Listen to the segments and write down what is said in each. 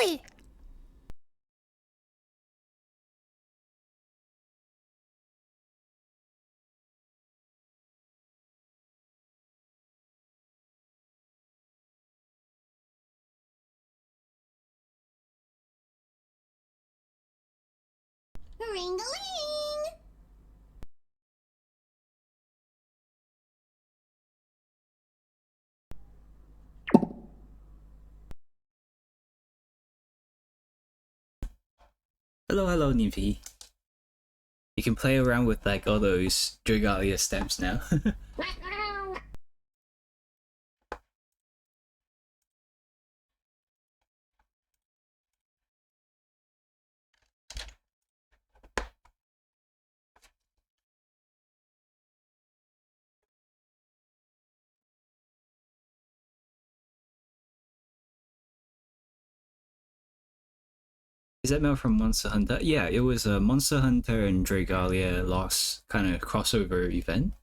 Hui! Ring-a-ling! Hello, Nymphy. You can play around with like all those Dragalia stamps now. Is that mail from Monster Hunter? Yeah, it was a Monster Hunter and Dragalia lost kind of crossover event.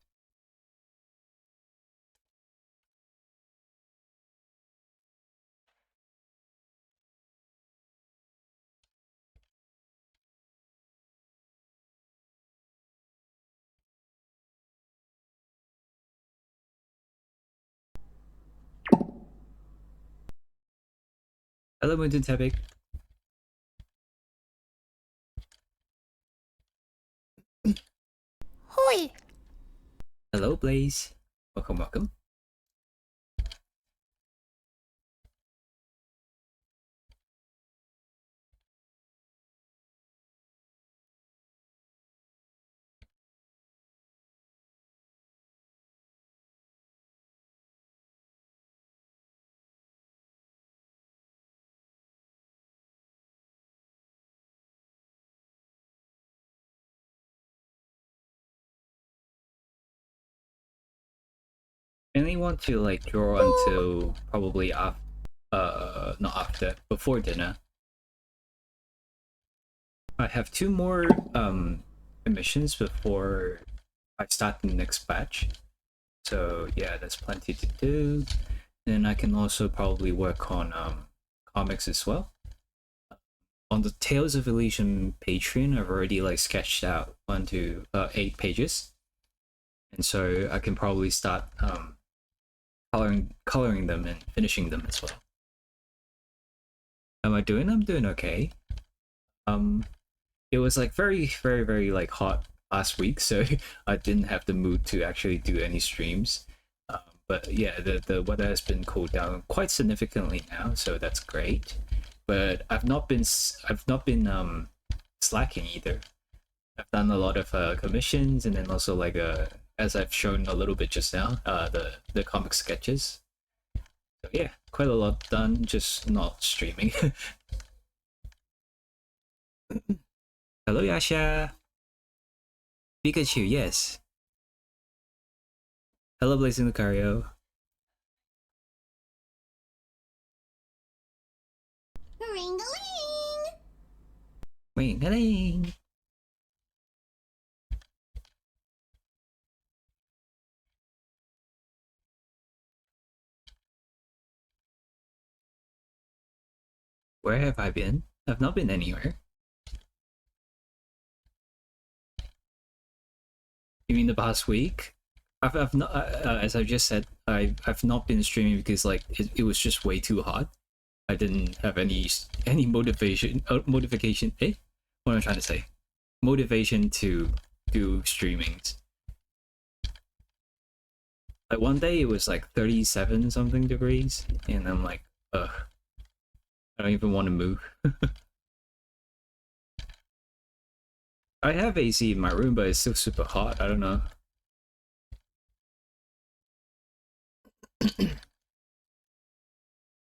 Hello, Mountain Tepik. Hui! Hello, Blaze. Welcome. I only want to like draw until probably after, not after, before dinner. I have 2 more emissions before I start the next batch. So yeah, there's plenty to do. Then I can also probably work on comics as well. On the Tales of Elysium Patreon, I've already like sketched out 1 to 8 pages, and so I can probably start coloring them and finishing them as well. How am I doing? I'm doing okay. It was like very like hot last week, so I didn't have the mood to actually do any streams. But yeah, the weather has been cooled down quite significantly now, so that's great. But I've not been slacking either. I've done a lot of commissions, and then also like as I've shown a little bit just now, the comic sketches. So yeah, quite a lot done, just not streaming. Hello, Yasha. Pikachu, yes. Hello, Blazing Lucario. Ring-a-ling! Ring-a-ling. Where have I been? I've not been anywhere. You mean the past week? I've not, as I've just said, I've not been streaming because like it was just way too hot. I didn't have any motivation. What am I trying to say? Motivation to do streamings. Like one day it was like 37 something degrees, and I'm like, ugh, I don't even want to move. I have AC in my room, but it's still super hot. I don't know.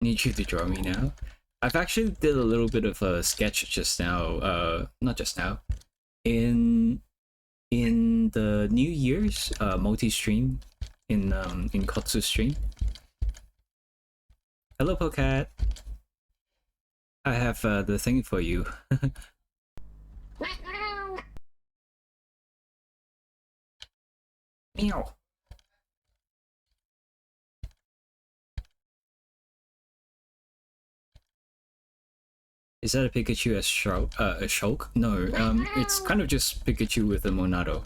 Need you to draw me now. I've actually did a little bit of a sketch just now. Not just now. In the New Year's multi-stream in Kotsu stream. Hello, Pocat. I have the thing for you. Meow. Is that a Pikachu as Shulk? A Shulk? No, it's kind of just Pikachu with a Monado.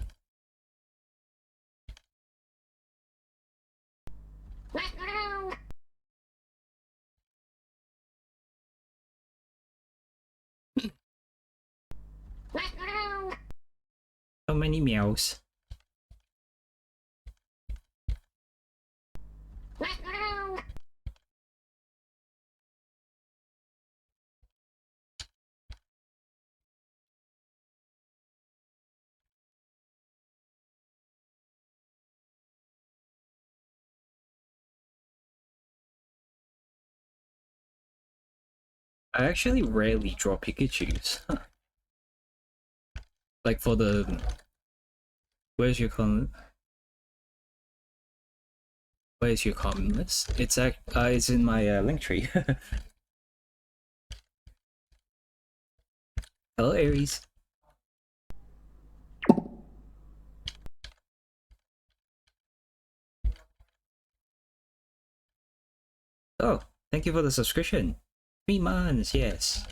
How many meows? I actually rarely draw Pikachus. Like for the... Where's your comment? Where's your comment list? It's in my link tree. Hello, Aries. Oh, thank you for the subscription. 3 months, yes.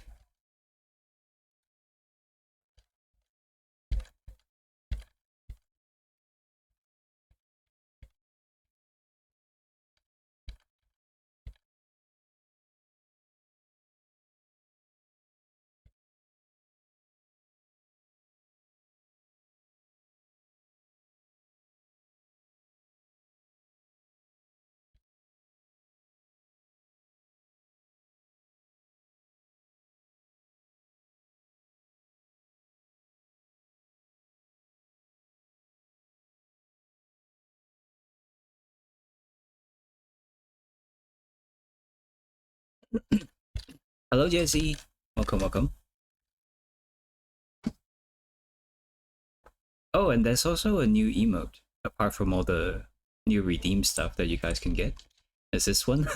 Hello, Jesse. Welcome, welcome. Oh, and there's also a new emote, apart from all the new redeem stuff that you guys can get. Is this one?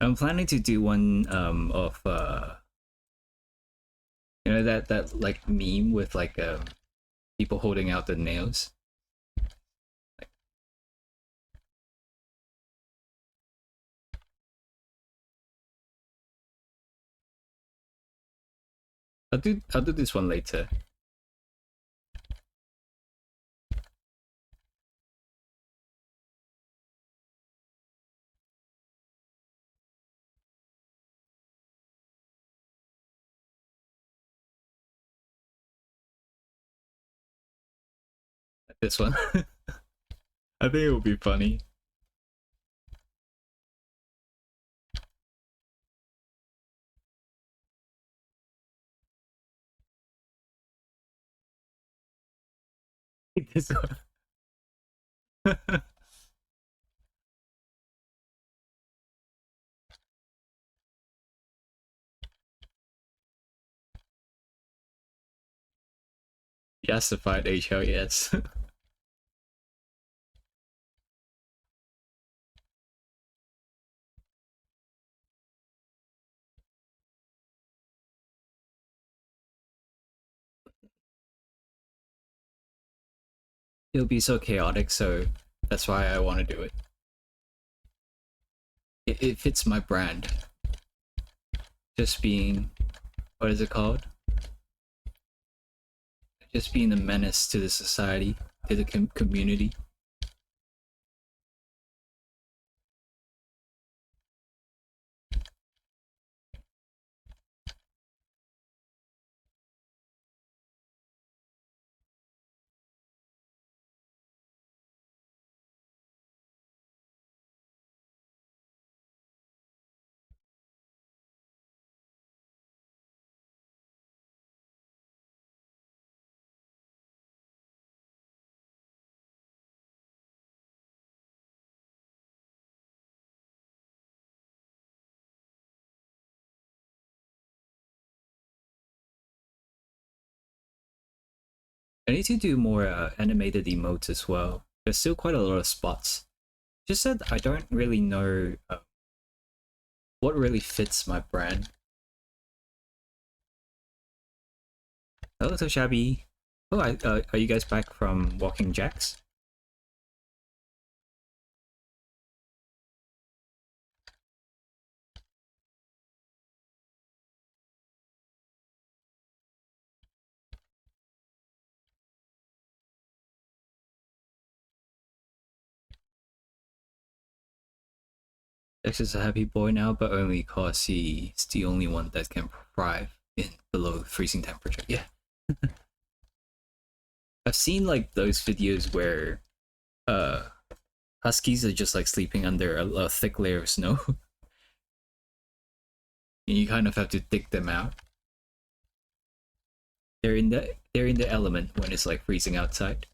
I'm planning to do one of you know that like meme with like people holding out the nails. I'll do this one later. This one. I think it will be funny. This one. Justified HLES. It'll be so chaotic, so that's why I want to do it. It fits my brand. Just being, what is it called? Just being a menace to the society, to the community. I need to do more animated emotes as well. There's still quite a lot of spots. Just that I don't really know what really fits my brand. Oh, so shabby. Oh, are you guys back from walking jacks? Dex is a happy boy now, but only cause he's the only one that can thrive in below freezing temperature. Yeah. I've seen like those videos where uh huskies are just like sleeping under a thick layer of snow, and you kind of have to dig them out. They're in the element when it's like freezing outside.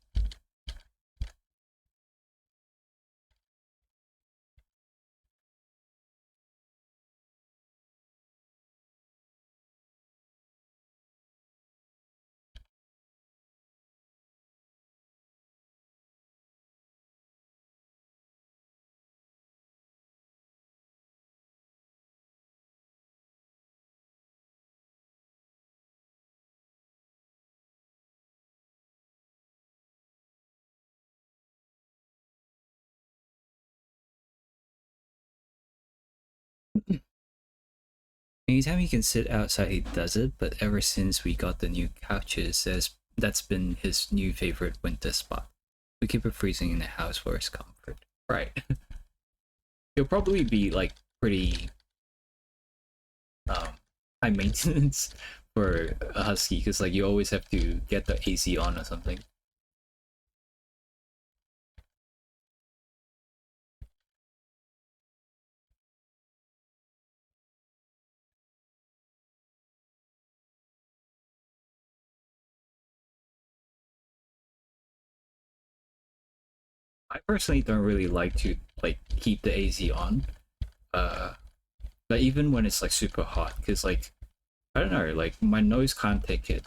Anytime he can sit outside, he does it. But ever since we got the new couches, that's been his new favorite winter spot. We keep it freezing in the house for his comfort. Right. He'll probably be like pretty um high maintenance for a husky because like you always have to get the AC on or something. I personally don't really like to like keep the AC on. Uh, but even when it's like super hot, because like I don't know, like my nose can't take it.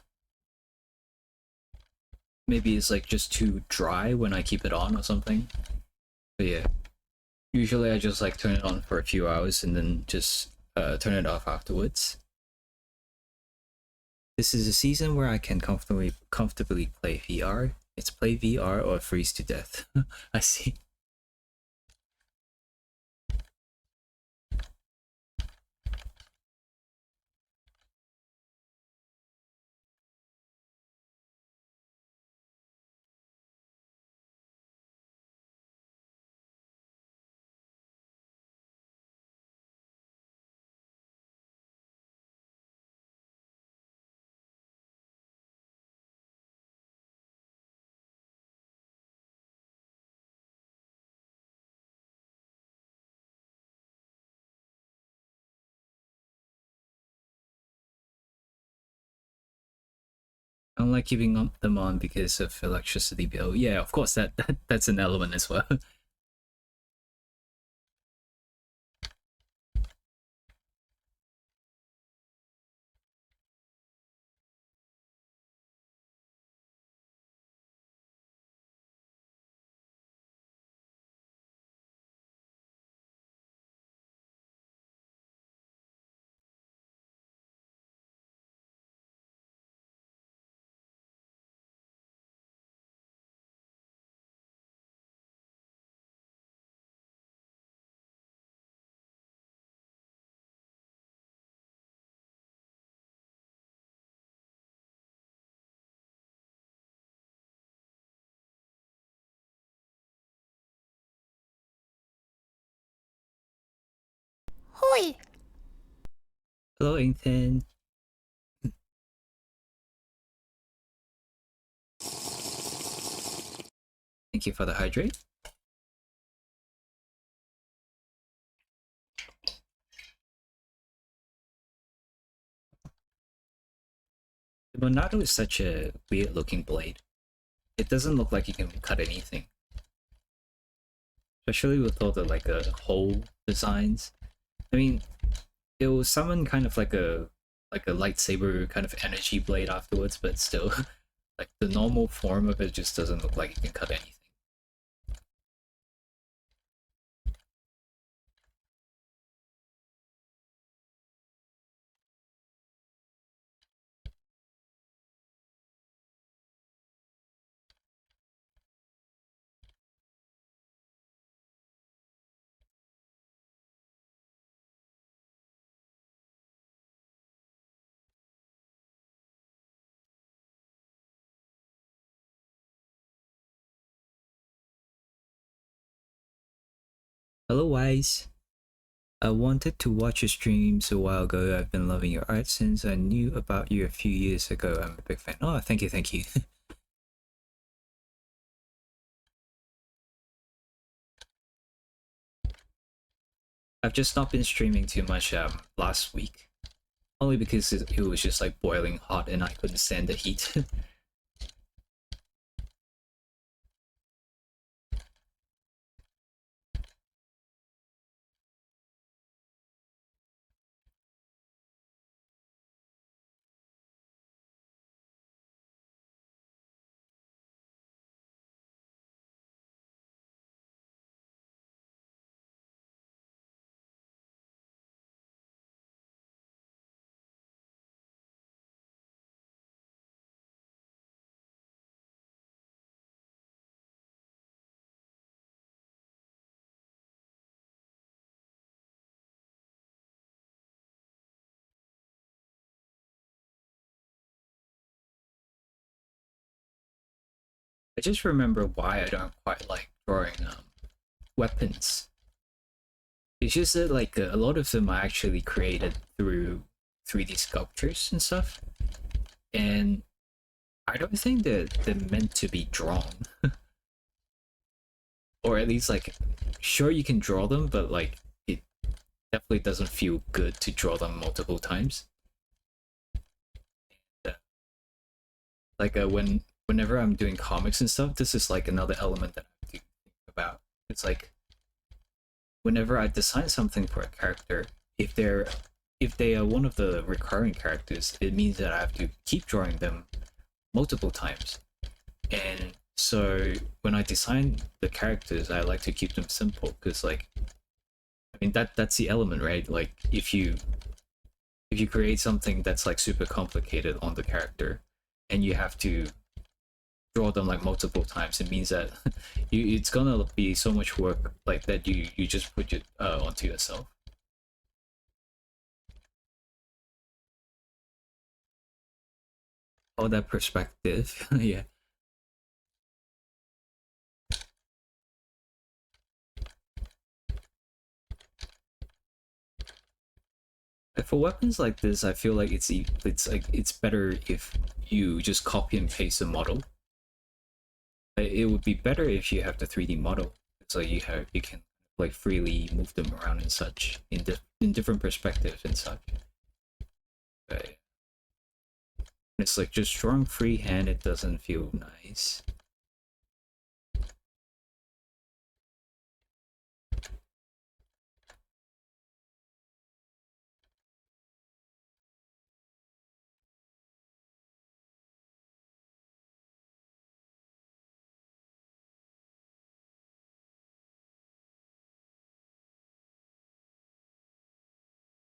Maybe it's like just too dry when I keep it on or something. But yeah, usually I just like turn it on for a few hours and then just turn it off afterwards. This is a season where I can comfortably play VR. It's play VR or freeze to death. I see. I don't like keeping them on because of electricity bill. Yeah, of course that's an element as well. Hoi! Hello, Ethan. Thank you for the hydrate. The Monado is such a weird looking blade. It doesn't look like you can cut anything. Especially with all the like hole designs. I mean, it will summon kind of like a lightsaber kind of energy blade afterwards, but still, like the normal form of it just doesn't look like you can cut anything. Hello, Wise. I wanted to watch your streams a while ago. I've been loving your art since I knew about you a few years ago. I'm a big fan. Oh, thank you, thank you. I've just not been streaming too much last week. Only because it was just like boiling hot and I couldn't stand the heat. I just remember why I don't quite like drawing weapons. It's just that like a lot of them are actually created through 3D sculptures and stuff, and I don't think that they're meant to be drawn, or at least like, sure you can draw them, but like it definitely doesn't feel good to draw them multiple times. Uh, whenever I'm doing comics and stuff, this is like another element that I have to think about. It's like whenever I design something for a character, if they are one of the recurring characters, it means that I have to keep drawing them multiple times. And so when I design the characters, I like to keep them simple because like I mean that's the element, right? Like if you create something that's like super complicated on the character and you have to draw them like multiple times, it means that it's gonna be so much work like that you just put it onto yourself. All that perspective. Yeah. Like, for weapons like this, I feel like it's like it's better if you just copy and paste the model. It would be better if you have the 3D model, so you can like freely move them around and such in different perspectives and such. But it's like just drawing freehand, it doesn't feel nice.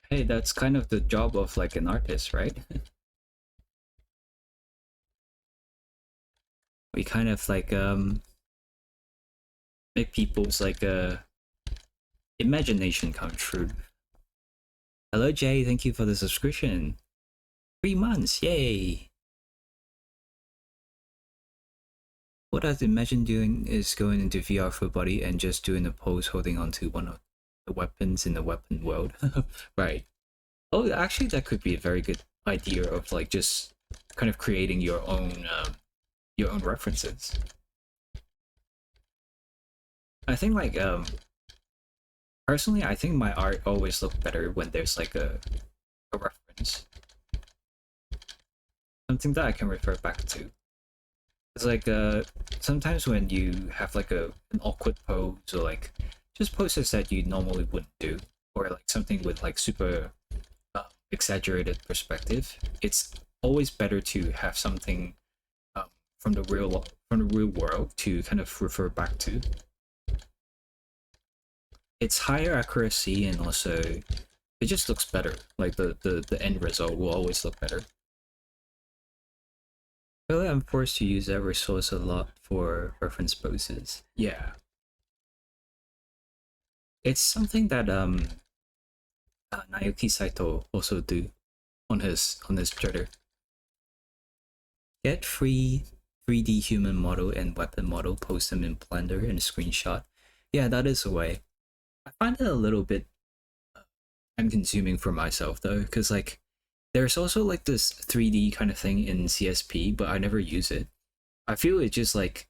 Hey, that's kind of the job of like an artist, right? We kind of like make people's like imagination come true. Hello Jay, thank you for the subscription. 3 months, yay! What I'd imagine doing is going into VR full body and just doing a pose holding onto one of the weapons in the weapon world. Right. Oh, actually, that could be a very good idea of like just kind of creating your own references. I think like personally, I think my art always look better when there's like a reference, something that I can refer back to. It's like sometimes when you have like an awkward pose or like just poses that you normally wouldn't do, or like something with like super exaggerated perspective, it's always better to have something um, from the real world to kind of refer back to. It's higher accuracy and also it just looks better. Like the end result will always look better. Really, I'm forced to use that resource a lot for reference poses. Yeah, it's something that Naoki Saito also do on his Twitter. Get free 3D human model and weapon model, post them in Blender and screenshot. Yeah, that is a way. I find it a little bit time consuming for myself though, because like there's also like this 3D kind of thing in CSP, but I never use it. I feel it just like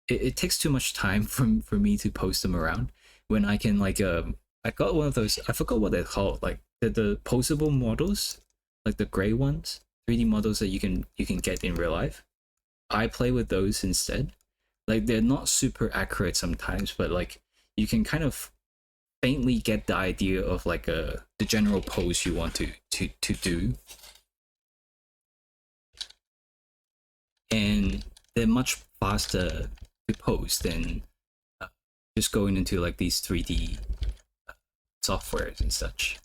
it takes too much time for me to post them around when I can like I got one of those, I forgot what they're called, like the posable models, like the gray ones, 3D models that you can get in real life. I play with those instead. Like they're not super accurate sometimes, but like you can kind of faintly get the idea of like the general pose you want to do, and they're much faster to pose than uh, just going into like these 3D softwares and such.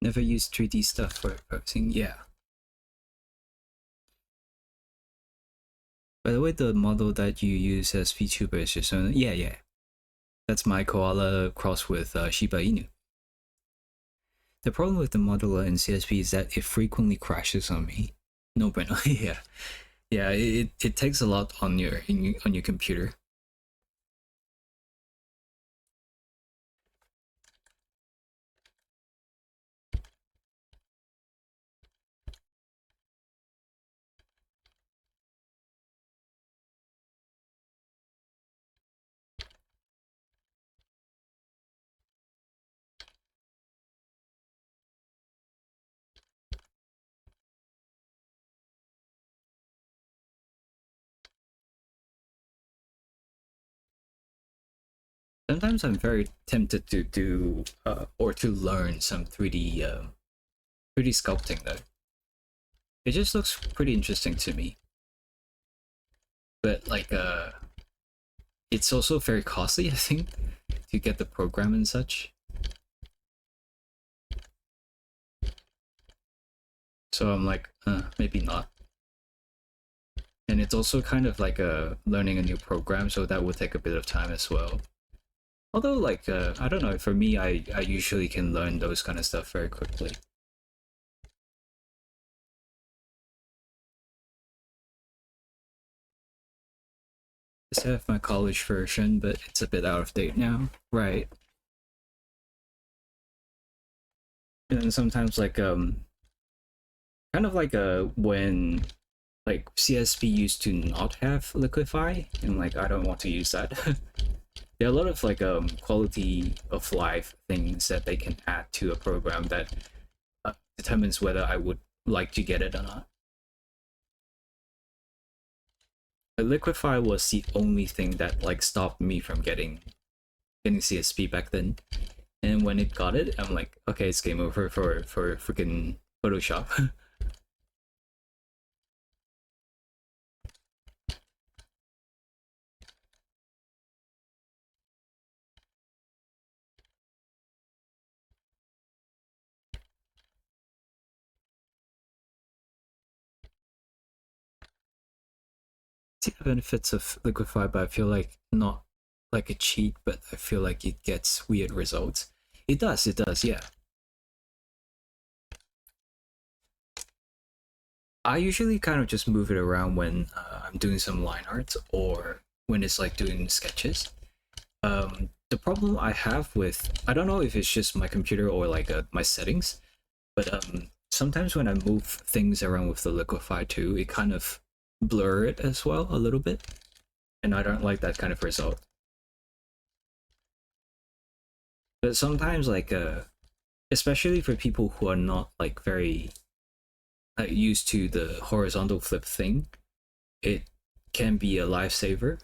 Never used 3D stuff for posing. Yeah. By the way, the model that you use as VTuber is just yeah, yeah. That's my koala crossed with Shiba Inu. The problem with the modeler in CSP is that it frequently crashes on me. No bueno. Yeah, yeah. It takes a lot on your computer. Sometimes I'm very tempted to do or to learn some 3D sculpting though. It just looks pretty interesting to me. But like it's also very costly, I think, to get the program and such. So I'm like, maybe not. And it's also kind of like learning a new program, so that would take a bit of time as well. Although, like, I don't know, for me, I usually can learn those kind of stuff very quickly. I still have my college version, but it's a bit out of date now. Right. And sometimes, like, kind of like when like CSP used to not have liquify, and like I don't want to use that. There are a lot of like quality of life things that they can add to a program that determines whether I would like to get it or not. But liquify was the only thing that like stopped me from getting CSP back then. And when it got it, I'm like, okay, it's game over for freaking Photoshop. See the benefits of liquify, but I feel like not like a cheat, but I feel like it gets weird results. It does, yeah. I usually kind of just move it around when I'm doing some line art or when it's like doing sketches. The problem I have with, I don't know if it's just my computer or like my settings, but sometimes when I move things around with the liquify too, it kind of blur it as well a little bit, and I don't like that kind of result. But sometimes like especially for people who are not like very used to the horizontal flip thing, it can be a lifesaver.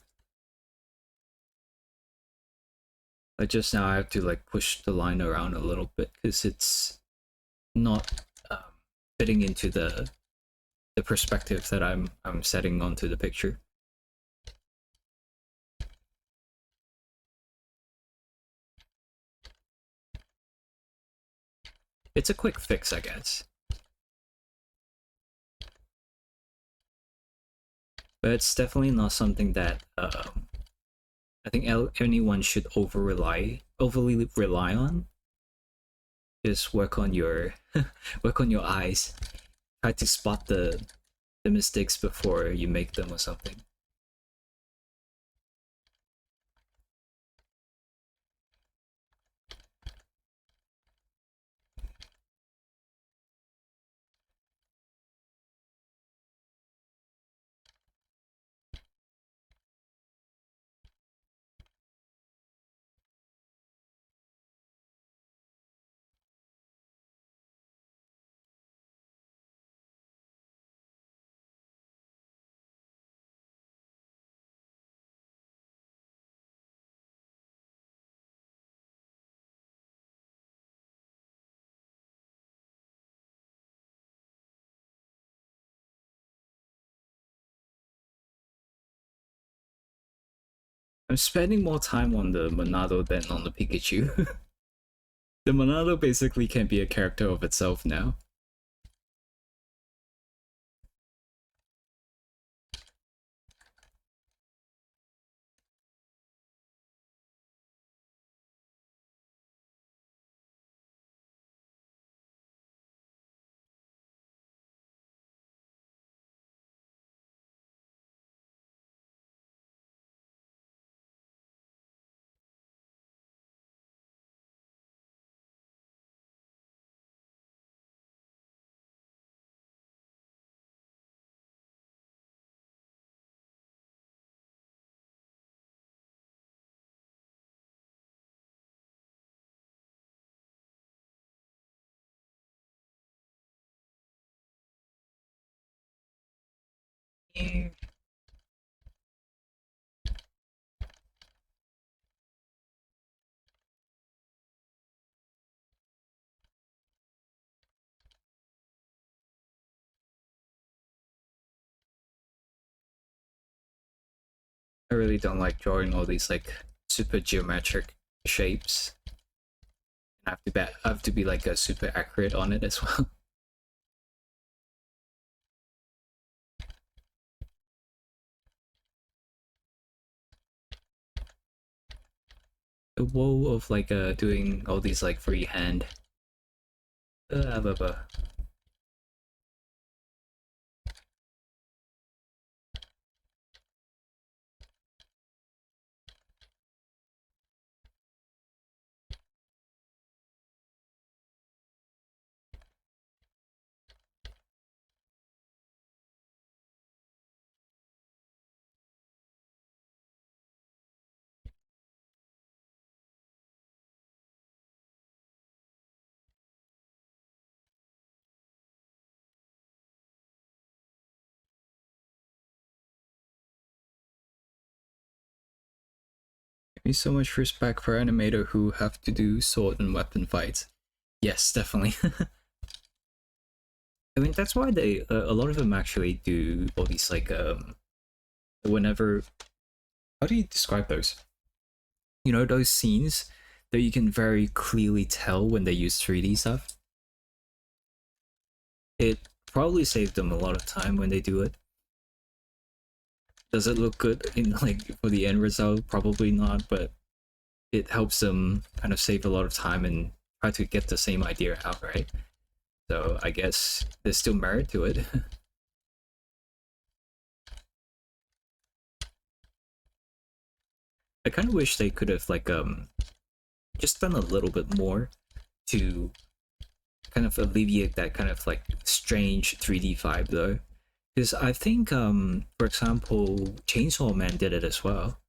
Like just now I have to like push the line around a little bit because it's not fitting into the perspective that I'm setting onto the picture. it's a quick fix, I guess. But it's definitely not something that I think anyone should overly rely on. Just work on your work on your eyes. Try to spot the mistakes before you make them or something. I'm spending more time on the Monado than on the Pikachu. The Monado basically can be a character of itself now. I really don't like drawing all these like super geometric shapes. I have to be like a super accurate on it as well. The woe of like doing all these like freehand. Blah, blah. Give me so much respect for animator who have to do sword and weapon fights. Yes, definitely. I mean that's why they a lot of them actually do all these like whenever, how do you describe those? You know those scenes that you can very clearly tell when they use 3D stuff? It probably saved them a lot of time when they do it. Does it look good in like for the end result? Probably not, but it helps them kind of save a lot of time and try to get the same idea out, right? So I guess there's still merit to it. I kind of wish they could have like just done a little bit more to kind of alleviate that kind of like strange 3D vibe though. Because I think for example Chainsaw Man did it as well.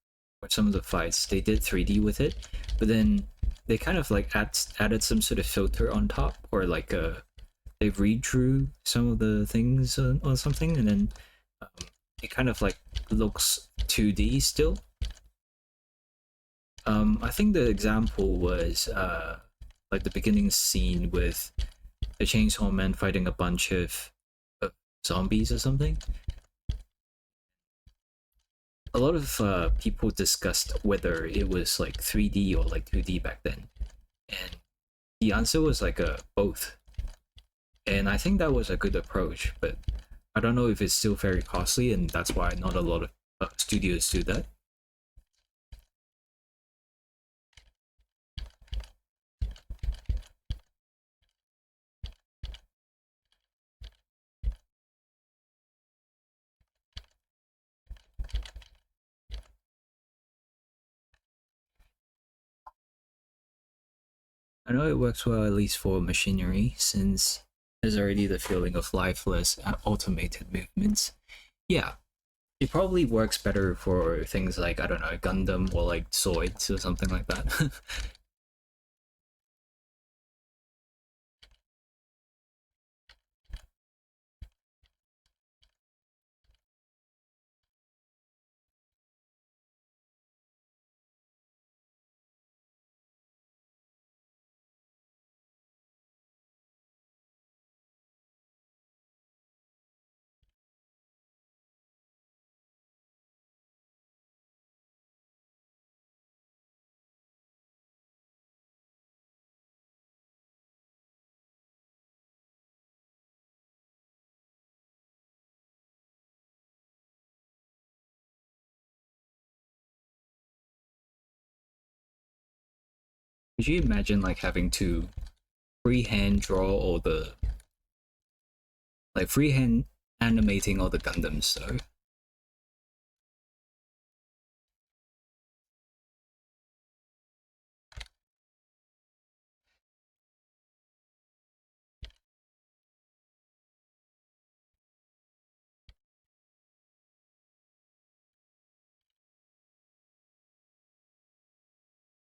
Or some of the fights they did 3D with it, but then they kind of like added some sort of filter on top, or like they redrew some of the things or something, and then it kind of like looks 2D still. I think the example was like the beginning scene with the Chainsaw Man fighting a bunch of zombies or something. A lot of people discussed whether it was like 3D or like 2D back then, and the answer was like both. And I think that was a good approach, but I don't know if it's still very costly, and that's why not a lot of studios do that. I know it works well at least for machinery, since there's already the feeling of lifeless automated movements. Yeah, it probably works better for things like, I don't know, Gundam or like Zoids or something like that. Could you imagine like having to freehand draw all the like freehand animating all the Gundams though?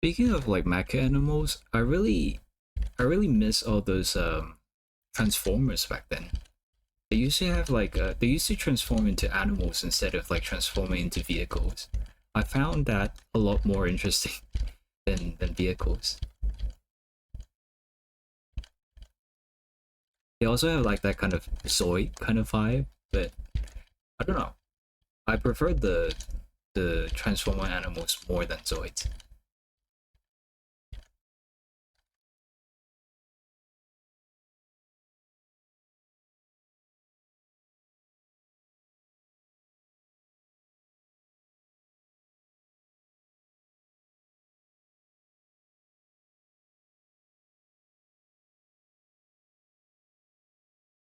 Speaking of like mecha animals, I really miss all those Transformers back then. They used to have like they used to transform into animals instead of like transforming into vehicles. I found that a lot more interesting than vehicles. They also have like that kind of Zoid kind of vibe, but I don't know. I prefer the transformer animals more than Zoids.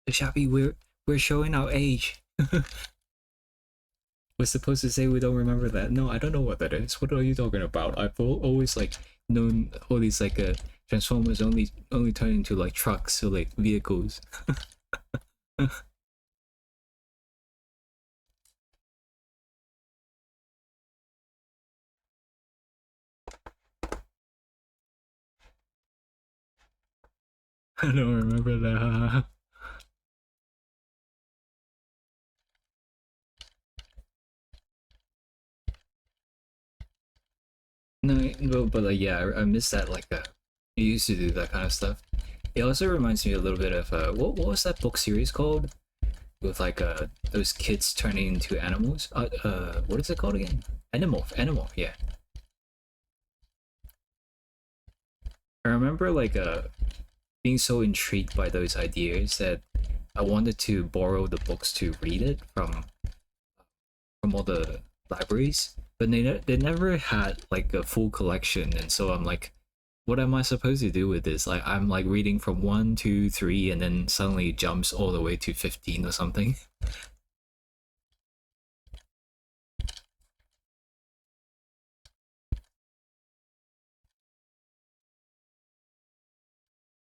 Shabby, we're showing our age. We're supposed to say we don't remember that. No, I don't know what that is. What are you talking about? I've always like known all these like transformers only turn into like trucks or like vehicles. I don't remember that. No, but like yeah, I miss that. Like you used to do that kind of stuff. It also reminds me a little bit of what was that book series called with like those kids turning into animals? What is it called again? Animal. Yeah, I remember like being so intrigued by those ideas that I wanted to borrow the books to read it from all the libraries, but they never had like a full collection, and so I'm like, what am I supposed to do with this? Like I'm like reading from one, two, three, and then suddenly it jumps all the way to 15 or something.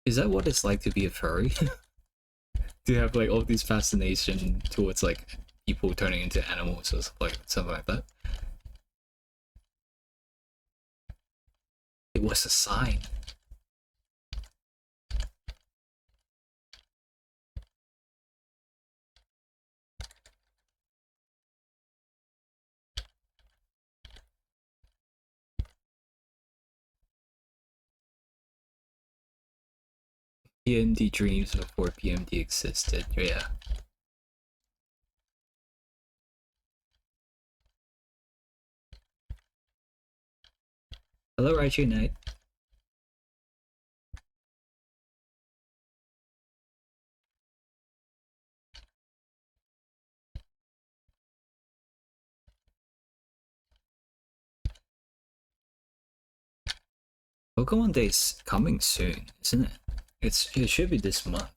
Is that what it's like to be a furry? To have like all these fascination towards like people turning into animals or something like that? It was a sign. PMD dreams before PMD existed. Yeah. Hello, Raichu Knight. Pokemon Day's coming soon, isn't it? It should be this month.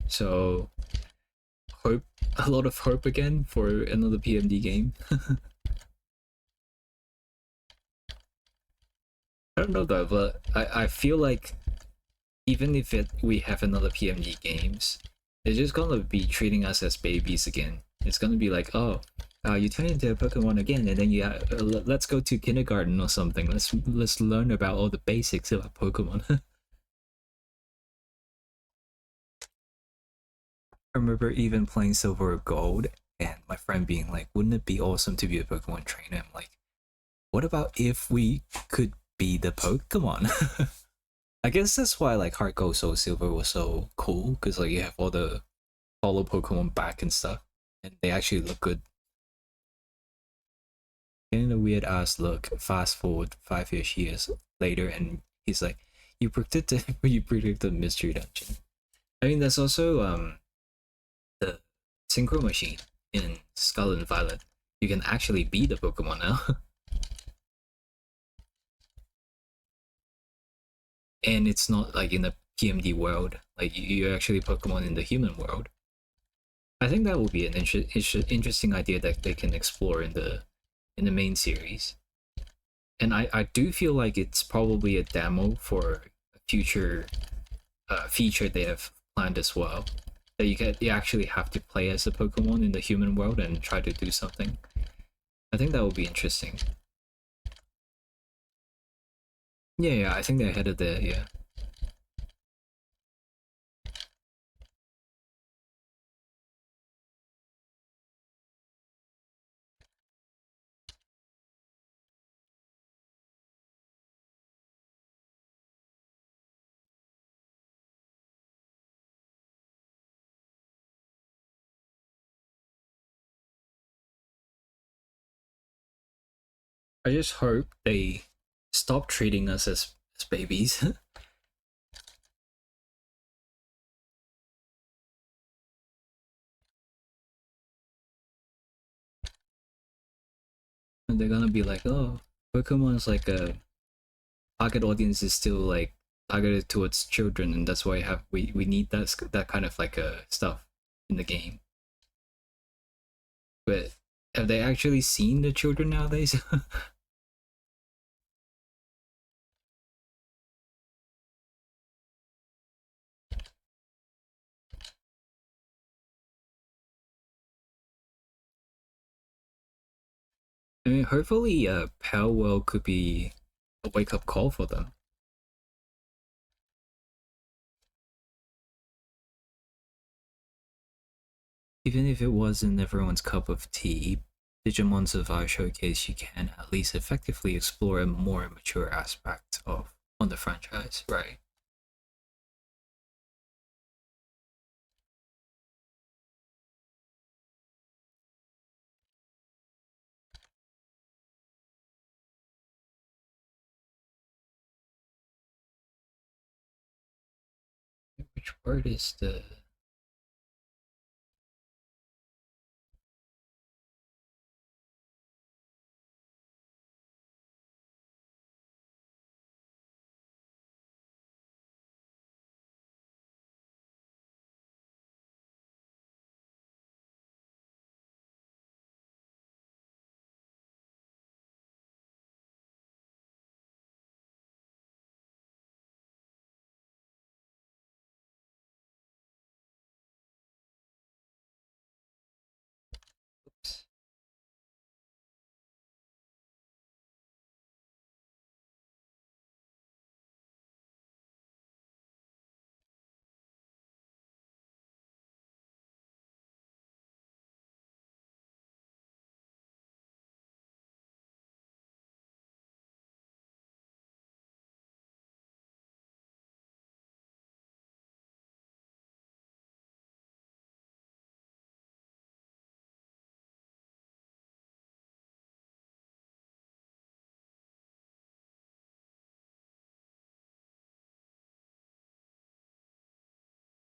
So hope a lot of hope again for another PMD game. I don't know though, but I feel like even if we have another PMD games, they're just gonna be treating us as babies again. It's gonna be like, oh, you turn into a Pokemon again, and then let's go to kindergarten or something. Let's learn about all the basics about Pokemon. I remember even playing Silver or Gold, and my friend being like, "Wouldn't it be awesome to be a Pokemon trainer?" I'm like, "What about if we could be the Pokemon?" I guess that's why like Heart Gold Soul Silver was so cool, because like you have all the follow Pokemon back and stuff, and they actually look good. Getting a weird ass look. Fast forward 5-ish years later, and he's like, "You predicted, you predicted Mystery Dungeon." I mean, that's also the Synchro Machine in Scarlet and Violet. You can actually be the Pokemon now, and it's not like in the PMD world. Like you're actually Pokemon in the human world. I think that would be an interesting idea that they can explore in the main series. And I do feel like it's probably a demo for a future feature they have planned as well. That you actually have to play as a Pokemon in the human world and try to do something. I think that would be interesting. Yeah, I think they're headed there. Yeah, I just hope they stop treating us as babies. And they're gonna be like, oh, Pokemon is like a target audience is still like targeted towards children, and that's why we need that kind of like stuff in the game. But have they actually seen the children nowadays? I mean, hopefully, Pal World could be a wake up call for them. Even if it wasn't everyone's cup of tea, Digimon Survive Showcase you can at least effectively explore a more mature aspect of on the franchise, right? Which word is the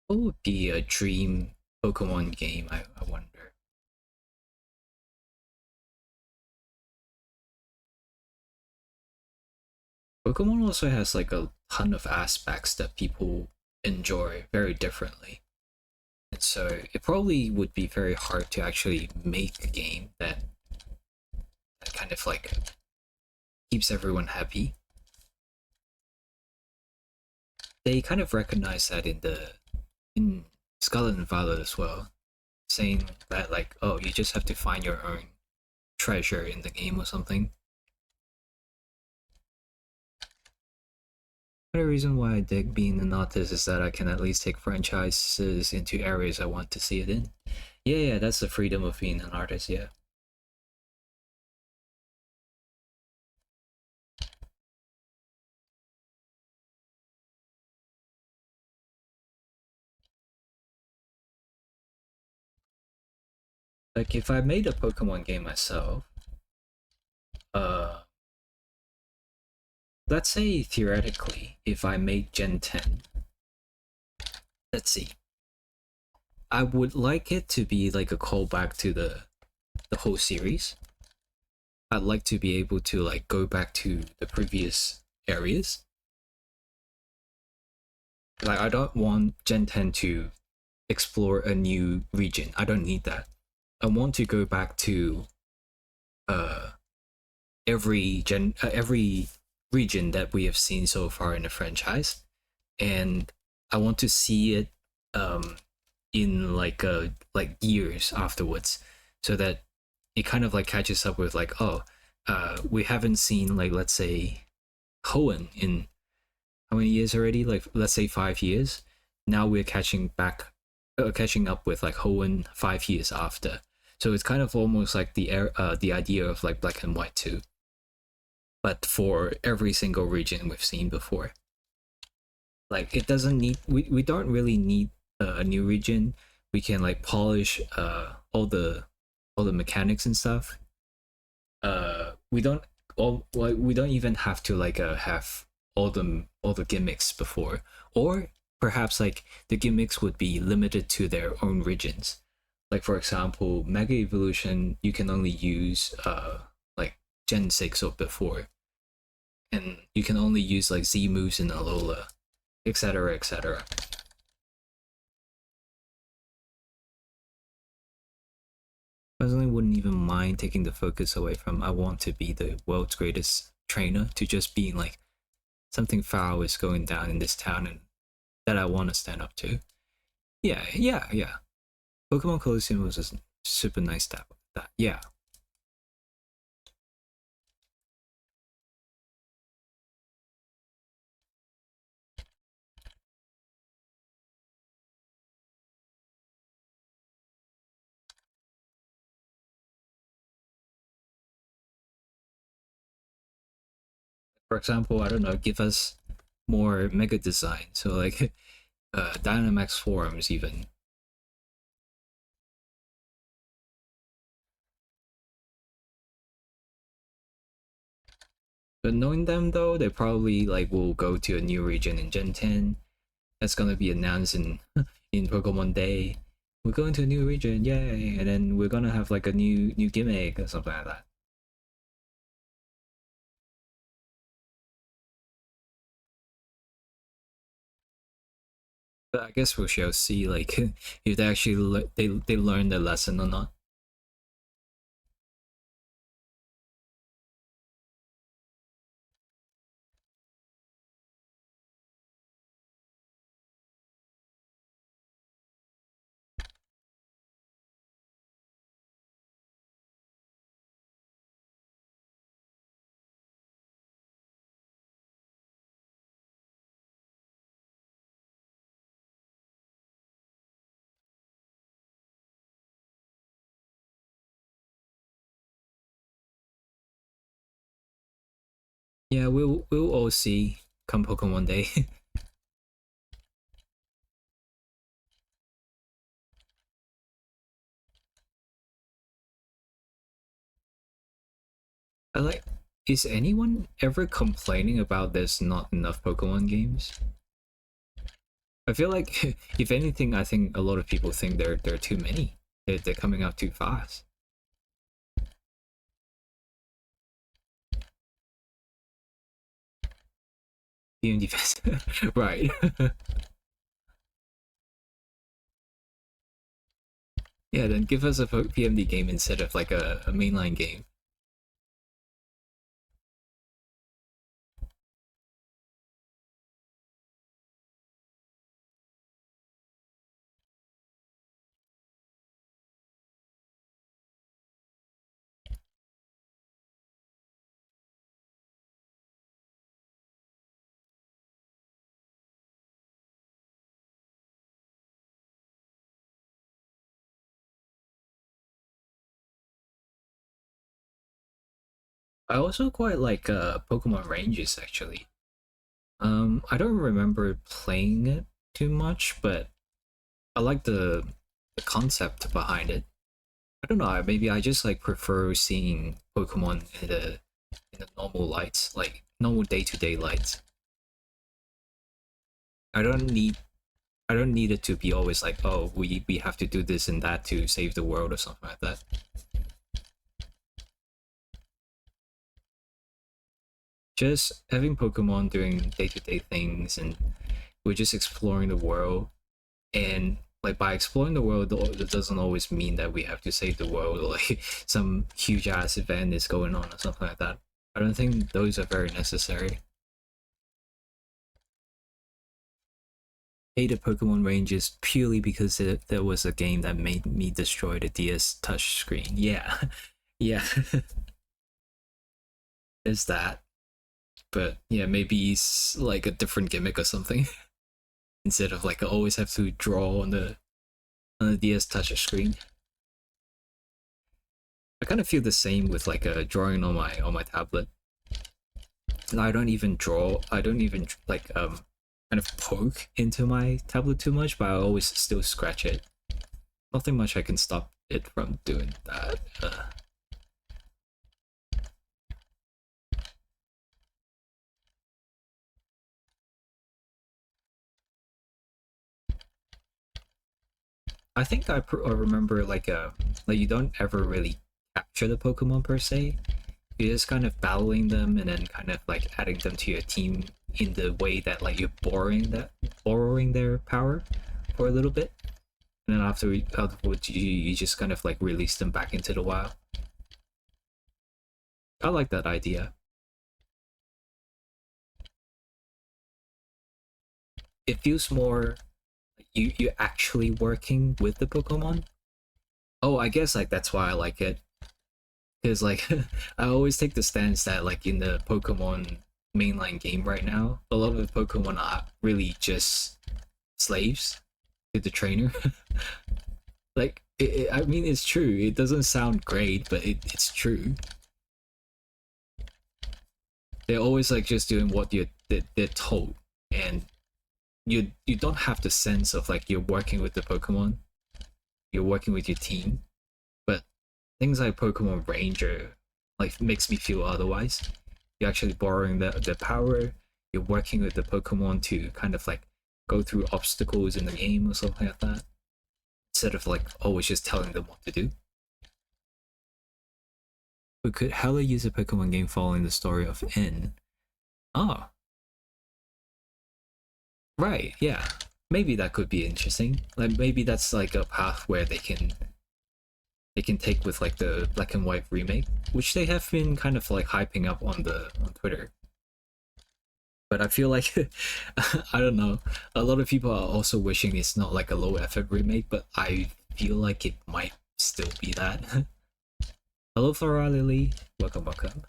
what would be a dream Pokemon game? I wonder. Pokemon also has like a ton of aspects that people enjoy very differently. And so it probably would be very hard to actually make a game that kind of like keeps everyone happy. They kind of recognize that in Scarlet and Violet as well, saying that like, oh, you just have to find your own treasure in the game or something. Another reason why I dig being an artist is that I can at least take franchises into areas I want to see it in. Yeah, that's the freedom of being an artist, yeah. Like if I made a Pokemon game myself, uh let's say theoretically, if I made Gen 10, let's see. I would like it to be like a callback to the whole series. I'd like to be able to like go back to the previous areas. Like I don't want Gen 10 to explore a new region. I don't need that. I want to go back to uh every region that we have seen so far in the franchise, and I want to see it um in like years afterwards, so that it kind of like catches up with like, oh, we haven't seen like, let's say, Hoenn in how many years already, like let's say 5 years. Now we're catching up with like Hoenn 5 years after, so it's kind of almost like the idea of like Black and White 2, but for every single region we've seen before. Like it doesn't need, we don't really need a new region. We can like polish all the mechanics and stuff. We don't we don't even have to like have all the gimmicks before, or perhaps like the gimmicks would be limited to their own regions. Like for example, Mega Evolution you can only use like Gen 6 or before, and you can only use like Z moves in Alola, etc., etc. Personally, wouldn't even mind taking the focus away from I want to be the world's greatest trainer to just being like something foul is going down in this town and that I want to stand up to. Yeah. Pokemon Colosseum was a super nice step. That, yeah. For example, I don't know, give us more mega design. So like Dynamax forms even. But knowing them though, they probably like will go to a new region in Gen 10. That's gonna be announced in in Pokemon Day. We're going to a new region, yay! And then we're gonna have like a new gimmick or something like that. But I guess we shall see like if they actually they learn the lesson or not. Yeah, we'll all see come Pokemon Day. I like. Is anyone ever complaining about there's not enough Pokemon games? I feel like, if anything, I think a lot of people think there are too many. They're coming out too fast. PM defense. Right. Yeah, then give us a PMD game instead of like a mainline game. I also quite like Pokemon Ranges actually. I don't remember playing it too much, but I like the concept behind it. I don't know. Maybe I just like prefer seeing Pokemon in the normal lights, like normal day to day lights. I don't need I don't need it to be always like, oh, we have to do this and that to save the world or something like that. Just having Pokemon doing day to day things, and we're just exploring the world. And like by exploring the world, it doesn't always mean that we have to save the world or like some huge ass event is going on or something like that. I don't think those are very necessary. Hated Pokemon Ranges purely because there was a game that made me destroy the DS touchscreen. Yeah, yeah, there's that. But yeah, maybe it's like a different gimmick or something. Instead of like I always have to draw on the DS touchscreen. I kind of feel the same with like drawing on my tablet. I don't even draw. I don't even like kind of poke into my tablet too much, but I always still scratch it. Nothing much I can stop it from doing that. I think I remember like you don't ever really capture the Pokemon per se. You're just kind of battling them and then kind of like adding them to your team in the way that like you're borrowing their power for a little bit, and then afterwards you just kind of like release them back into the wild. I like that idea. It feels more like you actually working with the Pokemon. Oh, I guess like that's why I like it. Because like I always take the stance that like in the Pokemon mainline game right now, a lot of the Pokemon are really just slaves to the trainer. Like I mean, it's true. It doesn't sound great, but it's true. They're always like just doing what they're told, and you don't have the sense of like you're working with the Pokemon. You're working with your team, but things like Pokemon Ranger like makes me feel otherwise. You're actually borrowing the power. You're working with the Pokemon to kind of like go through obstacles in the game or something like that, instead of like always just telling them what to do. But could hella use a Pokemon game following the story of N? Oh, right, yeah. Maybe that could be interesting. Like maybe that's like a path where they can take with like the Black and White remake, which they have been kind of like hyping up on Twitter. But I feel like I don't know. A lot of people are also wishing it's not like a low effort remake, but I feel like it might still be that. Hello, Flora Lily. Welcome, welcome.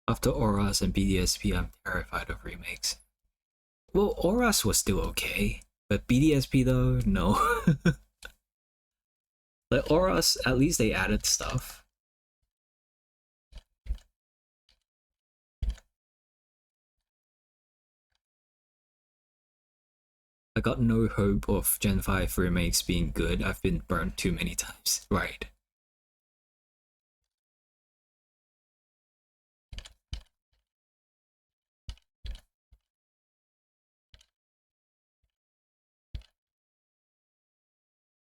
After Auras and BDSP, I'm terrified of remakes. Well, Auras was still okay, but BDSP though, no. Like Auras, at least they added stuff. I got no hope of Gen 5 remakes being good. I've been burnt too many times. Right.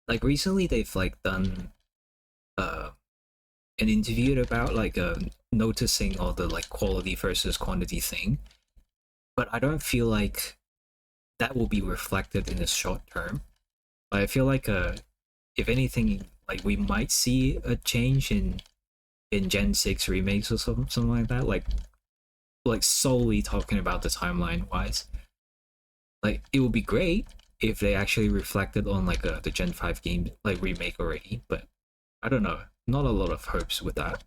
like recently they've like done uh an interview about like noticing all the like quality versus quantity thing, but I don't feel like that will be reflected in the short term. But I feel like if anything, like we might see a change in Gen 6 remakes or something like that, like solely talking about the timeline wise. Like it would be great if they actually reflected on like the Gen 5 game like remake already, but I don't know. Not a lot of hopes with that.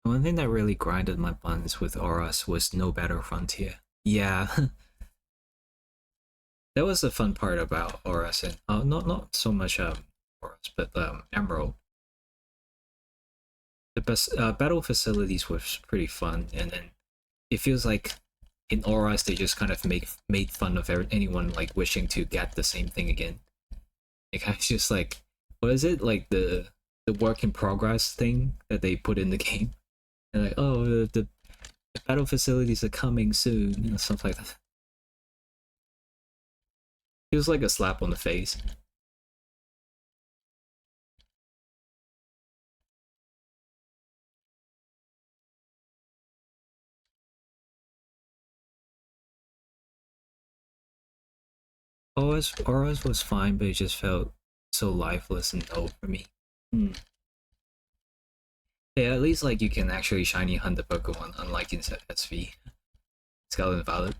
One thing that really grinded my buns with Auras was No Better Frontier. Yeah, that was the fun part about Auras, and not so much Auras, but Emerald. The best battle facilities was pretty fun, and then it feels like in Auras they just kind of made fun of anyone like wishing to get the same thing again. It kind of just like, what is it, like the work in progress thing that they put in the game, and like, oh, the battle facilities are coming soon, you know, stuff like that. It was like a slap on the face. Auras was fine, but it just felt so lifeless and dull for me. Hmm. Yeah, at least like you can actually shiny hunt the Pokemon, unlike in SV, Scarlet and Violet.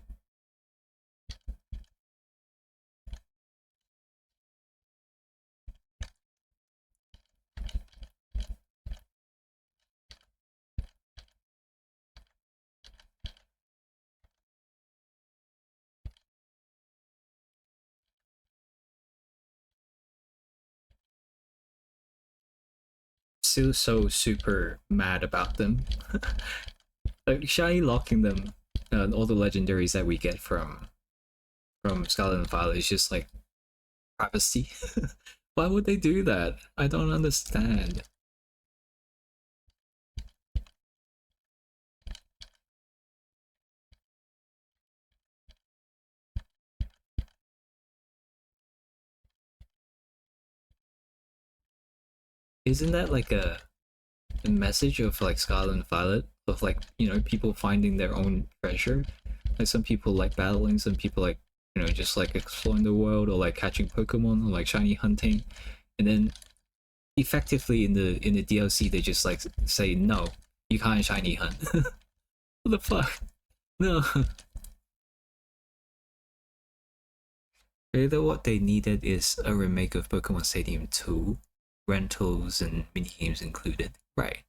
Still so super mad about them. Like shiny locking them, all the legendaries that we get from Scarlet and Violet is just like travesty. Why would they do that? I don't understand. Isn't that like a message of like Scarlet and Violet of like, you know, people finding their own treasure? Like some people like battling, some people like, you know, just like exploring the world or like catching Pokemon or like shiny hunting, and then effectively in the DLC they just like say no, you can't shiny hunt. What the fuck? No. Either what they needed is a remake of Pokemon Stadium 2, rentals and minigames included. Right.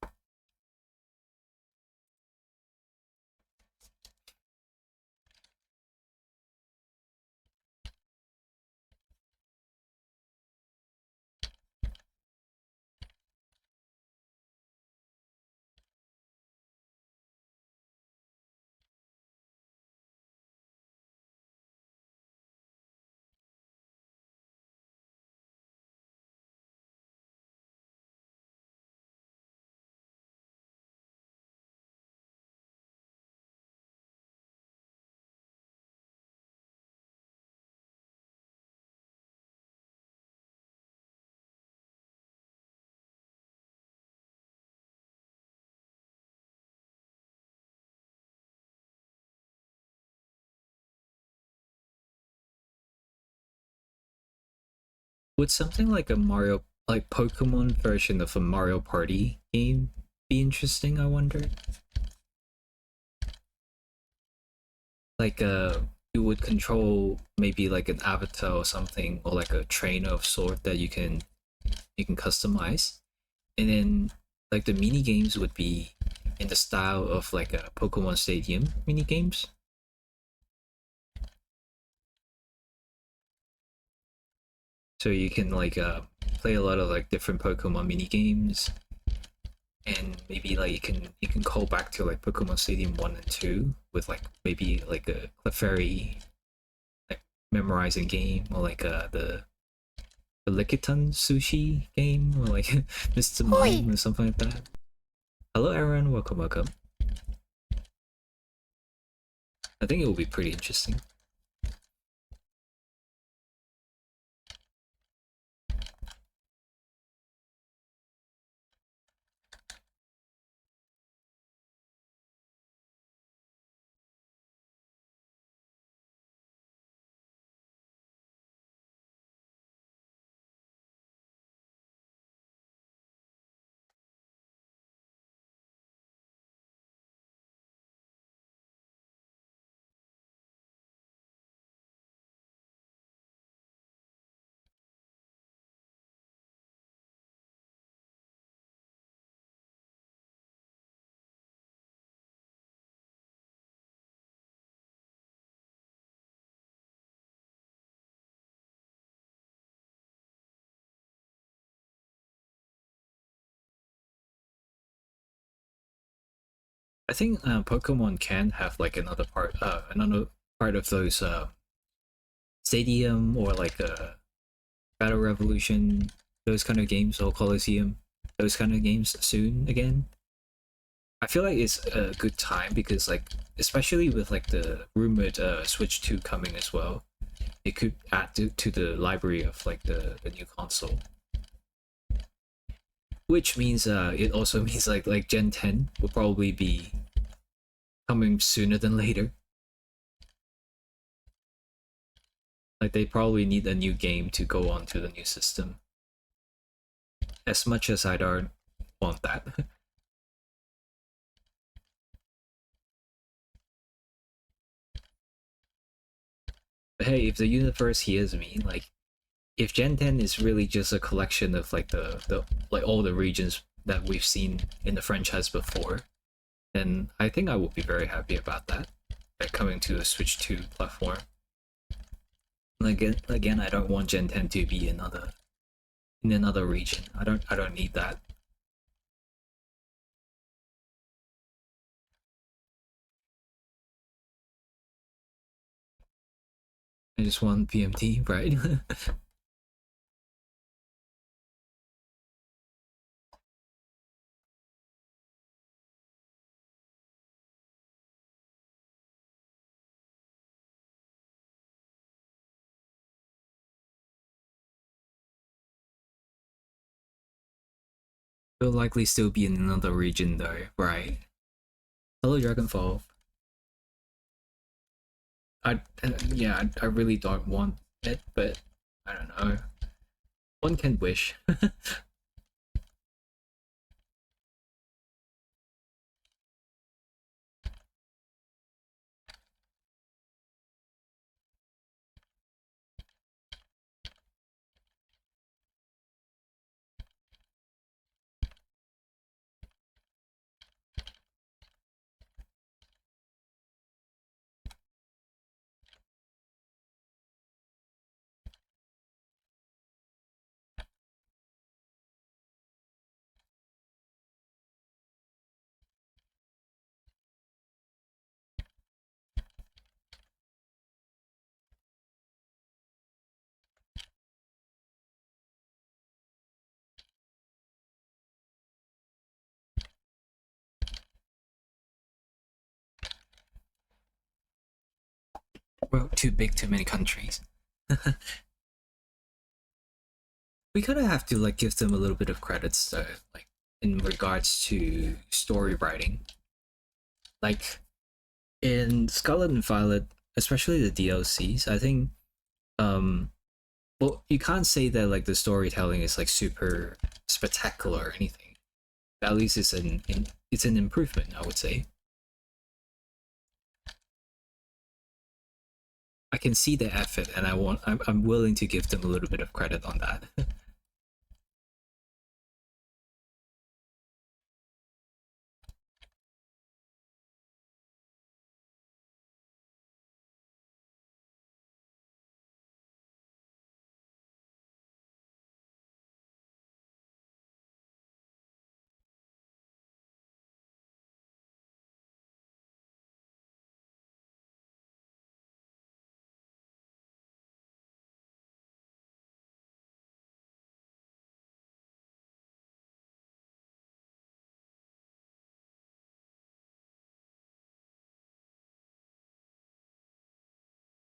Would something like a Mario, like Pokemon version of a Mario Party game be interesting, I wonder? Like you would control maybe like an avatar or something, or like a trainer of sort that you can customize. And then like the mini games would be in the style of like a Pokemon Stadium mini games. So you can like play a lot of like different Pokemon mini games, and maybe like you can call back to like Pokemon Stadium 1 and 2 with like maybe like a Clefairy like memorizing game, or like the Lickitung sushi game, or like Mr. Hoi! Mime or something like that. Hello, Aaron. Welcome, welcome. I think it will be pretty interesting. I think Pokemon can have like another part of those Stadium or like Battle Revolution, those kind of games, or Coliseum, those kind of games soon again. I feel like it's a good time because like especially with like the rumored Switch 2 coming as well, it could add to the library of like the new console. Which means it also means like Gen 10 will probably be coming sooner than later. Like they probably need a new game to go on to the new system. As much as I don't want that. But hey, if the universe hears me, like if Gen 10 is really just a collection of like the like all the regions that we've seen in the franchise before, then I think I would be very happy about that. Like coming to a Switch 2 platform. Like again, I don't want Gen 10 to be in another region. I don't need that. I just want PMT, right? Will likely still be in another region though, right? Hello, Dragonfall. Yeah, I really don't want it, but I don't know. One can wish. Well, too big, too many countries. We kind of have to like give them a little bit of credits though, like in regards to story writing. Like in Scarlet and Violet, especially the DLCs, I think well, you can't say that like the storytelling is like super spectacular or anything. At least it's an improvement, I would say. I can see the effort, and I'm willing to give them a little bit of credit on that.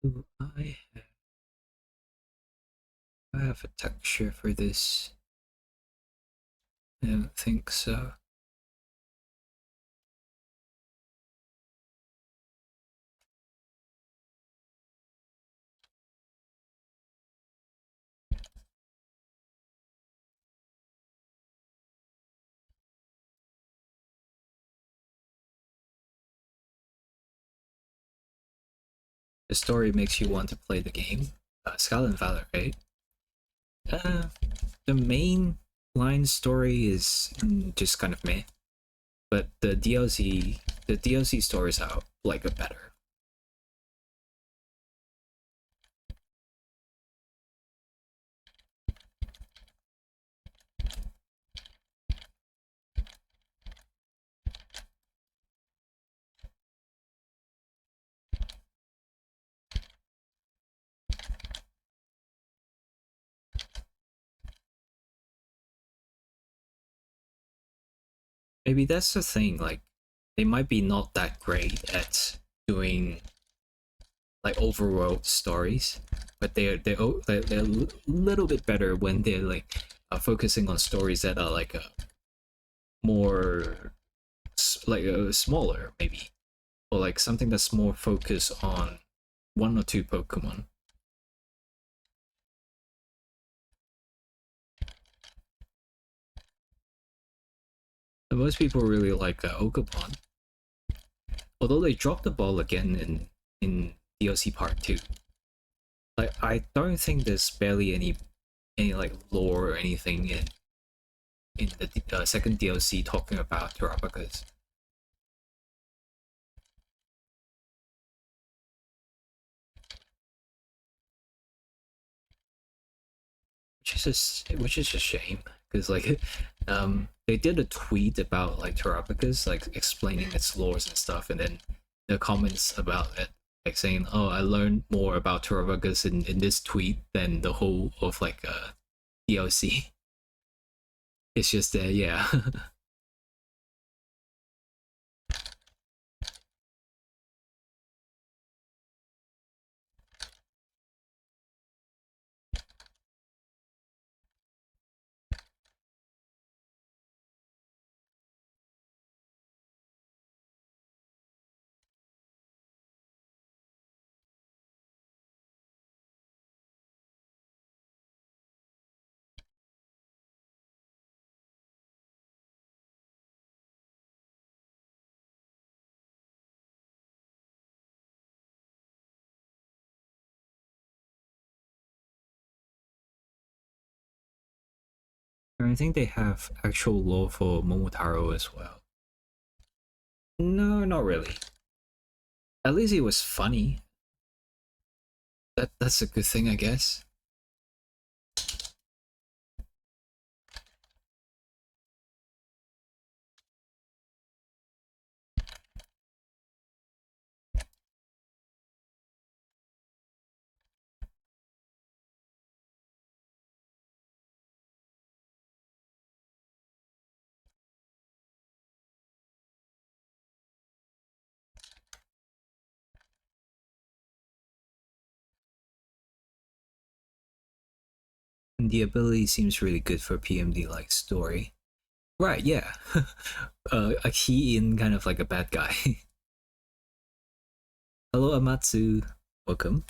Do I have a texture for this? I don't think so. The story makes you want to play the game. Scarlet Valor, right? Uh, the main line story is just kind of meh, but the DLC stories are like a better. Maybe that's the thing. Like, they might be not that great at doing like overworld stories, but they're a little bit better when they're like focusing on stories that are like more like smaller maybe, or like something that's more focused on one or two Pokemon. And most people really like Okapon, although they dropped the ball again in DLC Part 2. Like, I don't think there's barely any like lore or anything in the second DLC talking about Terrapicas. Which is a shame because like they did a tweet about like Terrapicas, like explaining its lores and stuff, and then the comments about it like saying, oh, I learned more about Terrapicas in this tweet than the whole of like DLC. It's just yeah. I think they have actual lore for Momotaro as well. No, not really. At least it was funny. That's a good thing, I guess. And the ability seems really good for PMD like story. Right, yeah. A key in kind of like a bad guy. Hello, Amatsu. Welcome.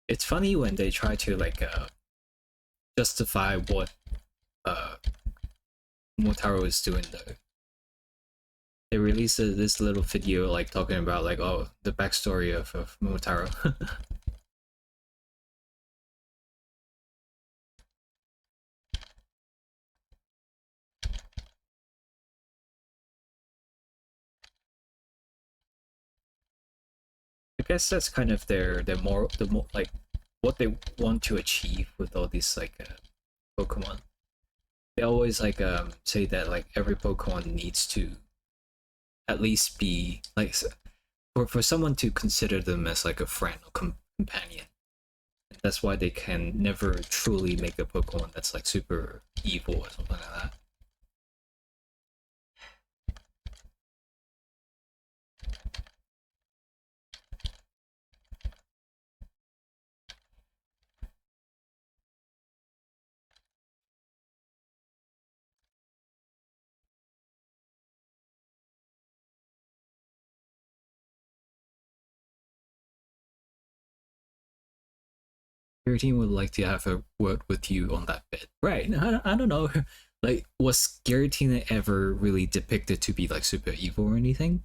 It's funny when they try to like justify what uh Motaro is doing though. They released this little video like talking about like, oh, the backstory of Momotaro. guess that's kind of their more like what they want to achieve with all these like Pokemon. They always like say that like every Pokemon needs to at least be like for someone to consider them as like a friend or companion. That's why they can never truly make a Pokemon that's like super evil or something like that. Your team would like to have a word with you on that bit, right? I don't know. Like, was Giratina ever really depicted to be like super evil or anything?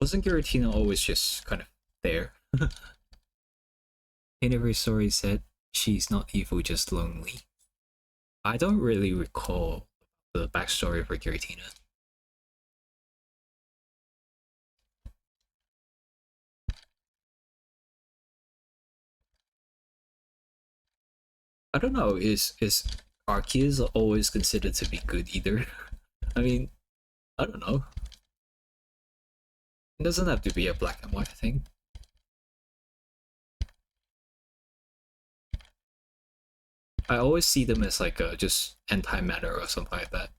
Wasn't Giratina always just kind of there? In every story said she's not evil, just lonely. I don't really recall the backstory for Giratina. I don't know. Is Arceus always considered to be good either? I mean, I don't know. It doesn't have to be a black and white thing. I always see them as like a just antimatter or something like that.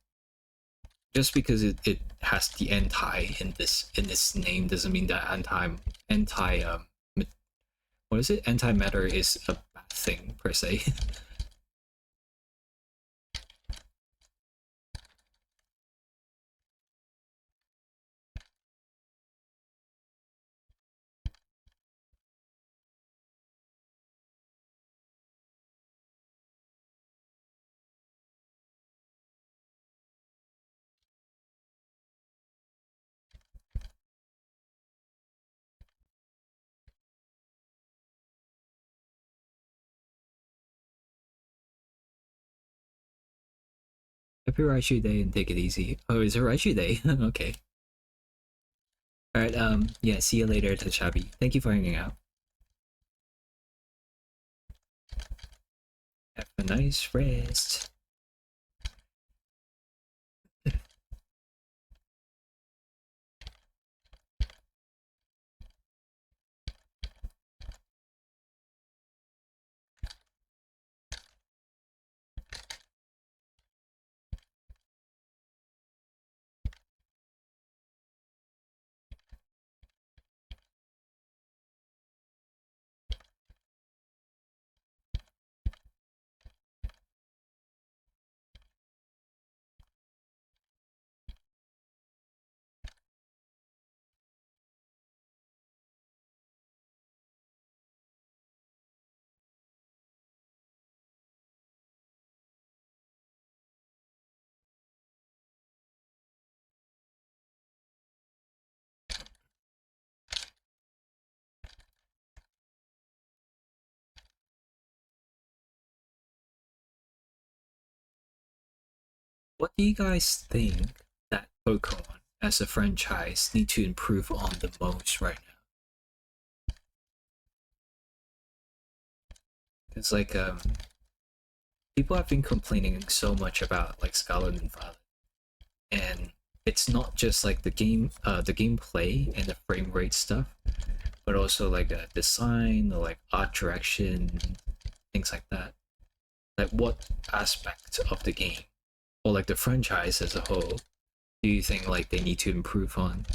Just because it has the anti in this name doesn't mean that anti what is it? Antimatter is a bad thing per se. Happy Raichu Day and take it easy. Oh, is it Raichu Day? Okay. Alright, yeah, see you later, Tachabi. Thank you for hanging out. Have a nice rest. What do you guys think that Pokemon as a franchise need to improve on the most right now? It's like people have been complaining so much about like Scarlet and Violet, and it's not just like the gameplay and the frame rate stuff, but also like a design or like art direction, things like that. Like what aspect of the game or like the franchise as a whole do you think like they need to improve on?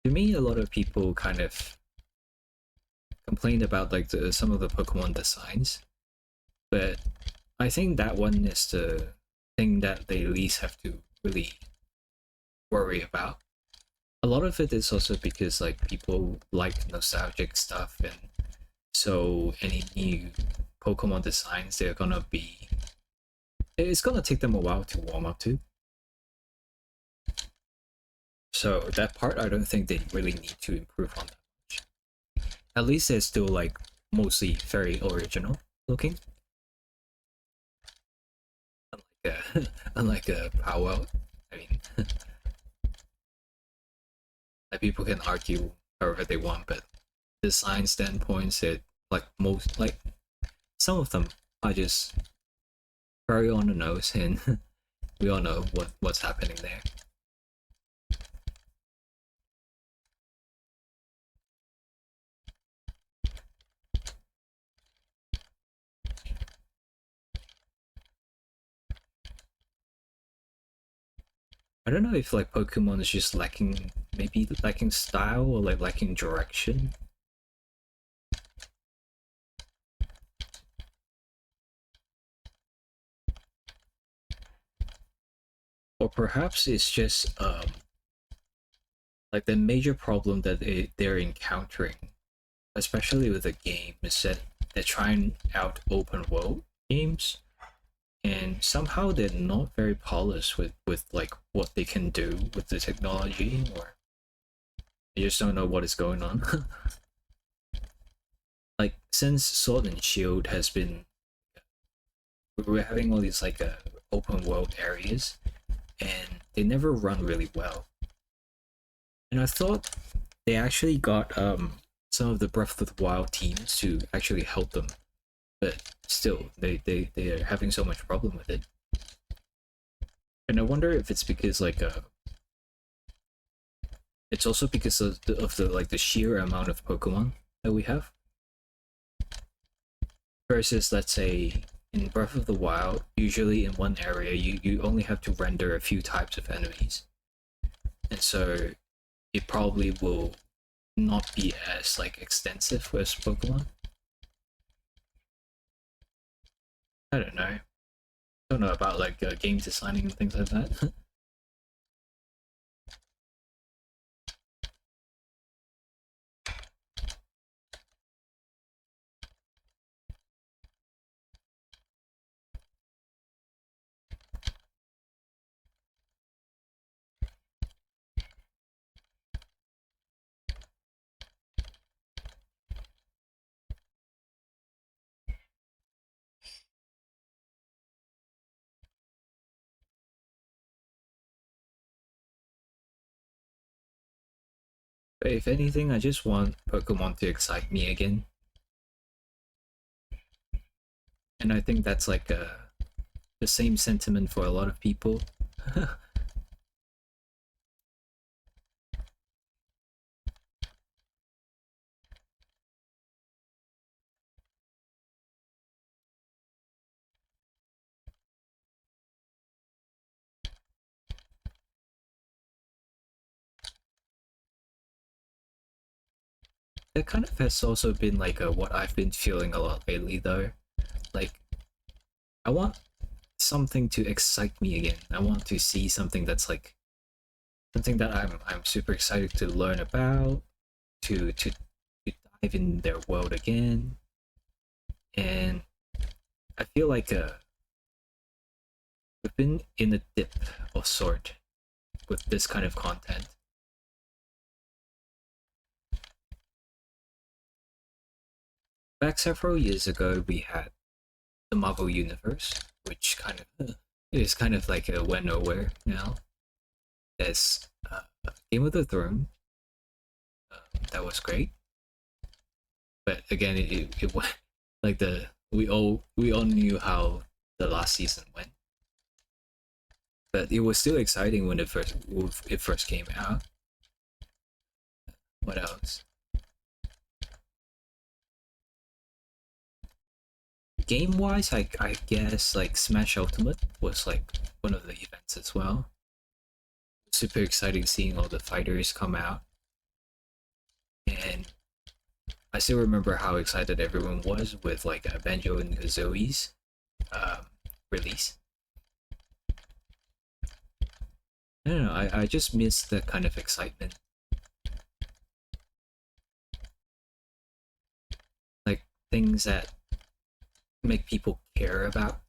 to me, a lot of people kind of complain about like some of the Pokemon designs, but I think that one is the thing that they least have to really worry about. A lot of it is also because like people like nostalgic stuff, and so any new Pokemon designs, they're gonna be, it's gonna take them a while to warm up to. So that part, I don't think they really need to improve on that much. At least they're still like mostly very original looking, unlike unlike a Powell. I mean, like people can argue however they want, but design standpoints, it like most like some of them are just very on the nose, and we all know what's happening there. I don't know if like Pokemon is just lacking, maybe lacking style or like lacking direction. Or perhaps it's just like the major problem that they're encountering, especially with the game, is that they're trying out open world games, and somehow they're not very polished with like what they can do with the technology, or they just don't know what is going on. Like since Sword and Shield has been, we're having all these like open world areas, and they never run really well. And I thought they actually got some of the Breath of the Wild teams to actually help them, but still they are having so much problem with it. And I wonder if it's because like it's also because of the like the sheer amount of Pokemon that we have versus, let's say, in Breath of the Wild, usually in one area you only have to render a few types of enemies, and so it probably will not be as like extensive with Pokemon. I don't know. Don't know about like game designing and things like that. But if anything, I just want Pokemon to excite me again, and I think that's like the same sentiment for a lot of people. That kind of has also been like what I've been feeling a lot lately, though. Like, I want something to excite me again. I want to see something that's like something that I'm super excited to learn about, to dive in their world again, and I feel like we've been in a dip of sort with this kind of content. Back several years ago, we had the Marvel Universe, which kind of is kind of like a went nowhere now. There's Game of the Throne, that was great, but again, it went like the we all knew how the last season went, but it was still exciting when it first came out. What else? Game wise, I guess like Smash Ultimate was like one of the events as well. Super exciting seeing all the fighters come out. and I still remember how excited everyone was with like a Banjo and Kazooie's um, release. I don't know. I just miss the kind of excitement, like things that make people care about.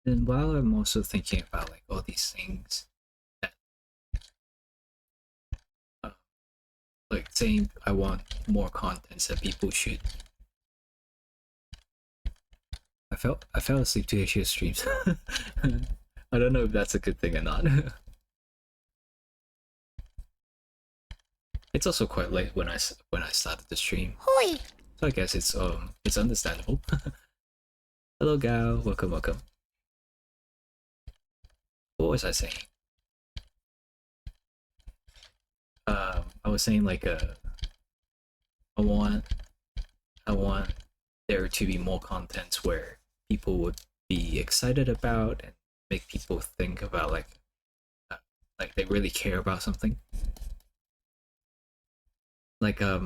And while I'm also thinking about like all these things that, uh, like saying I want more content that people should. I fell asleep to Asia streams. I don't know if that's a good thing or not. It's also quite late when I started the stream, Hoi! so I guess it's understandable. Hello, Gal. Welcome, welcome. What was I saying? I was saying like I want I want there to be more contents where people would be excited about and make people think about uh, like they really care about something. Like I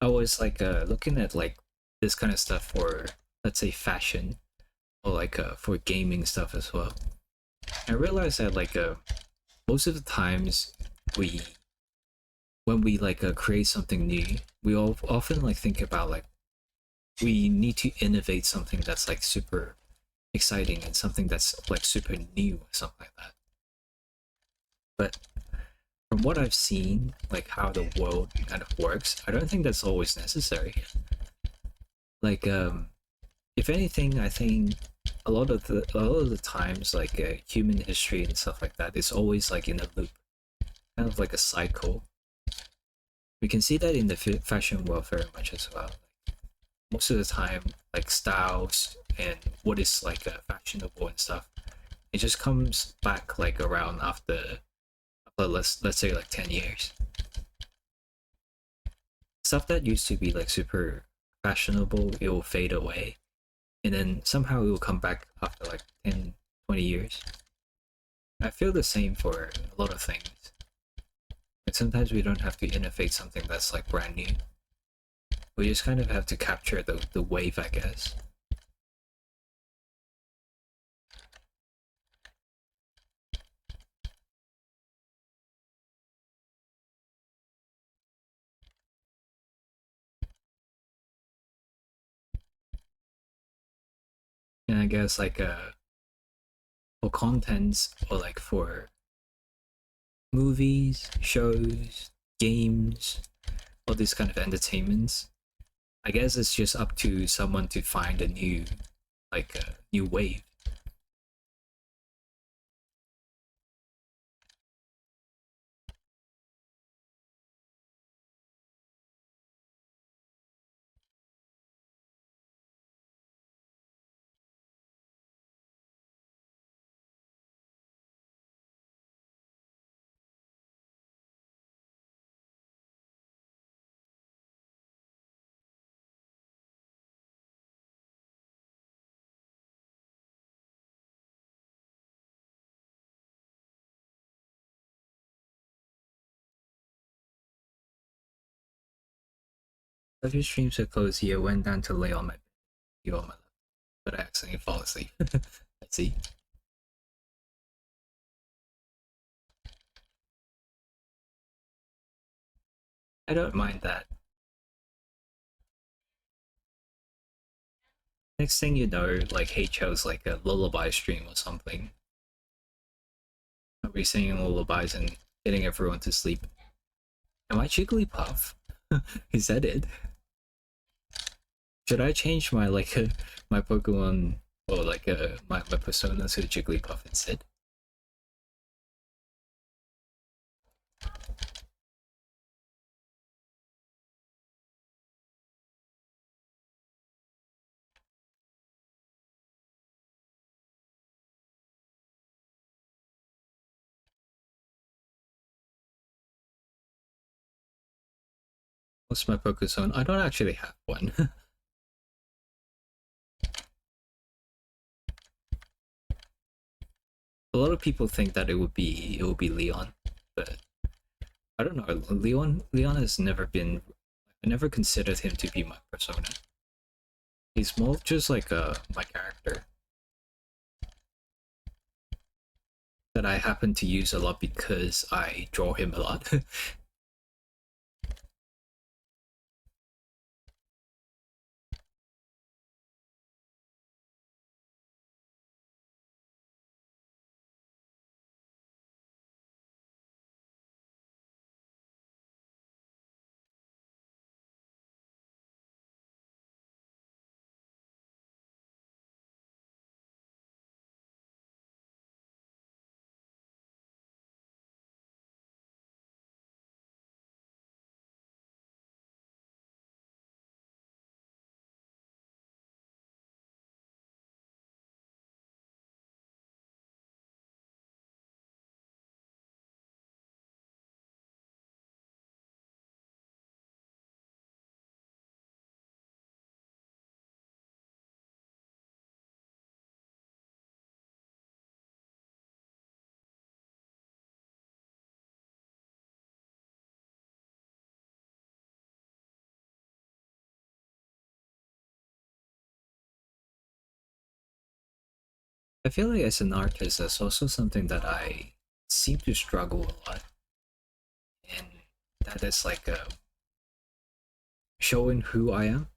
was like looking at like this kind of stuff for, let's say, fashion, or like for gaming stuff as well. I realized that like most of the times we when we like create something new, we all often like think about like we need to innovate something that's like super exciting and something that's like super new or something like that. But from what I've seen, like how the world kind of works, I don't think that's always necessary. Like if anything, I think a lot of the times like human history and stuff like that is always like in a loop, kind of like a cycle. We can see that in the fashion world very much as well. Most of the time, like styles and what is like fashionable and stuff, it just comes back like around after let's say like 10 years. Stuff that used to be like super fashionable, it will fade away, and then somehow it will come back after like 10, 20 years. I feel the same for a lot of things. Like sometimes we don't have to innovate something that's like brand new. We just kind of have to capture the wave, I guess. And I guess like for contents or like for movies, shows, games, all these kind of entertainments, I guess it's just up to someone to find a new like a new wave. A few streams are closed here. Went down to lay on my bed, on my lap, but I accidentally fall asleep. Let's see. I don't mind that. Next thing you know, like H chose like a lullaby stream or something. I'll be singing lullabies and getting everyone to sleep. Am I Jigglypuff? Is that it? Should I change my like my Pokemon or like my persona to Jigglypuff instead? What's my Pokemon? I don't actually have one. A lot of people think that it would be Leon, but I don't know. Leon has never been. I never considered him to be my persona. He's more just like my character that I happen to use a lot because I draw him a lot. I feel like as an artist, that's also something that I seem to struggle a lot, and that is like showing who I am.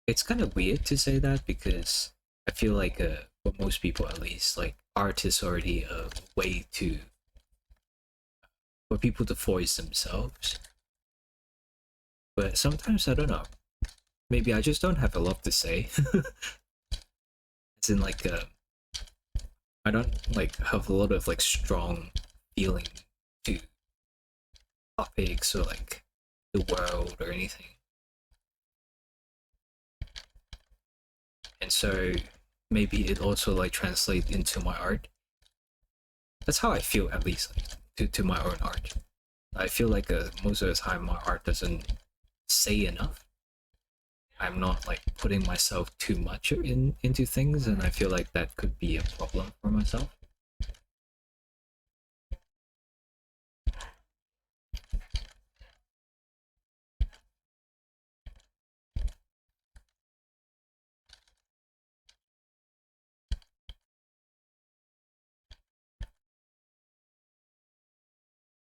It's kind of weird to say that because I feel like for most people at least, like art is already a way to for people to voice themselves. But sometimes I don't know. Maybe I just don't have a lot to say. As in like I don't like have a lot of like strong feeling to topics or like the world or anything. And so maybe it also like translates into my art. That's how I feel at least like, to my own art. I feel like most of the time my art doesn't say enough. I'm not like putting myself too much into things, and I feel like that could be a problem for myself.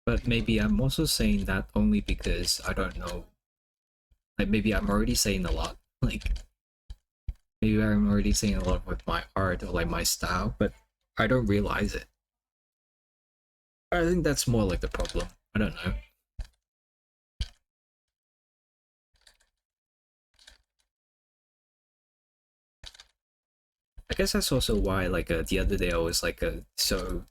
But maybe I'm also saying that only because I don't know. Like maybe I'm already saying a lot. Like maybe I'm already saying a lot with my art or like my style, but I don't realize it. I think that's more like the problem. I don't know. I guess that's also why like the other day I was like so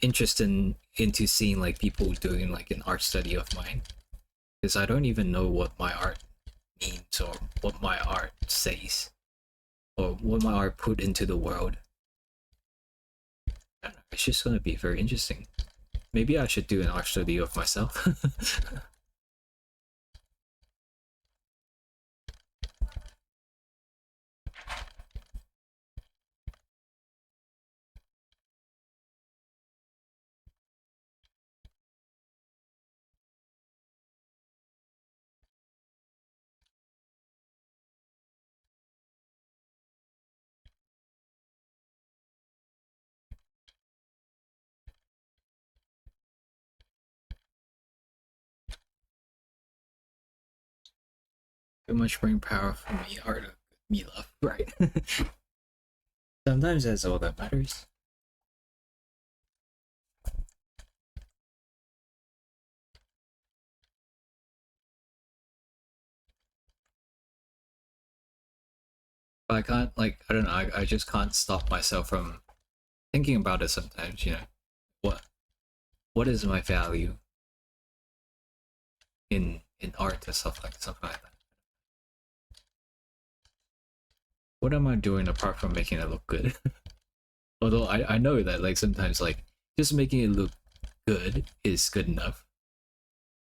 interested into seeing like people doing like an art study of mine because I don't even know what my art means or what my art says or what my art put into the world. I don't know, it's just gonna be very interesting. Maybe I should do an art study of myself. Too much brain power for me, art of me love, right? Sometimes that's all that matters. But I can't, like, I don't know, I just can't stop myself from thinking about it sometimes, you know. What what is my value in art and stuff like that? What am I doing apart from making it look good? Although I know that like sometimes like just making it look good is good enough.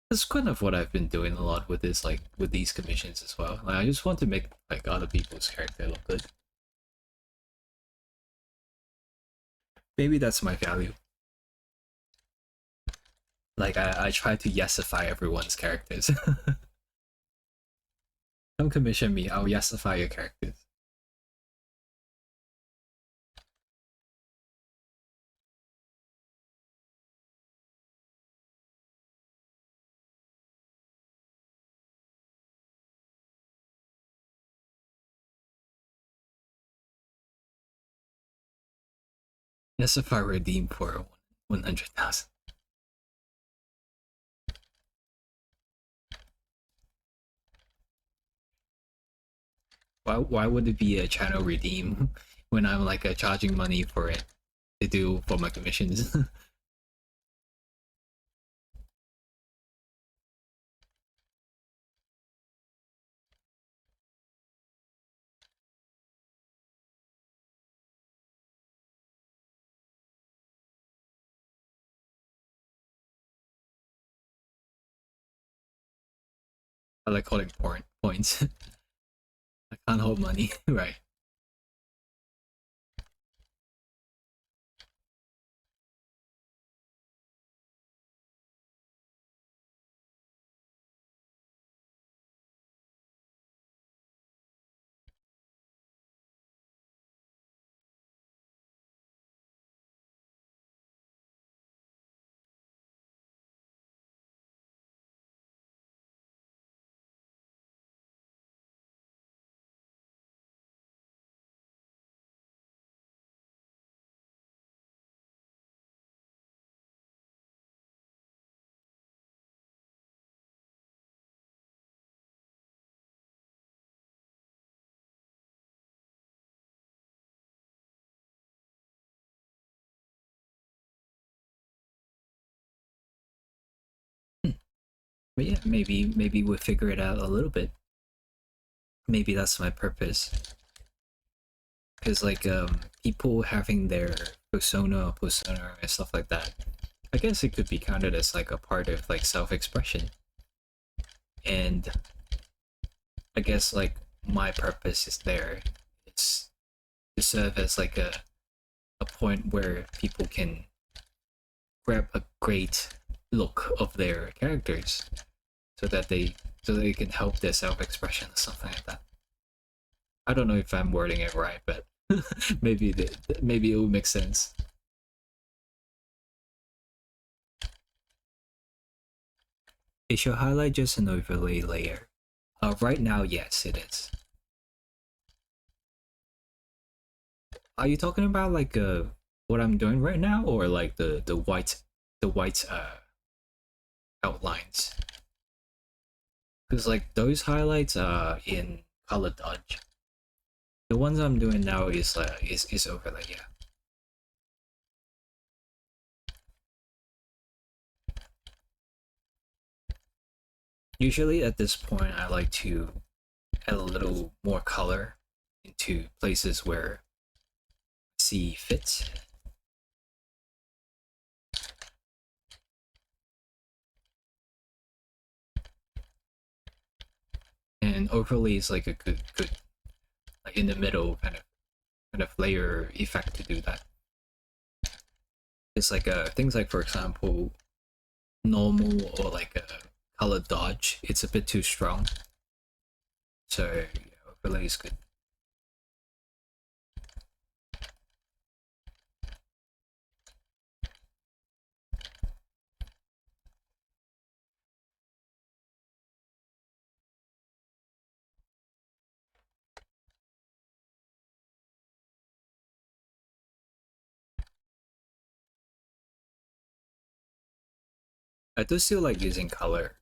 That's kind of what I've been doing a lot with this like with these commissions as well. Like I just want to make like other people's character look good. Maybe that's my value. Like I try to yesify everyone's characters. Don't commission me, I'll yesify your characters. Yesify redeem for 100,000. Why would it be a channel redeem when I'm like charging money for it to do for my commissions? I like holding points. I can't hold money, right? But yeah, maybe we'll figure it out a little bit. Maybe that's my purpose. Because like people having their persona and stuff like that. I guess it could be counted as like a part of like self-expression. And I guess like my purpose is there. It's to serve as like a point where people can grab a great look of their characters so that they can help their self-expression or something like that. I don't know if I'm wording it right, but maybe it will make sense. Is your highlight just an overlay layer? Right now, yes, it is. Are you talking about like what I'm doing right now, or like the white outlines? Because like those highlights are in color dodge. The ones I'm doing now is overlay, yeah. Usually at this point, I like to add a little more color into places where I see fits. And overlay is like a good like in the middle kind of layer effect to do that. It's like things like for example normal or like a color dodge. It's a bit too strong, so yeah, overlay is good. I do still like using color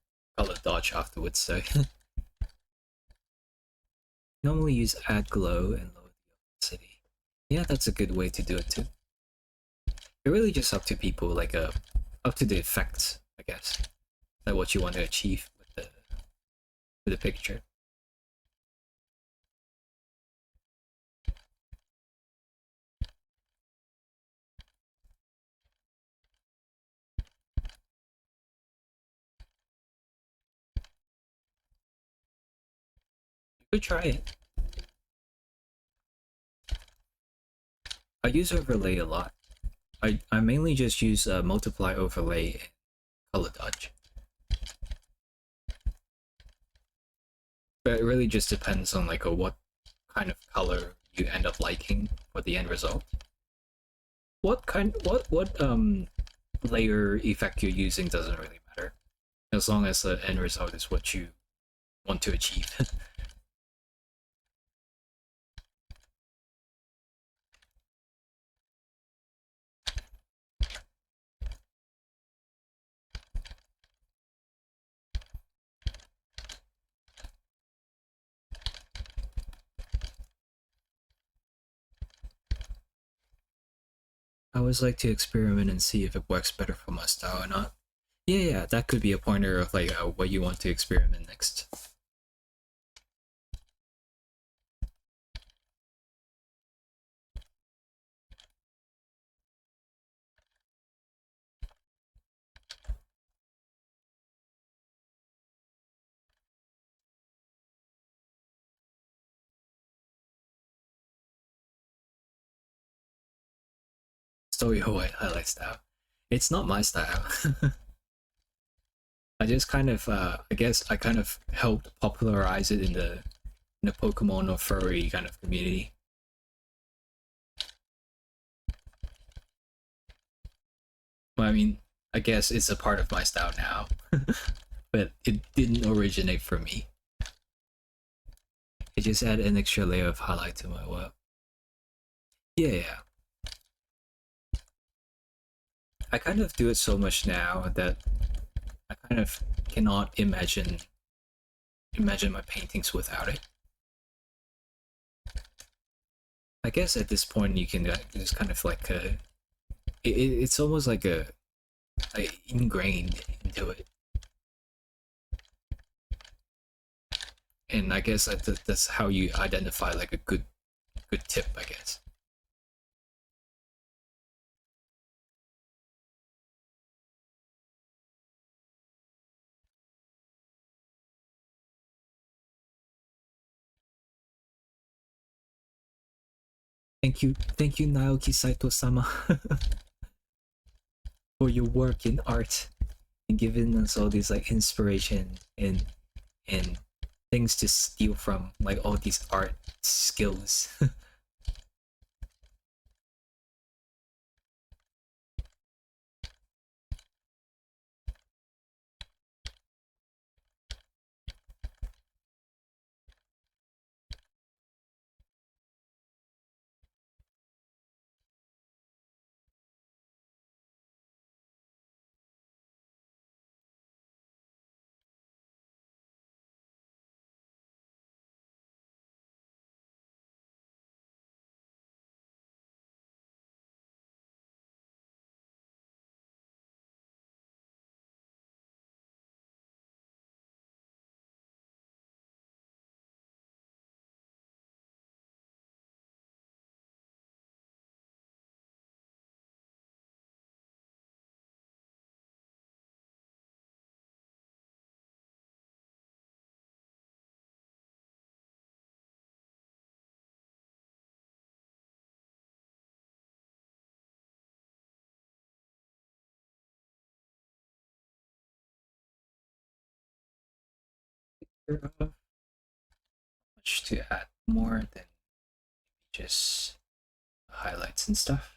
dodge afterwards. So normally use add glow and lower the opacity. Yeah, that's a good way to do it too. It really just up to people, like up to the effects, I guess, like what you want to achieve with the picture. You could try it. I use overlay a lot. I mainly just use multiply overlay and color dodge. But it really just depends on like what kind of color you end up liking for the end result. What layer effect you're using doesn't really matter as long as the end result is what you want to achieve. I always like to experiment and see if it works better for my style or not. Yeah, yeah, that could be a pointer of like what you want to experiment next. Story White highlight style. It's not my style. I just kind of, I guess, I kind of helped popularize it in the Pokemon or furry kind of community. Well, I mean, I guess it's a part of my style now, but it didn't originate from me. It just added an extra layer of highlight to my work. Yeah, yeah. I kind of do it so much now that I kind of cannot imagine my paintings without it. I guess at this point you can just kind of like it's almost like ingrained into it, and I guess that's how you identify like a good tip, I guess. Thank you, Naoki Saito-sama, for your work in art and giving us all these like inspiration and things to steal from, like all these art skills. Much to add more than just highlights and stuff.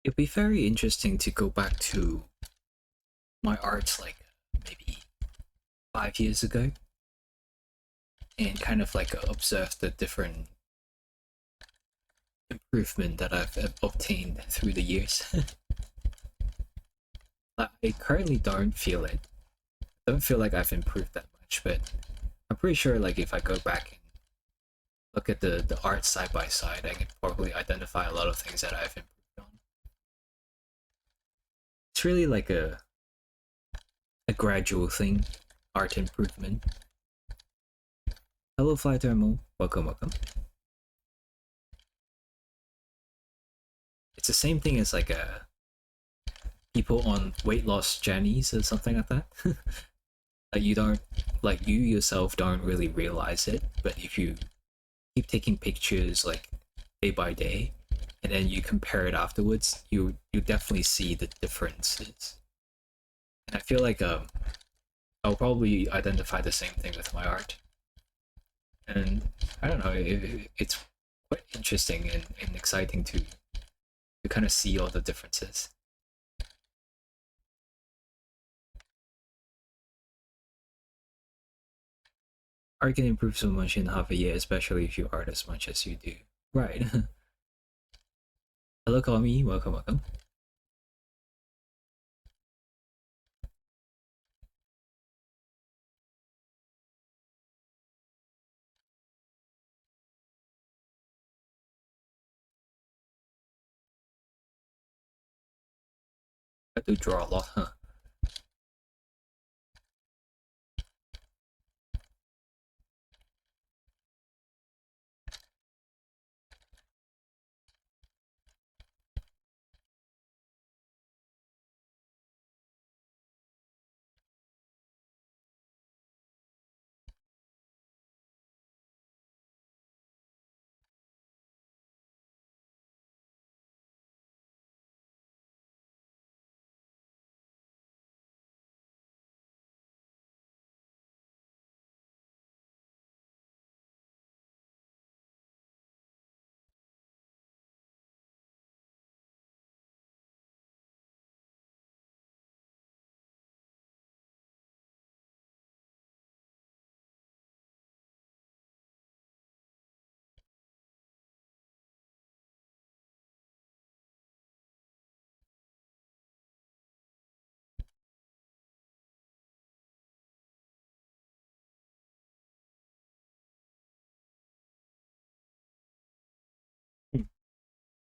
It'd be very interesting to go back to my arts like maybe 5 years ago and kind of like observe the different improvement that I've obtained through the years. I currently don't feel it. Don't feel like I've improved that much, but I'm pretty sure like if I go back and look at the art side by side, I can probably identify a lot of things that I've improved on. It's really like a gradual thing, art improvement. Hello, Fly Thermal. Welcome, welcome. It's the same thing as like people on weight loss journeys or something like that. Like you don't like you yourself don't really realize it, but if you keep taking pictures like day by day, and then you compare it afterwards, you definitely see the differences. And I feel like I'll probably identify the same thing with my art. And I don't know, it's quite interesting and exciting to kind of see all the differences. Art can improve so much in half a year, especially if you art as much as you do. Right. Hello, call me. Welcome, welcome. I do draw a lot, huh?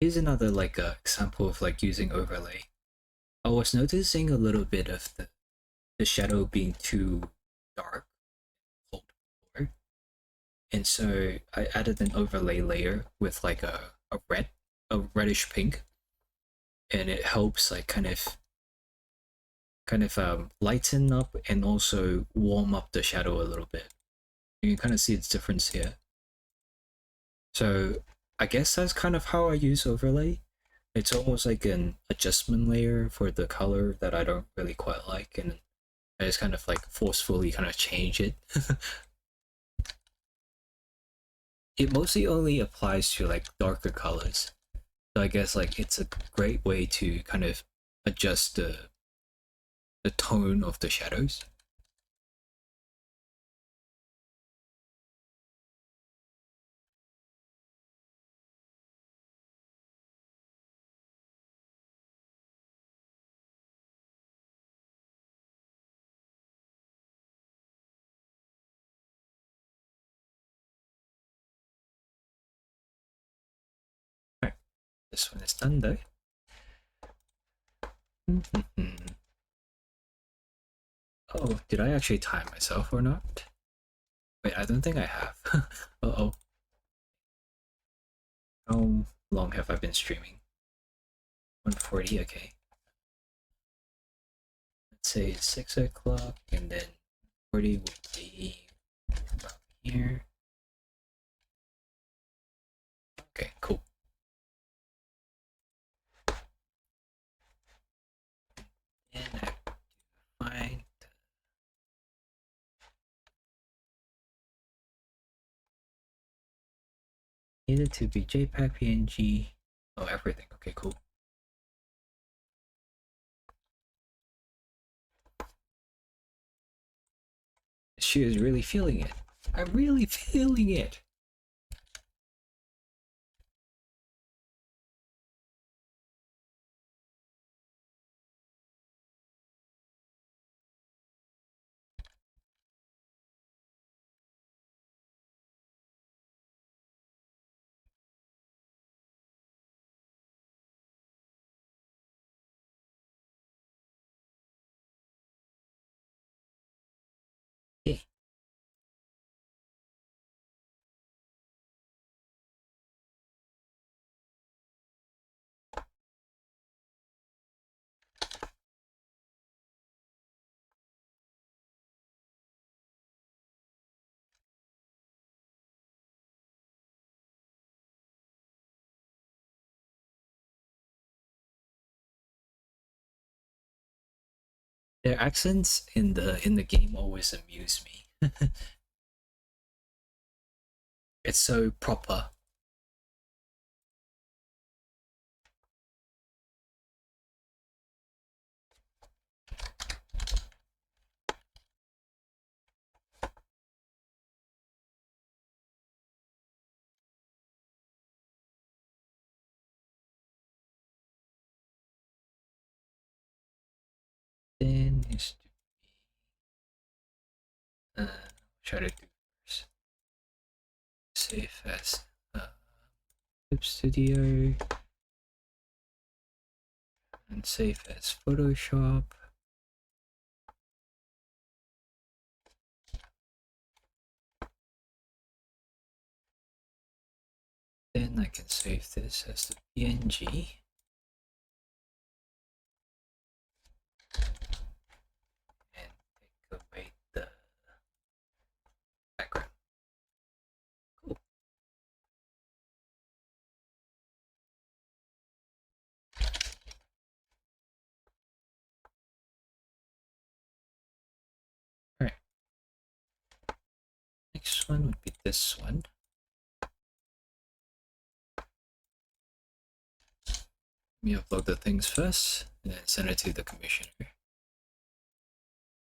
Here's another like example of like using overlay. I was noticing a little bit of the shadow being too dark, cold color, and so I added an overlay layer with like a reddish pink, and it helps like kind of lighten up and also warm up the shadow a little bit. You can kind of see its difference here. So I guess that's kind of how I use overlay. It's almost like an adjustment layer for the color that I don't really quite like, and I just kind of like forcefully kind of change it. It mostly only applies to like darker colors. So I guess like it's a great way to kind of adjust the tone of the shadows. Alright, this one is done though. Oh, did I actually time myself or not? Wait, I don't think I have. Uh-oh. How long have I been streaming? 140, okay. Let's say 6 o'clock, and then 40 would be about here. Okay, cool. And I have to find needed to be JPEG, PNG, oh everything. Okay, cool. she is really feeling it. I'm really feeling it. Yeah. Their accents in the game always amuse me. It's so proper. Then is try to do first. Save as Clip Studio and save as Photoshop. Then I can save this as the PNG. And take away the background. Cool. Alright. Next one would be this one. Let me upload the things first and then send it to the commissioner.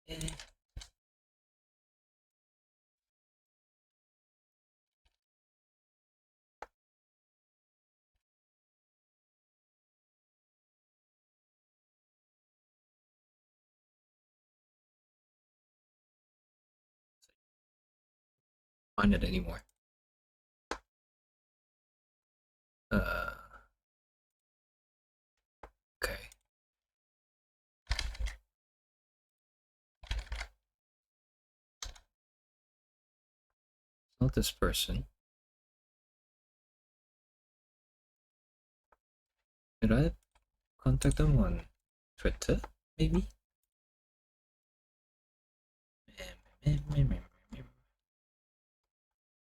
Yeah. Find it anymore. Okay. It's not this person. Did I contact them on Twitter? Maybe?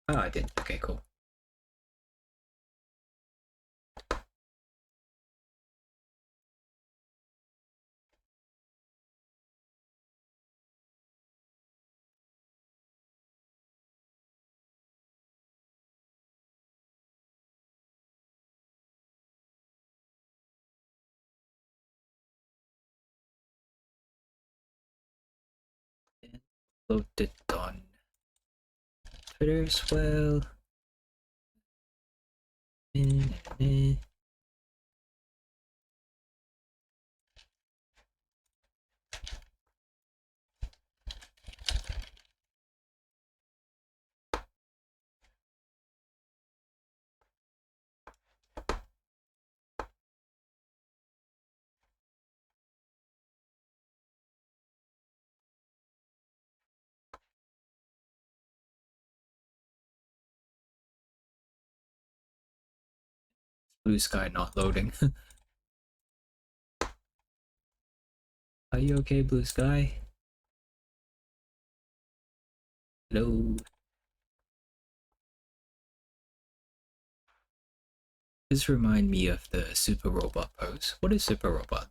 Ah, I did. Okay, cool. And upload it on Twitter as well. Blue Sky not loading. Are you okay, Blue Sky? Hello. This remind me of the Super Robot pose. What is Super Robot?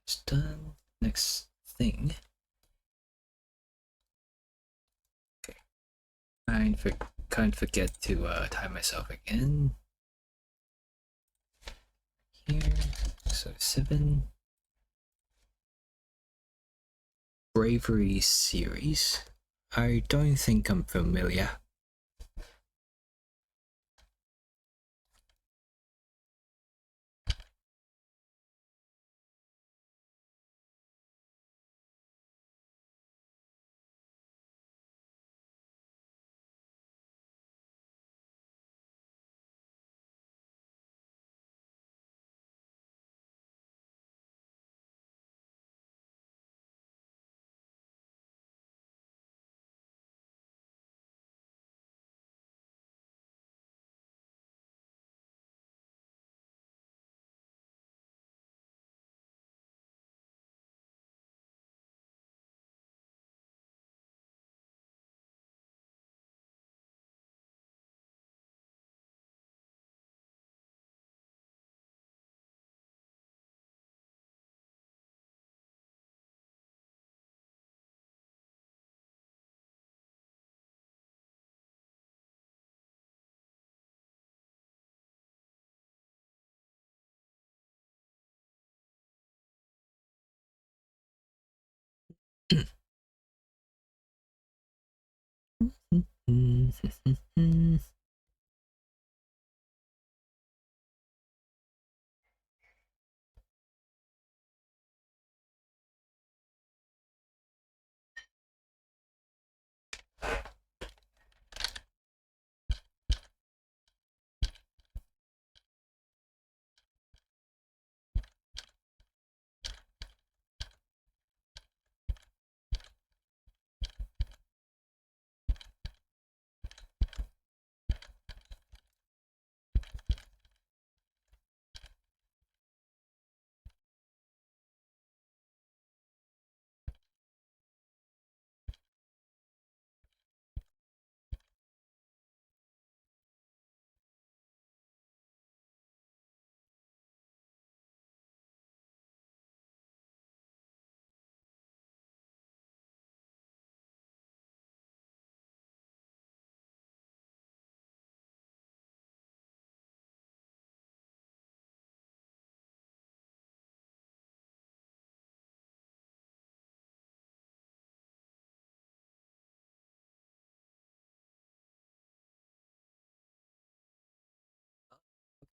It's done. Next thing. Okay. Kind of forget to time myself again. Here. So 7. Bravery series. I don't think I'm familiar.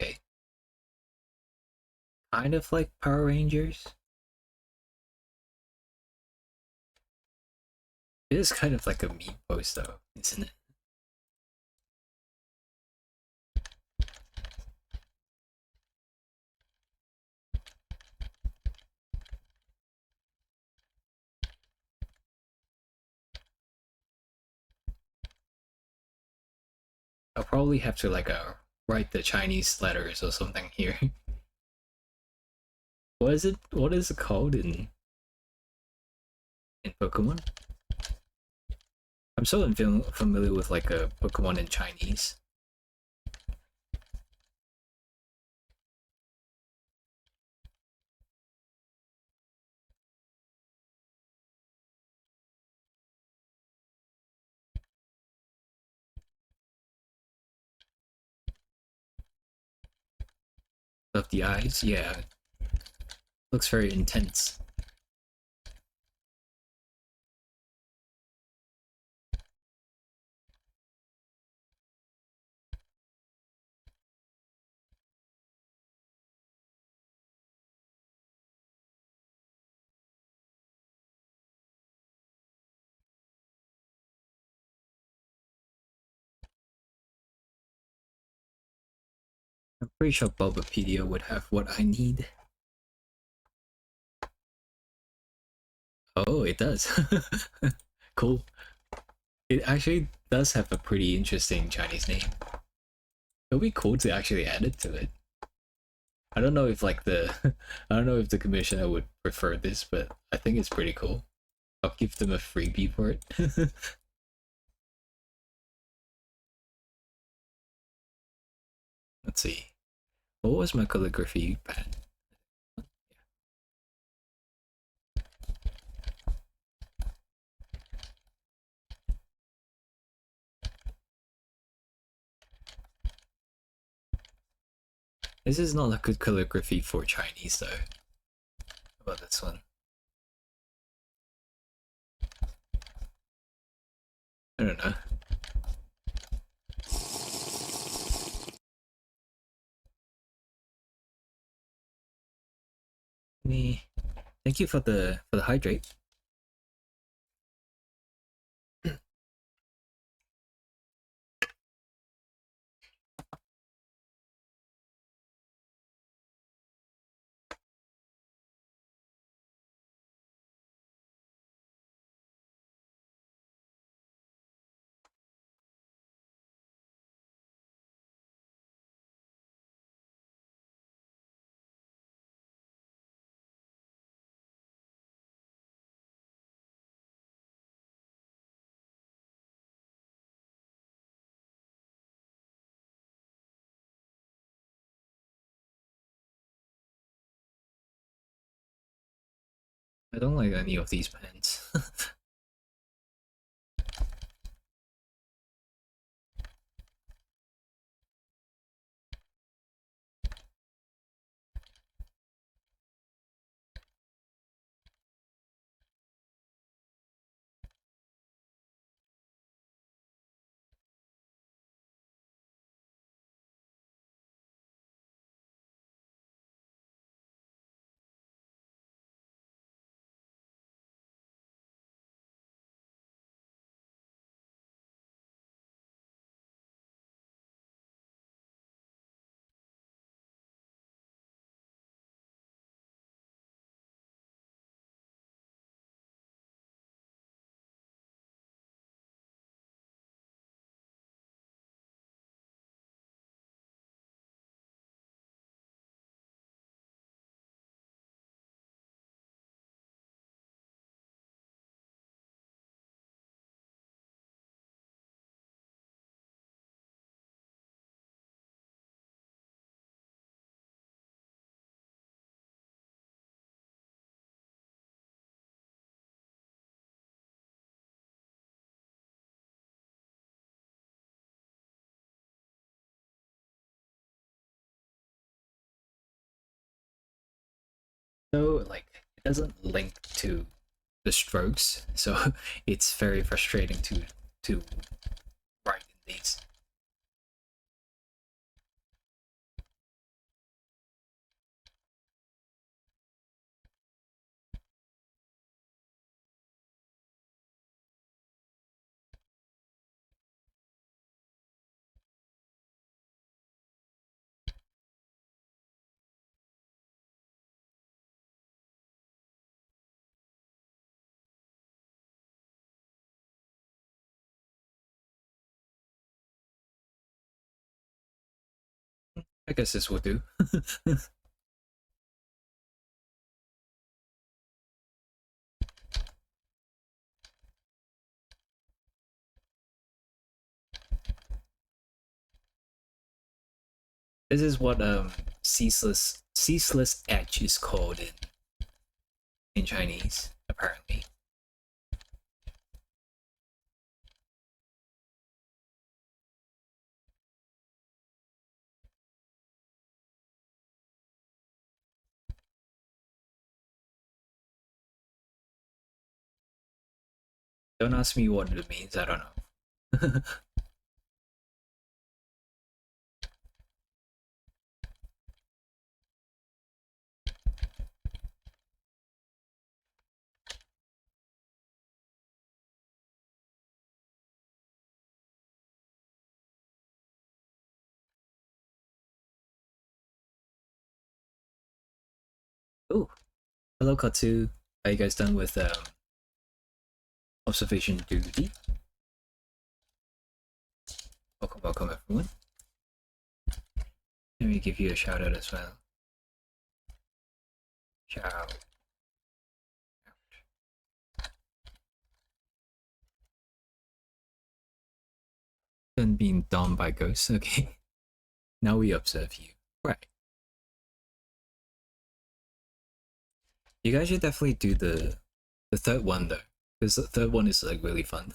Okay. Kind of like Power Rangers. It is kind of like a meme post though, isn't it? I'll probably have to like write the Chinese letters or something here. What is it? What is it called in Pokemon? I'm so familiar with like a Pokemon in Chinese. Of the eyes, yeah, looks very intense. I'm pretty sure Bulbapedia would have what I need. Oh, it does. Cool. It actually does have a pretty interesting Chinese name. It'll be cool to actually add it to it. I don't know if like the I don't know if the commissioner would prefer this, but I think it's pretty cool. I'll give them a freebie for it. Let's see. What was my calligraphy pad? This is not a good calligraphy for Chinese though. How about this one? I don't know. Thank you for the hydrate. I don't like any of these pens. So like it doesn't link to the strokes, so it's very frustrating to write in these. I guess this will do. This is what ceaseless edge is called in Chinese, apparently. Don't ask me what it means, I don't know. Oh, hello Katsu. Are you guys done with observation duty? Welcome, welcome everyone. Let me give you a shout out as well. Shout out. Done being done by ghosts, okay. Now we observe you. Right. You guys should definitely do the third one though. Because the third one is like really fun.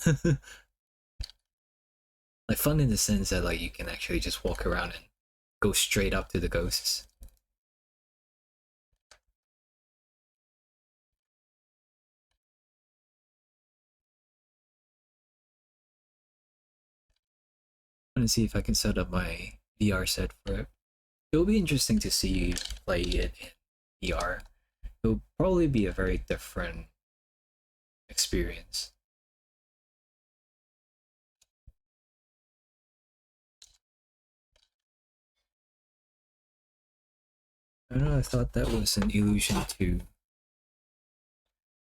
Like fun in the sense that like you can actually just walk around and go straight up to the ghosts. I'm gonna see if I can set up my VR set for it. It'll be interesting to see you play it in VR. It'll probably be a very different experience. I don't know, I thought that was an illusion to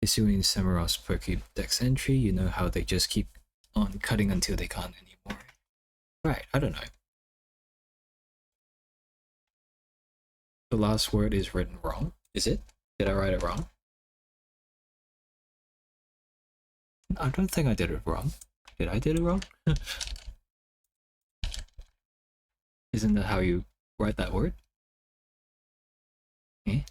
issuing Samurai's Pokédex entry. You know how they just keep on cutting until they can't anymore. Right, I don't know. The last word is written wrong. Is it? Did I write it wrong? I don't think I did it wrong. Did I did it wrong? Isn't that how you write that word? Eh?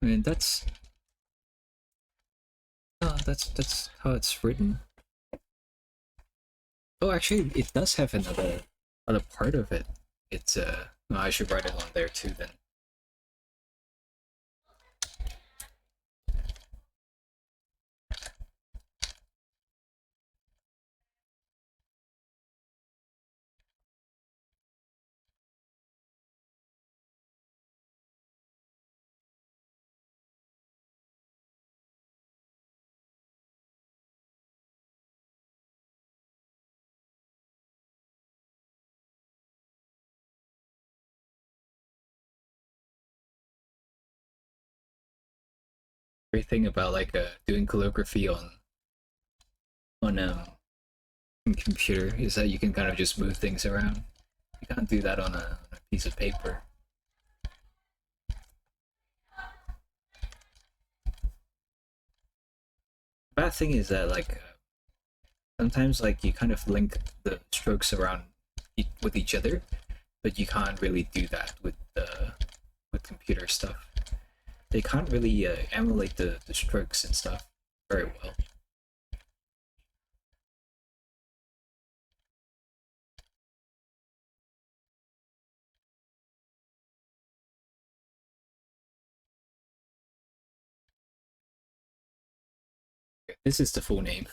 I mean, that's how it's written. Oh, actually, it does have another other part of it. It's no, I should write it on there too then. Great thing about like doing calligraphy on computer is that you can kind of just move things around. You can't do that on a piece of paper. Bad thing is that like sometimes like you kind of link the strokes around with each other, but you can't really do that with computer stuff. They can't really emulate the strokes and stuff very well. This is the full name.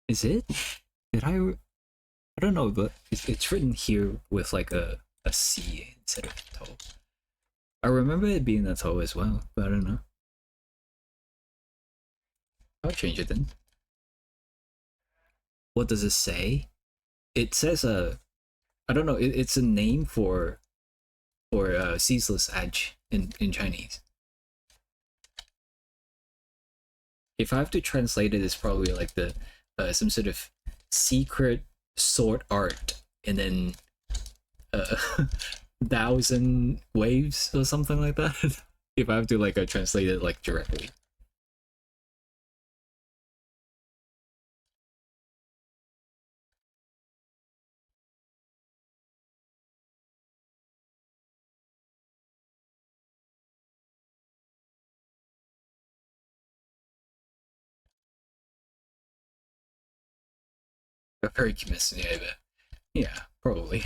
Is it? Did I don't know, but it's written here with like a C instead of a toe. I remember it being a toe as well, but I don't know. I'll change it then. What does it say? It says I don't know. It's a name for ceaseless edge in Chinese. If I have to translate it, it's probably like the some sort of secret sword art, and then uh, thousand waves or something like that. If I have to like translate it like directly. Very curious, yeah, but yeah, probably.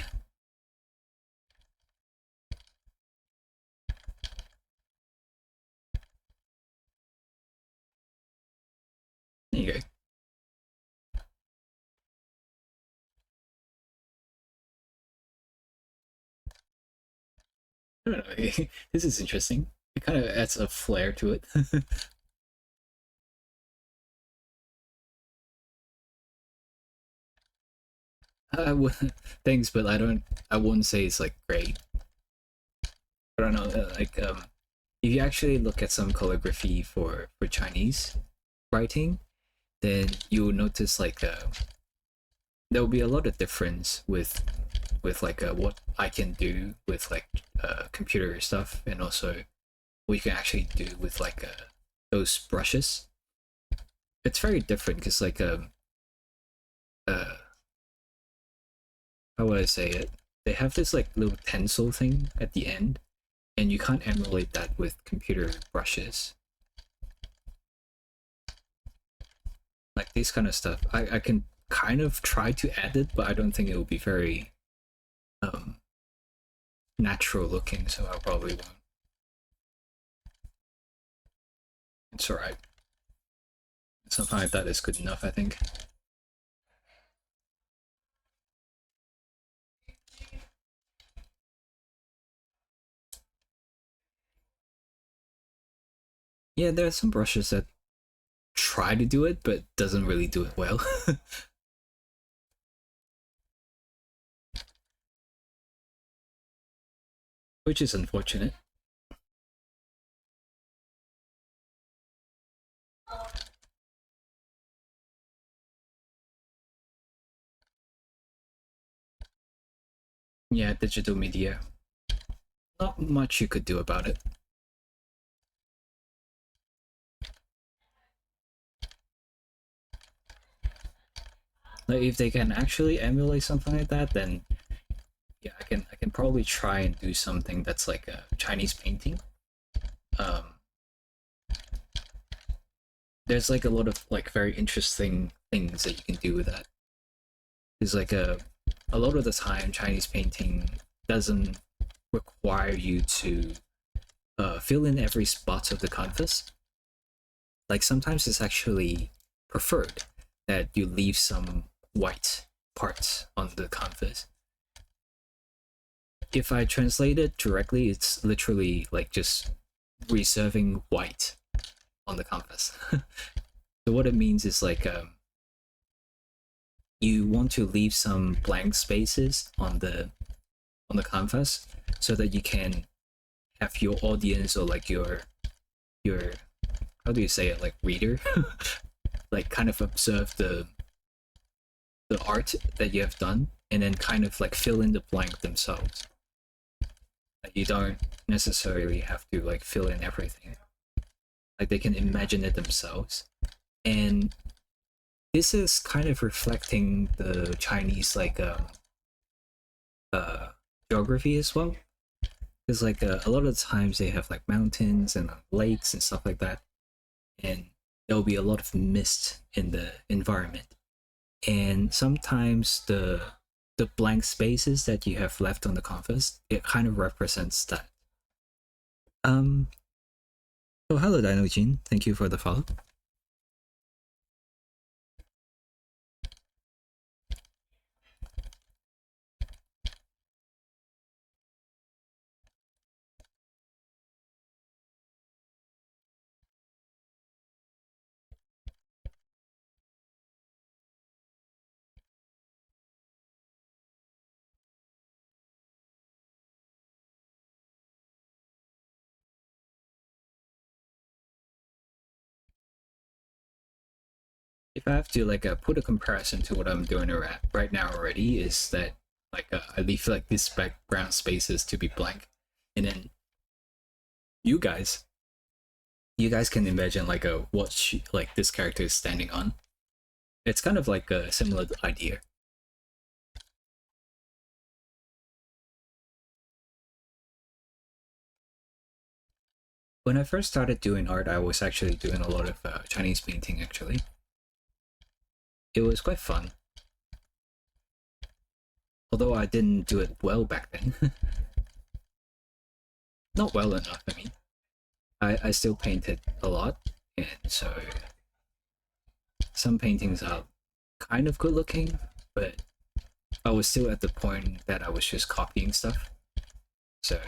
There you go. I don't know. This is interesting. It kind of adds a flair to it. I would, thanks, but I don't. I wouldn't say it's like great. I don't know. Like if you actually look at some calligraphy for Chinese writing, then you'll notice like there will be a lot of difference with like what I can do with like computer stuff, and also what you can actually do with like those brushes. it's very different because like uh how would I say it? They have this like little pencil thing at the end, and you can't emulate that with computer brushes. Like these kind of stuff, I can kind of try to add it, but I don't think it will be very um natural looking, so I probably won't. It's alright. Something like that is good enough, I think. Yeah, there are some brushes that try to do it, but doesn't really do it well. Which is unfortunate. Yeah, digital media. Not much you could do about it. Like if they can actually emulate something like that, then yeah, I can probably try and do something that's like a Chinese painting. Um, there's like a lot of like very interesting things that you can do with that. There's like a lot of the time Chinese painting doesn't require you to fill in every spot of the canvas. Like sometimes it's actually preferred that you leave some white parts on the canvas. If I translate it directly, it's literally like just reserving white on the canvas. So what it means is like you want to leave some blank spaces on the canvas so that you can have your audience or like your how do you say it, like reader like kind of observe the art that you have done and then kind of like fill in the blank themselves. Like you don't necessarily have to like fill in everything. Like they can imagine it themselves. And this is kind of reflecting the Chinese like uh geography as well. Because like a lot of the times they have like mountains and lakes and stuff like that, and there'll be a lot of mist in the environment. And sometimes the blank spaces that you have left on the canvas, it kind of represents that. Um. Oh, hello, Dino Jean. Thank you for the follow. If I have to like put a comparison to what I'm doing right now already, is that like I leave like these background spaces to be blank, and then you guys, you guys can imagine like a like this character is standing on. It's kind of like a similar idea. When I first started doing art, I was actually doing a lot of Chinese painting. Actually, it was quite fun, although I didn't do it well back then. Not well enough. I mean, I still painted a lot, and so some paintings are kind of good looking, but I was still at the point that I was just copying stuff. So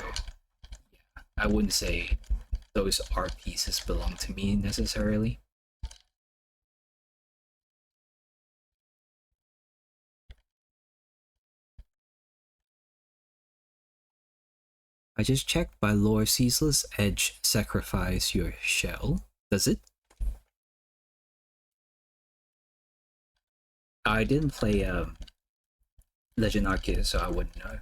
I wouldn't say those art pieces belong to me necessarily. I just checked by lore ceaseless edge sacrifice your shell. Does it? I didn't play Legend Arceus, so I wouldn't know.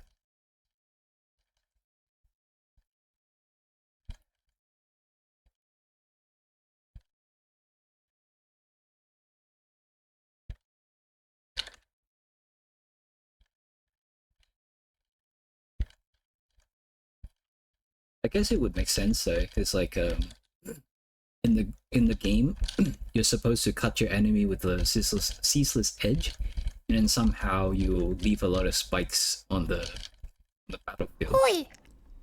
guess it would make sense though. It's like in the game, you're supposed to cut your enemy with a ceaseless edge, and then somehow you leave a lot of spikes on the battlefield. Hoi!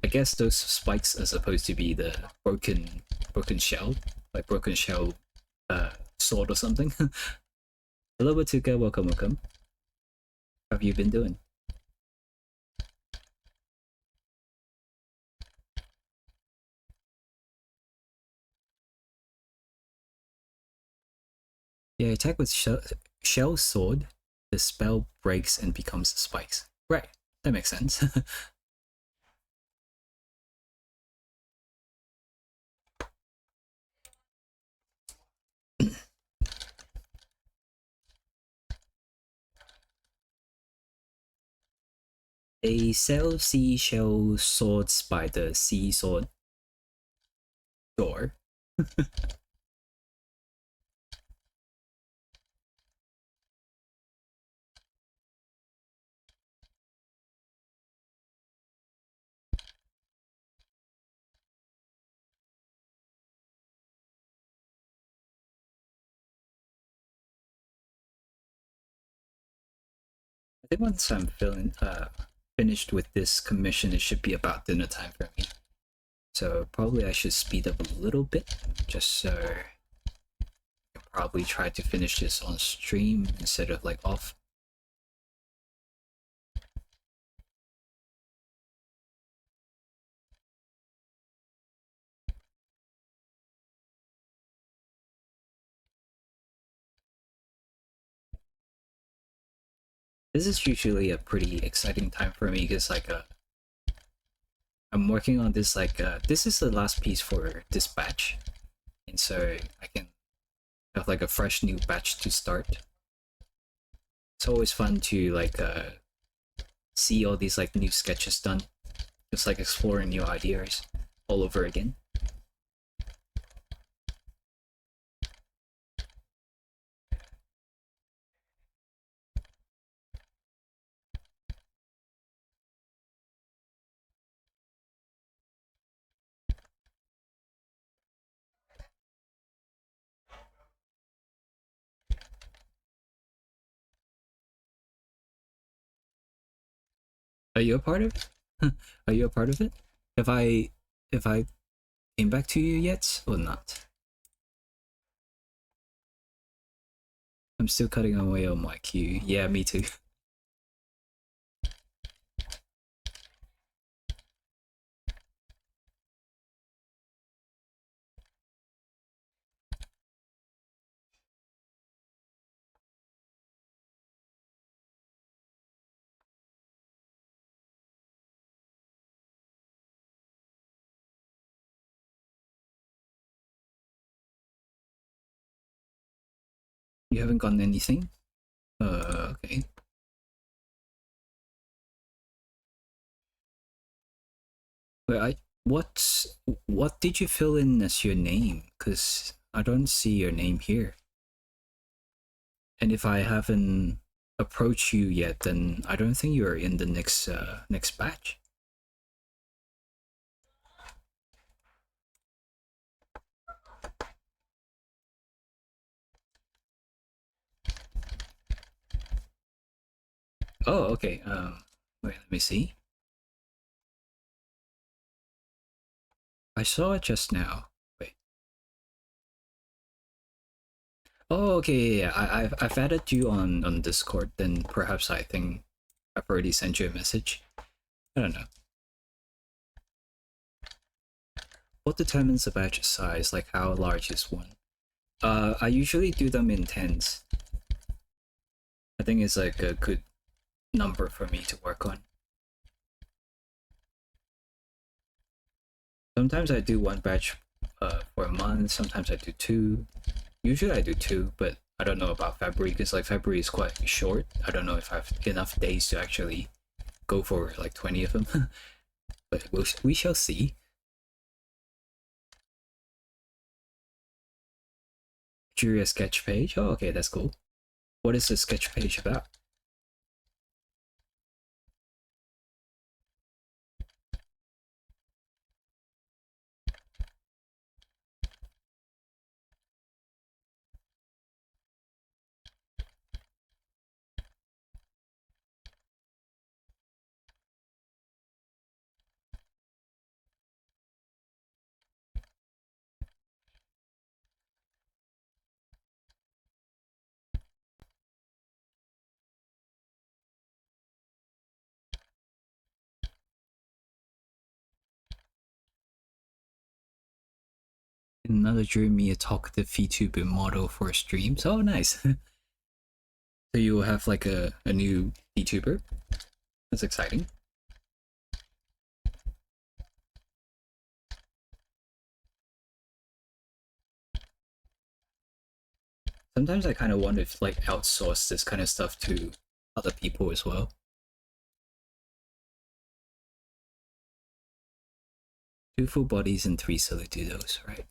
I guess those spikes are supposed to be the broken shell, like broken shell sword or something. Hello, Batuka. Welcome, welcome. How have you been doing? Yeah, attack with shell sword. The spell breaks and becomes spikes. Right, that makes sense. They sell seashell swords by the sea sword store. I think once I'm finished with this commission, it should be about dinner time for me. So probably I should speed up a little bit, just so I can probably try to finish this on stream instead of like off. This is usually a pretty exciting time for me because like I'm working on this like this is the last piece for this batch, and so I can have like a fresh new batch to start. It's always fun to like see all these like new sketches done, just like exploring new ideas all over again. Are you a part of it? Are you a part of it? Have I came back to you yet or not? I'm still cutting away on my queue. Yeah, me too. You haven't gotten anything? Okay. Wait, what did you fill in as your name? Cause I don't see your name here. And if I haven't approached you yet, then I don't think you're in the next batch. Oh, okay. Wait, let me see. I saw it just now. Wait. Oh, okay. Yeah, yeah. I've added you on Discord. Then perhaps I think I've already sent you a message. I don't know. What determines the batch size? Like how large is one? I usually do them in tens. I think it's like a good number for me to work on. Sometimes I do one batch for a month. Sometimes I do two. Usually I do two, but I don't know about February because like February is quite short. I don't know if I have enough days to actually go for like 20 of them. But we shall see. Drew a sketch page. Oh, okay, that's cool. What is the sketch page about? Another drew me a talkative VTuber model for streams. Oh, nice. So you will have like a new VTuber. That's exciting. Sometimes I kind of wonder if like outsource this kind of stuff to other people as well. Two full bodies and three solo-duos, right?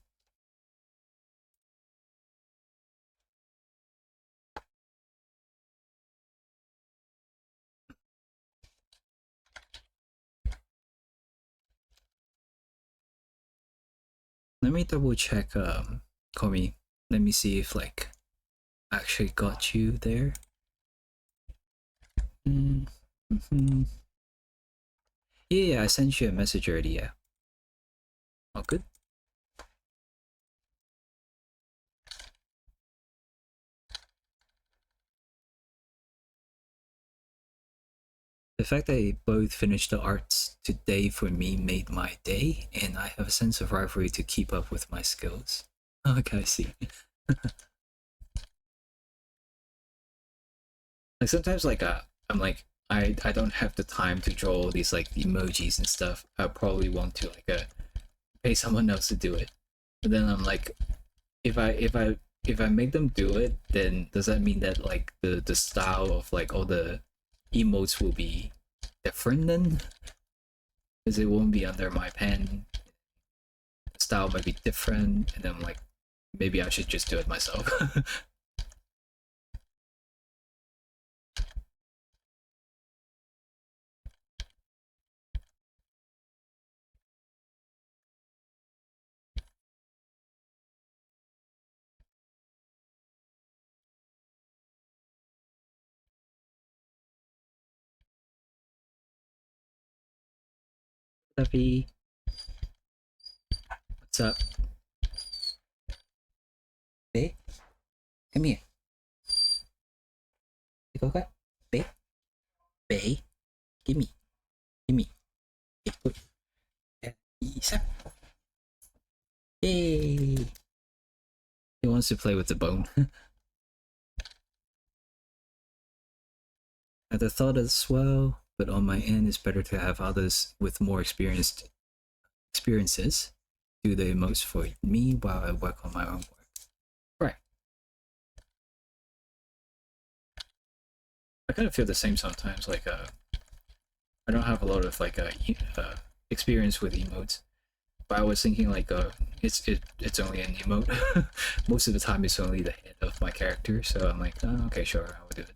Let me double check, Komi. Let me see if like I actually got you there. Mm-hmm. Yeah, I sent you a message already, yeah. Oh, good. The fact that they both finished the arts today for me made my day, and I have a sense of rivalry to keep up with my skills. Okay, I see. Like sometimes like I'm like I don't have the time to draw all these like emojis and stuff. I probably want to like pay someone else to do it. But then I'm like if I make them do it, then does that mean that like the style of like all the emotes will be different then? Because it won't be under my pen. The style might be different, and then I'm like maybe I should just do it myself. Duffy, what's up? Babe, come here. You go cut. Babe, babe, gimme, gimme. Good. Yay! He wants to play with the bone. At the thought as well, but on my end, it's better to have others with more experiences do the most for me while I work on my own work. Right. I kind of feel the same sometimes. Like I don't have a lot of like experience with emotes, but I was thinking like it's only an emote. Most of the time, it's only the head of my character, so I'm like, oh, okay, sure, I will do it.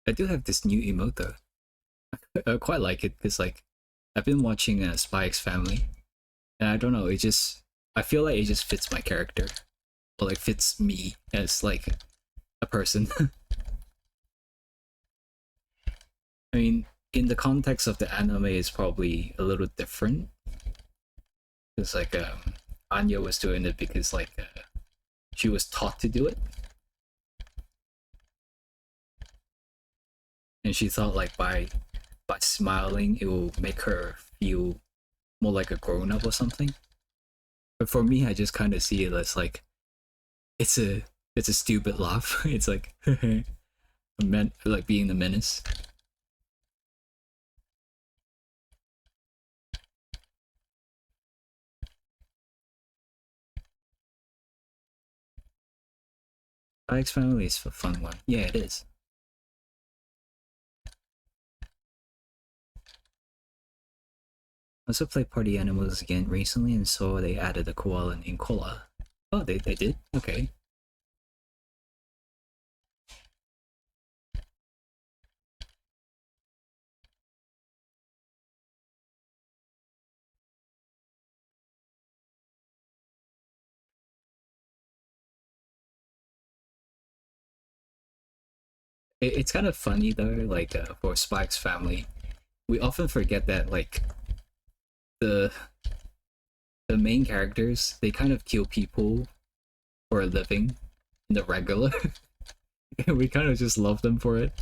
I do have this new emote though. I quite like it because like I've been watching Spy X Family, and I don't know, it just I feel like it just fits my character, or like fits me as like a person. I mean, in the context of the anime, it's probably a little different. It's like Anya was doing it because like she was taught to do it, and she thought like by smiling it will make her feel more like a grown up or something. But for me, I just kind of see it as like it's a it's a stupid laugh. It's like like being the menace. Alex Family is a fun one. Yeah, it is. I also played Party Animals again recently and saw they added a koala named Kola. Oh, they did? Okay. It's kind of funny though, like for Spike's family, we often forget that like the the main characters they kind of kill people for a living in the regular, and we kind of just love them for it.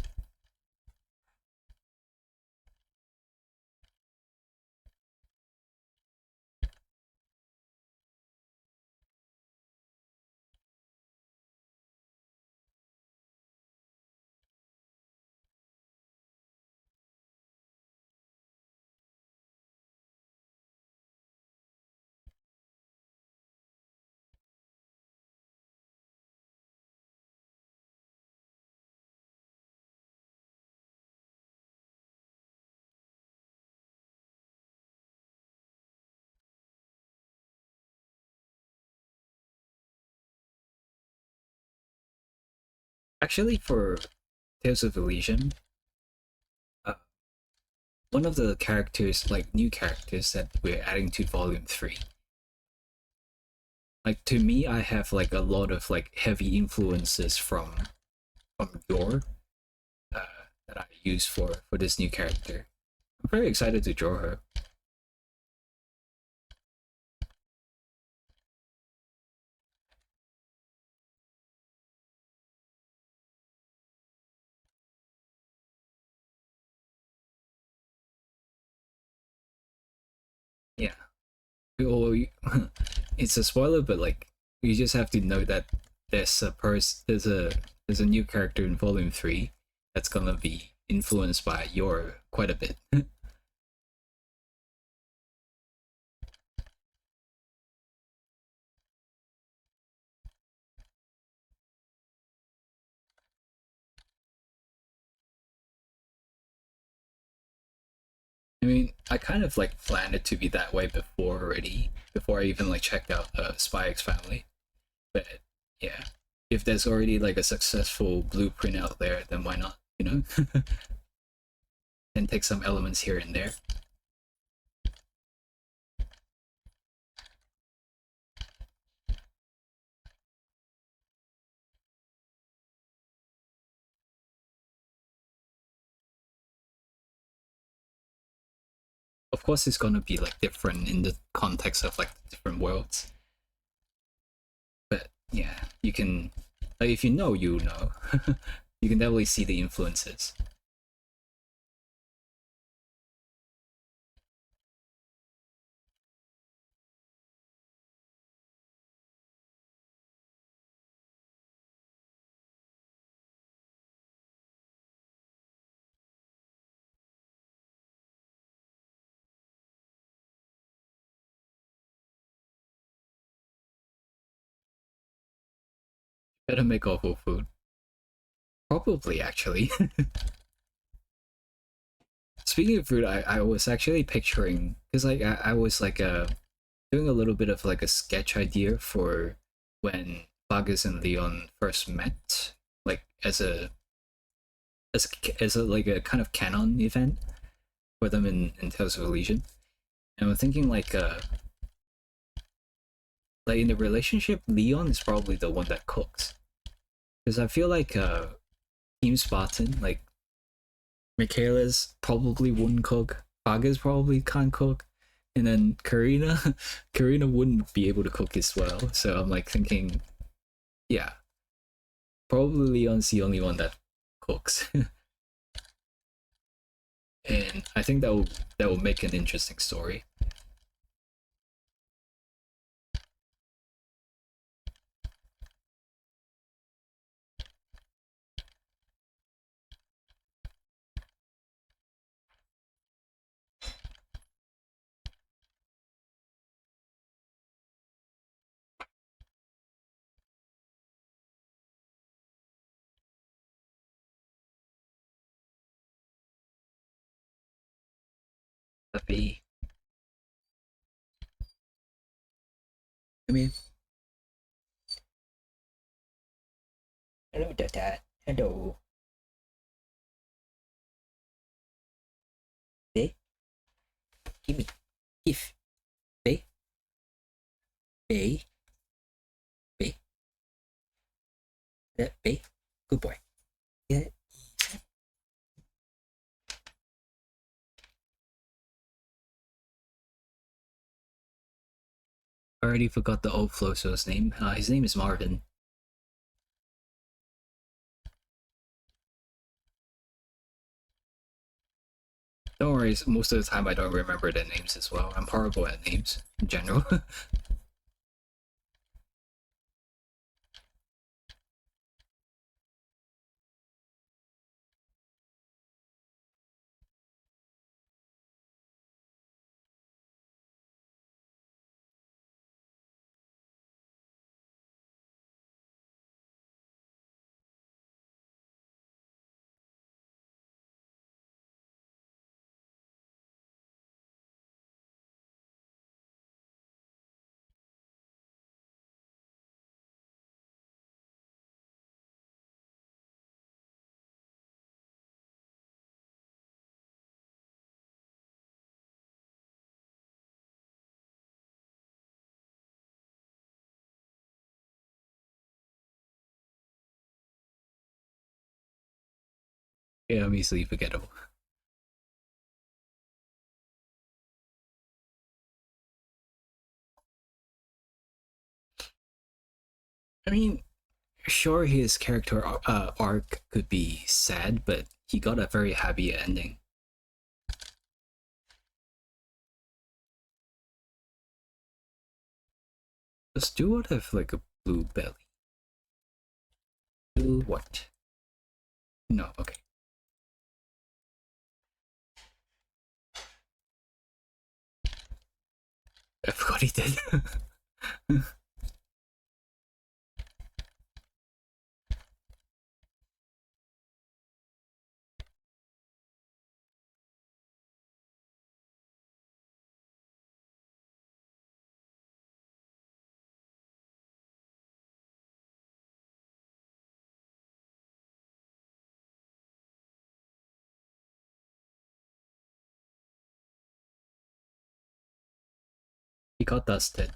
Actually, for Tales of Elysium, uh, one of the characters, like new characters that we're adding to Volume 3, like to me, I have like a lot of like heavy influences from your that I use for this new character. I'm very excited to draw her. Yeah, well, it's a spoiler, but like you just have to know that there's a new character in Volume 3 that's gonna be influenced by your quite a bit. I mean, I kind of like planned it to be that way before already, before I even like checked out Spy X Family. But yeah, if there's already like a successful blueprint out there, then why not? You know, and take some elements here and there. Of course, it's gonna be like different in the context of like different worlds. But yeah, you can like if you know, you know, you can definitely see the influences. Better make awful food. Probably actually. Speaking of food, I was actually picturing because like I was like doing a little bit of like a sketch idea for when Vargas and Leon first met, like as a like a kind of canon event for them in Tales of Elysium. And I'm thinking like in the relationship, Leon is probably the one that cooks because I feel like Team Spartan, like Michaela's probably wouldn't cook, Vargas probably can't cook, and then Karina, Karina wouldn't be able to cook as well. So I'm like thinking, yeah, probably Leon's the only one that cooks, and I think that will make an interesting story. Tapi, I mean, hello, Dad. Hello. Be, give me, if, be, be, be, be, good boy. Yeah. already forgot the old Floso's name. His name is Marvin. Don't worry, most of the time I don't remember their names as well. I'm horrible at names in general. Yeah, I'm easily forgettable. I mean, sure, his character arc could be sad, but he got a very happy ending. Does Dewott have like a blue belly? Blue what? No, okay. I forgot he did. He got dusted.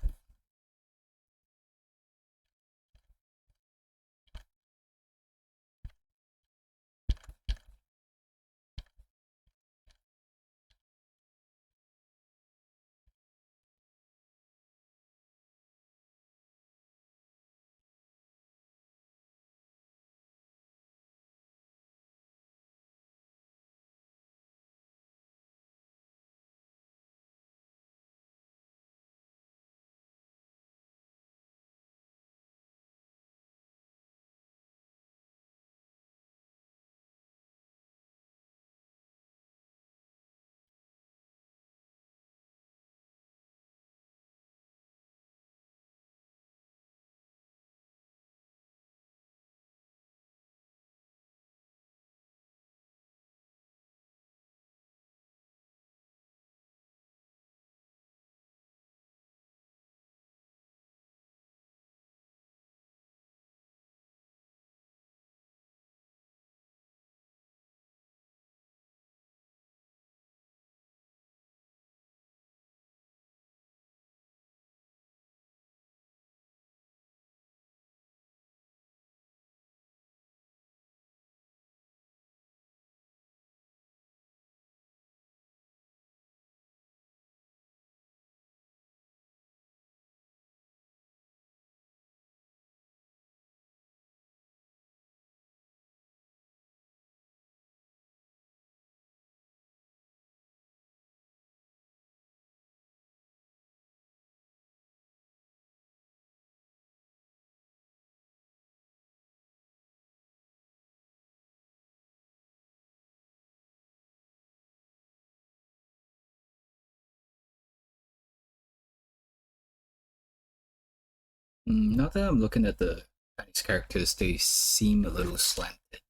Now that I'm looking at the Chinese characters, they seem a little slanted.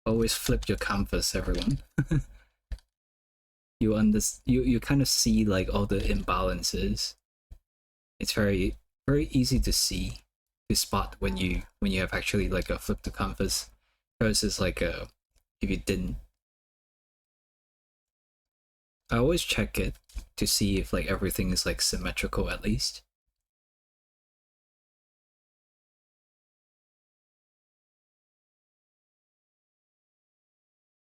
Always flip your canvas, everyone. You kind of see like all the imbalances. It's very easy to see, to spot when you have actually like a flip the canvas versus like a if you didn't. I always check it to see if like everything is like symmetrical at least.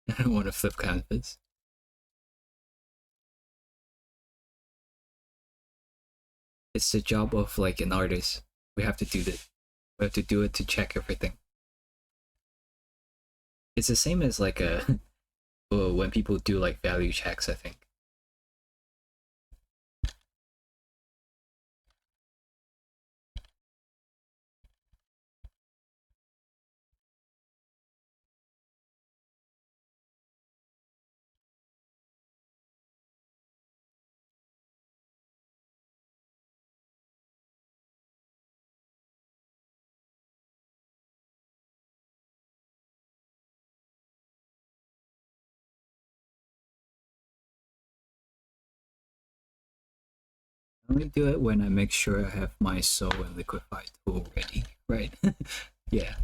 I don't want to flip canvas. It's the job of like an artist. We have to do that. We have to do it to check everything. It's the same as like a when people do like value checks, I think. I only do it when I make sure I have my soul and liquefy tool ready, right? Yeah.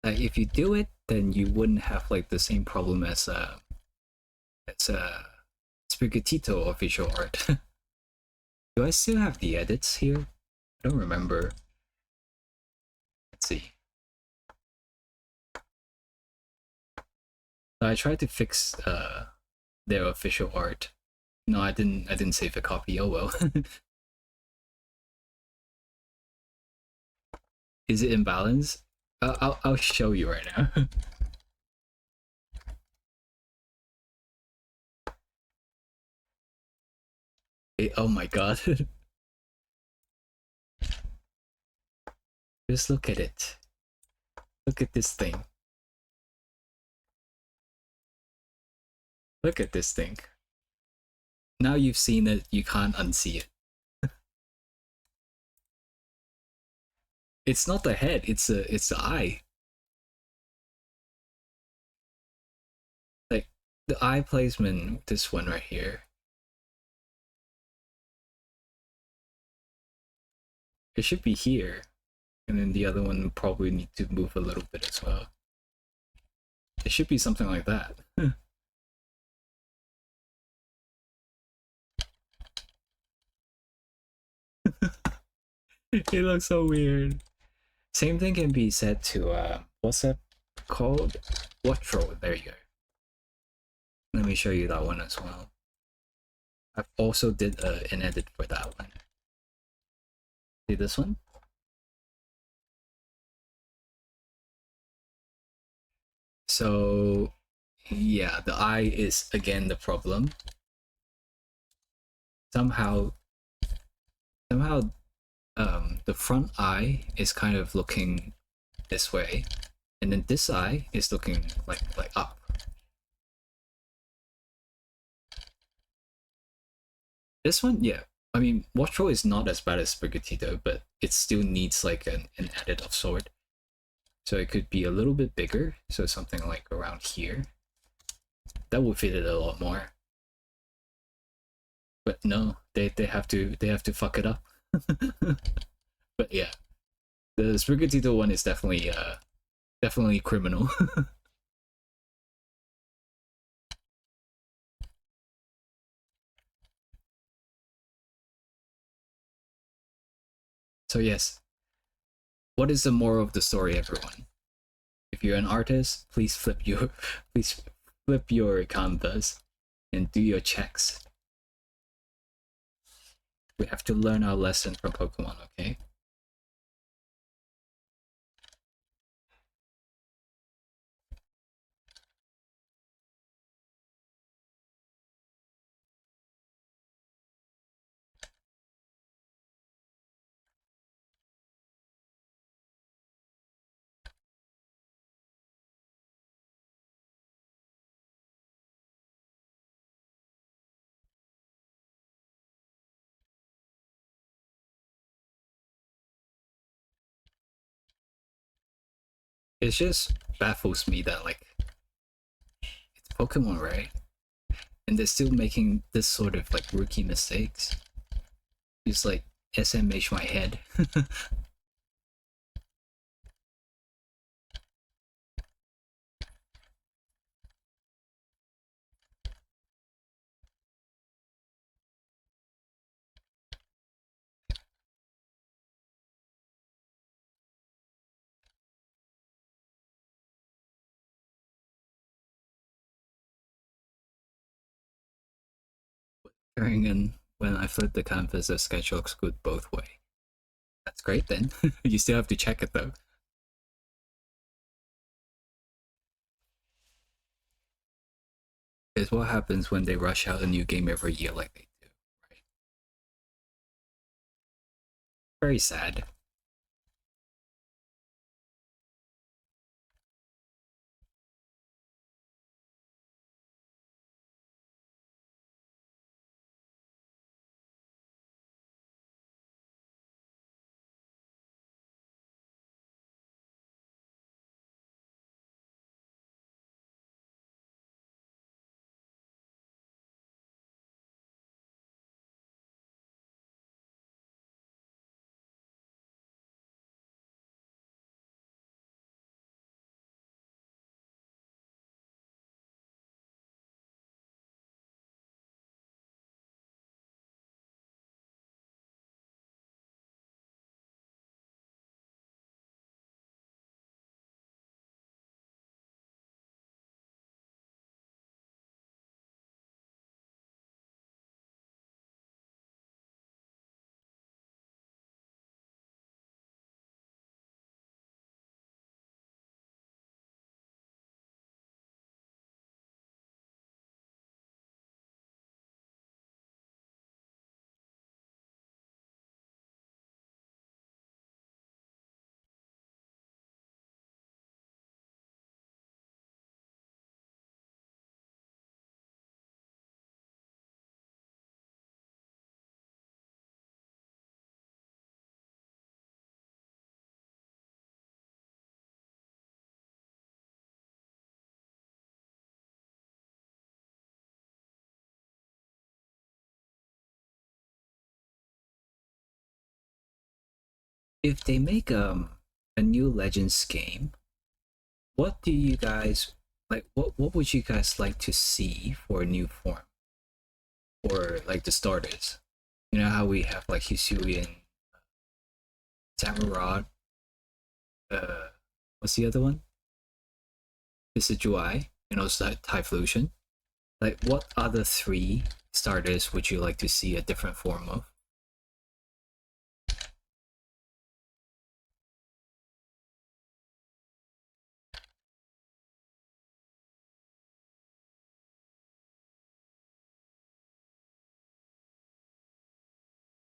If you do it, then you wouldn't have like the same problem as Sprigatito official art. Do I still have the edits here? I don't remember. Let's see. I tried to fix their official art. No, I didn't. I didn't save a copy. Oh well. Is it imbalanced? I'll show you right now. Oh my god! Just look at it. Look at this thing. Look at this thing. Now you've seen it, you can't unsee it. It's not the head. It's the eye. Like the eye placement. This one right here. It should be here, and then the other one probably need to move a little bit as well. It should be something like that. It looks so weird. Same thing can be said to what's that called? Watro. There you go. Let me show you that one as well. I've also did an edit for that one. See this one? So yeah, the eye is again the problem. Somehow, somehow, the front eye is kind of looking this way, and then this eye is looking like up. This one, yeah. I mean, Watro is not as bad as Sprigatito, but it still needs like an edit of sort. So it could be a little bit bigger, so something like around here. That would fit it a lot more. But no, they have to fuck it up. But yeah, the Sprigatito one is definitely criminal. So yes, what is the moral of the story, everyone? If you're an artist, please flip your canvas and do your checks. We have to learn our lesson from Pokemon, okay? It just baffles me that like it's Pokemon, right? And they're still making this sort of like rookie mistakes. It's like SMH my head. And when I flip the canvas, the sketch looks good both way. That's great then. You still have to check it though. Is what happens when they rush out a new game every year like they do, right? Very sad. If they make a new Legends game, what do you guys like? What would you guys like to see for a new form or like the starters? You know how we have like Hisui and Samurott. Uh, what's the other one? Decidueye. You know, it's that Typhlosion. Like, what other three starters would you like to see a different form of?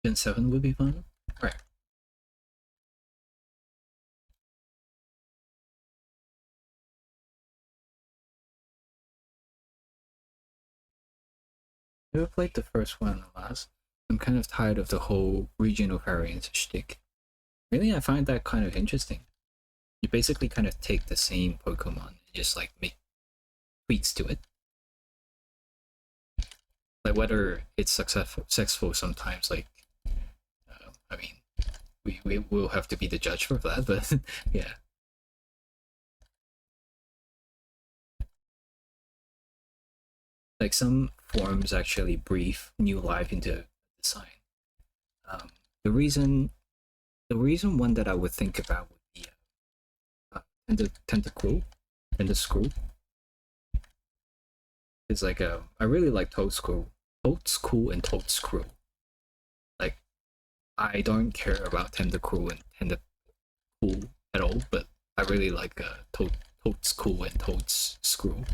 Gen 7 would be fun. Right. Never played the first one and the last. I'm kind of tired of the whole regional variants shtick. Really, I find that kind of interesting. You basically kind of take the same Pokemon and just like make tweaks to it. Like whether it's successful sometimes, like I mean, we will have to be the judge for that, but yeah. Like some forms actually breathe new life into design. Um, the reason the reason one that I would think about would be tentacle and the screw. It's like I really like Toad Screw and Toad Screw. Like I don't care about Tentacle and Tentacool at all, but I really like Toad Screw and Toad Screw.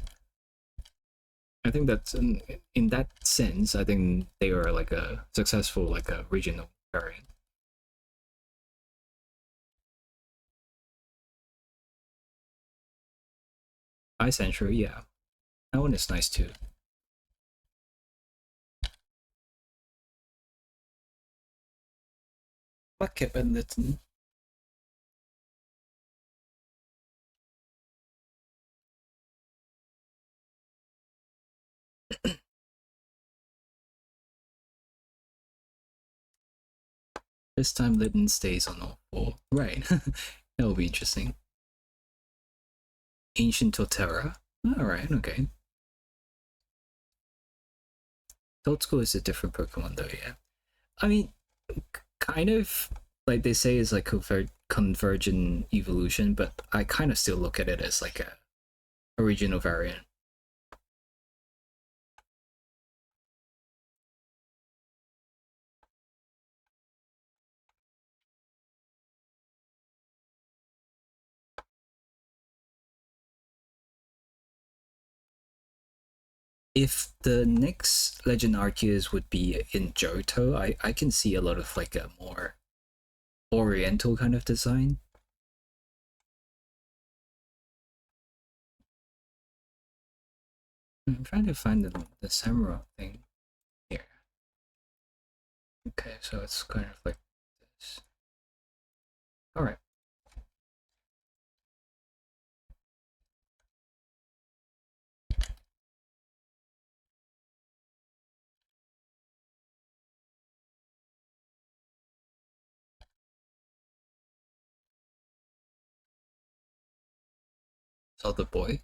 I think that's in that sense. I think they are like a successful like a regional variant. Ice Century, yeah, that one is nice too. Bucket Benetton. This time Litten stays on all four. Right. That will be interesting. Ancient Totera. Alright, okay. Toadschool is a different Pokemon though, yeah. I mean, kind of like they say is like convergent evolution, but I kind of still look at it as like a original variant. if the next Legend Arceus would be in Johto, I can see a lot of like a more oriental kind of design. I'm trying to find the Samurai thing here. Okay, so it's kind of like this. Alright. So the boy?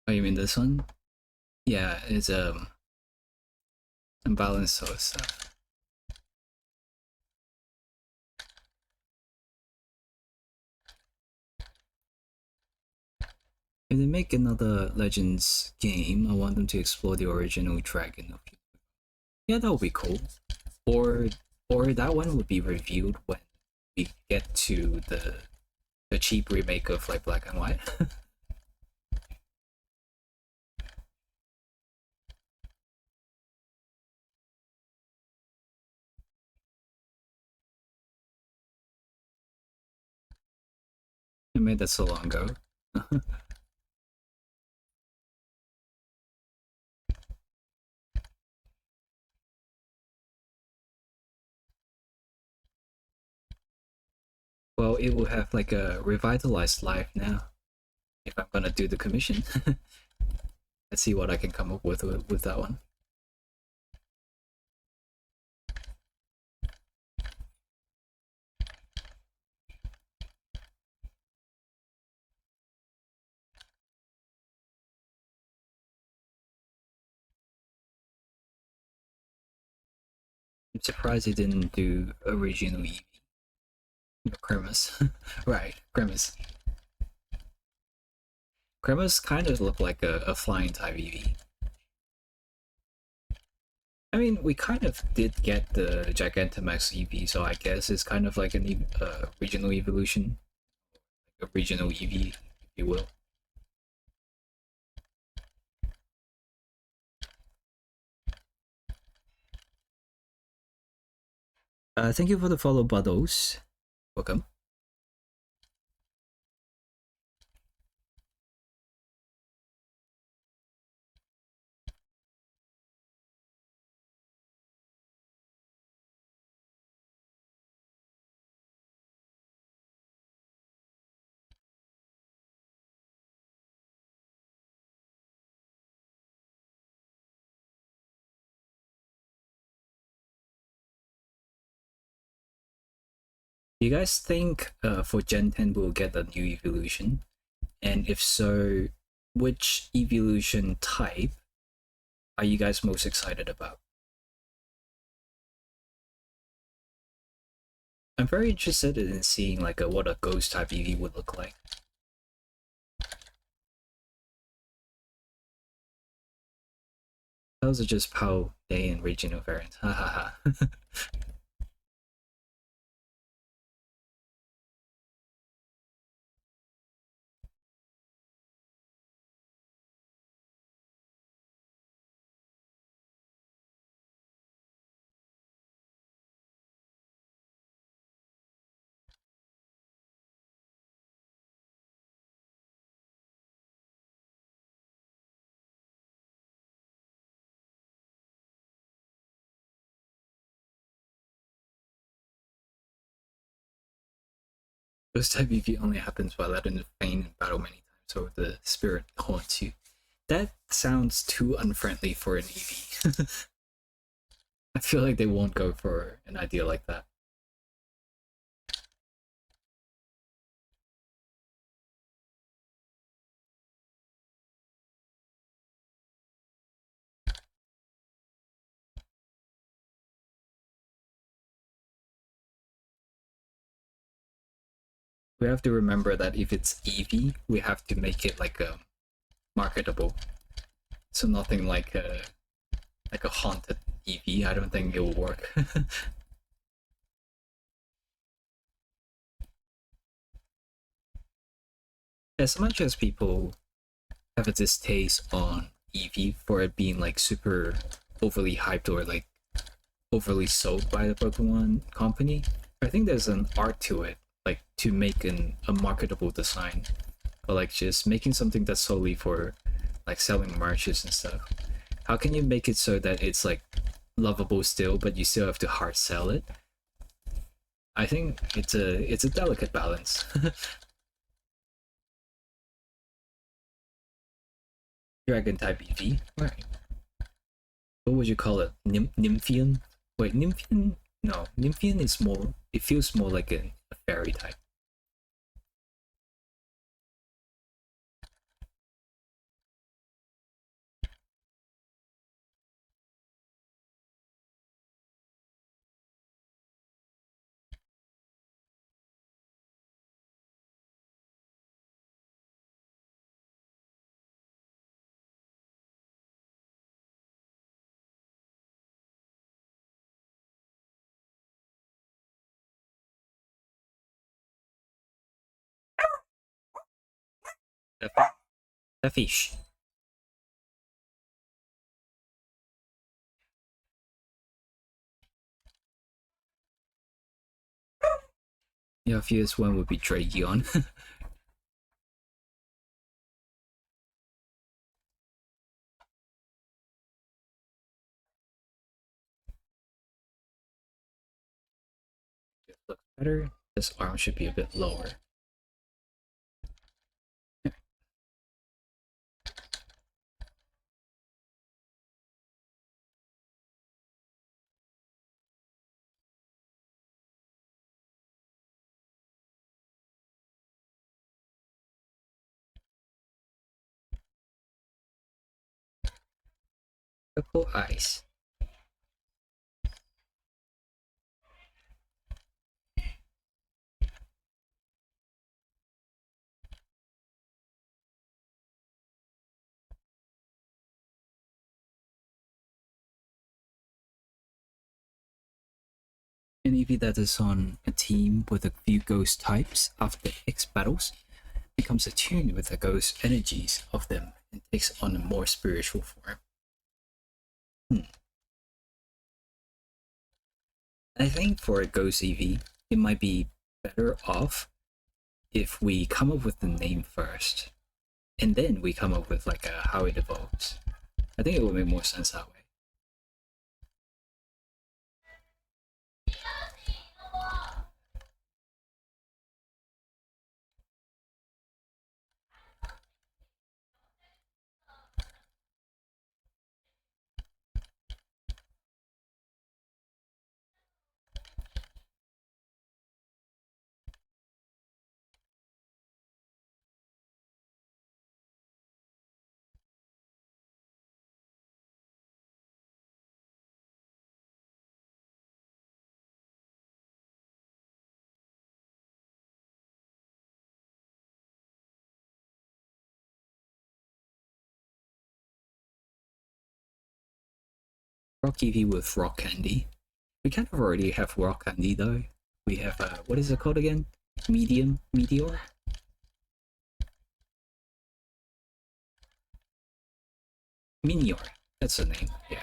Oh, you mean this one? Yeah, it's unbalanced sort of stuff. If they make another Legends game, I want them to explore the original dragon. Yeah, that would be cool. Or that one would be reviewed when we get to the cheap remake of like Black and White. I made that so long ago. Well, it will have like a revitalized life now if I'm gonna do the commission. Let's see what I can come up with that one. I'm surprised he didn't do original Eevee. Cremus. Right, Cremus. Cremus kind of looked like a flying type Eevee. I mean, we kind of did get the Gigantamax Eevee, so I guess it's kind of like an regional evolution. A regional Eevee, if you will. Thank you for the follow, Buddles. Welcome. Do you guys think for Gen 10 we'll get a new evolution? And if so, which evolution type are you guys most excited about? I'm very interested in seeing like what a ghost type Eevee would look like. Those are just POW Day and regional variants. Hahaha. Ghost type Eevee only happens while letting the feign in battle many times, so the spirit haunts you. That sounds too unfriendly for an Eevee. I feel like they won't go for an idea like that. We have to remember that if it's Eevee, we have to make it like marketable. So nothing like a haunted Eevee. I don't think it will work. As much as people have a distaste on Eevee for it being like super overly hyped or like overly sold by the Pokemon company. I think there's an art to it, like to make a marketable design, but like just making something that's solely for like selling merches and stuff. How can you make it so that it's like lovable still, but you still have to hard sell it? I think it's a delicate balance. Dragon type EV, right? What would you call it? Nymphian? Wait, Nymphian? No, Nymphian is more. It feels more like a fairy type. The fish. Yeah, fierce one would be Dragon. Looks better. This arm should be a bit lower. Purple eyes. And if that is on a team with a few ghost types after X battles, becomes attuned with the ghost energies of them and takes on a more spiritual form. Hmm. I think for a ghost EV, it might be better off if we come up with the name first, and then we come up with like how it evolves. I think it would make more sense that way. Rock EV with rock candy. We kind of already have rock candy though. We have what is it called again? Medium meteor. Meteor. That's the name. Yeah.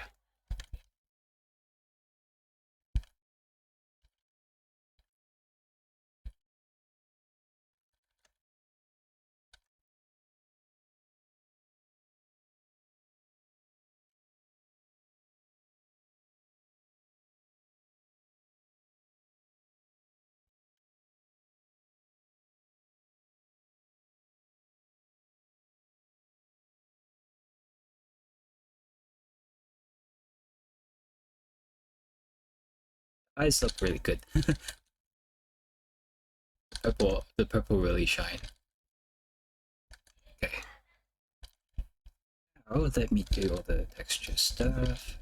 Eyes look really good. The purple really shine. Okay. Oh, let me do all the texture stuff.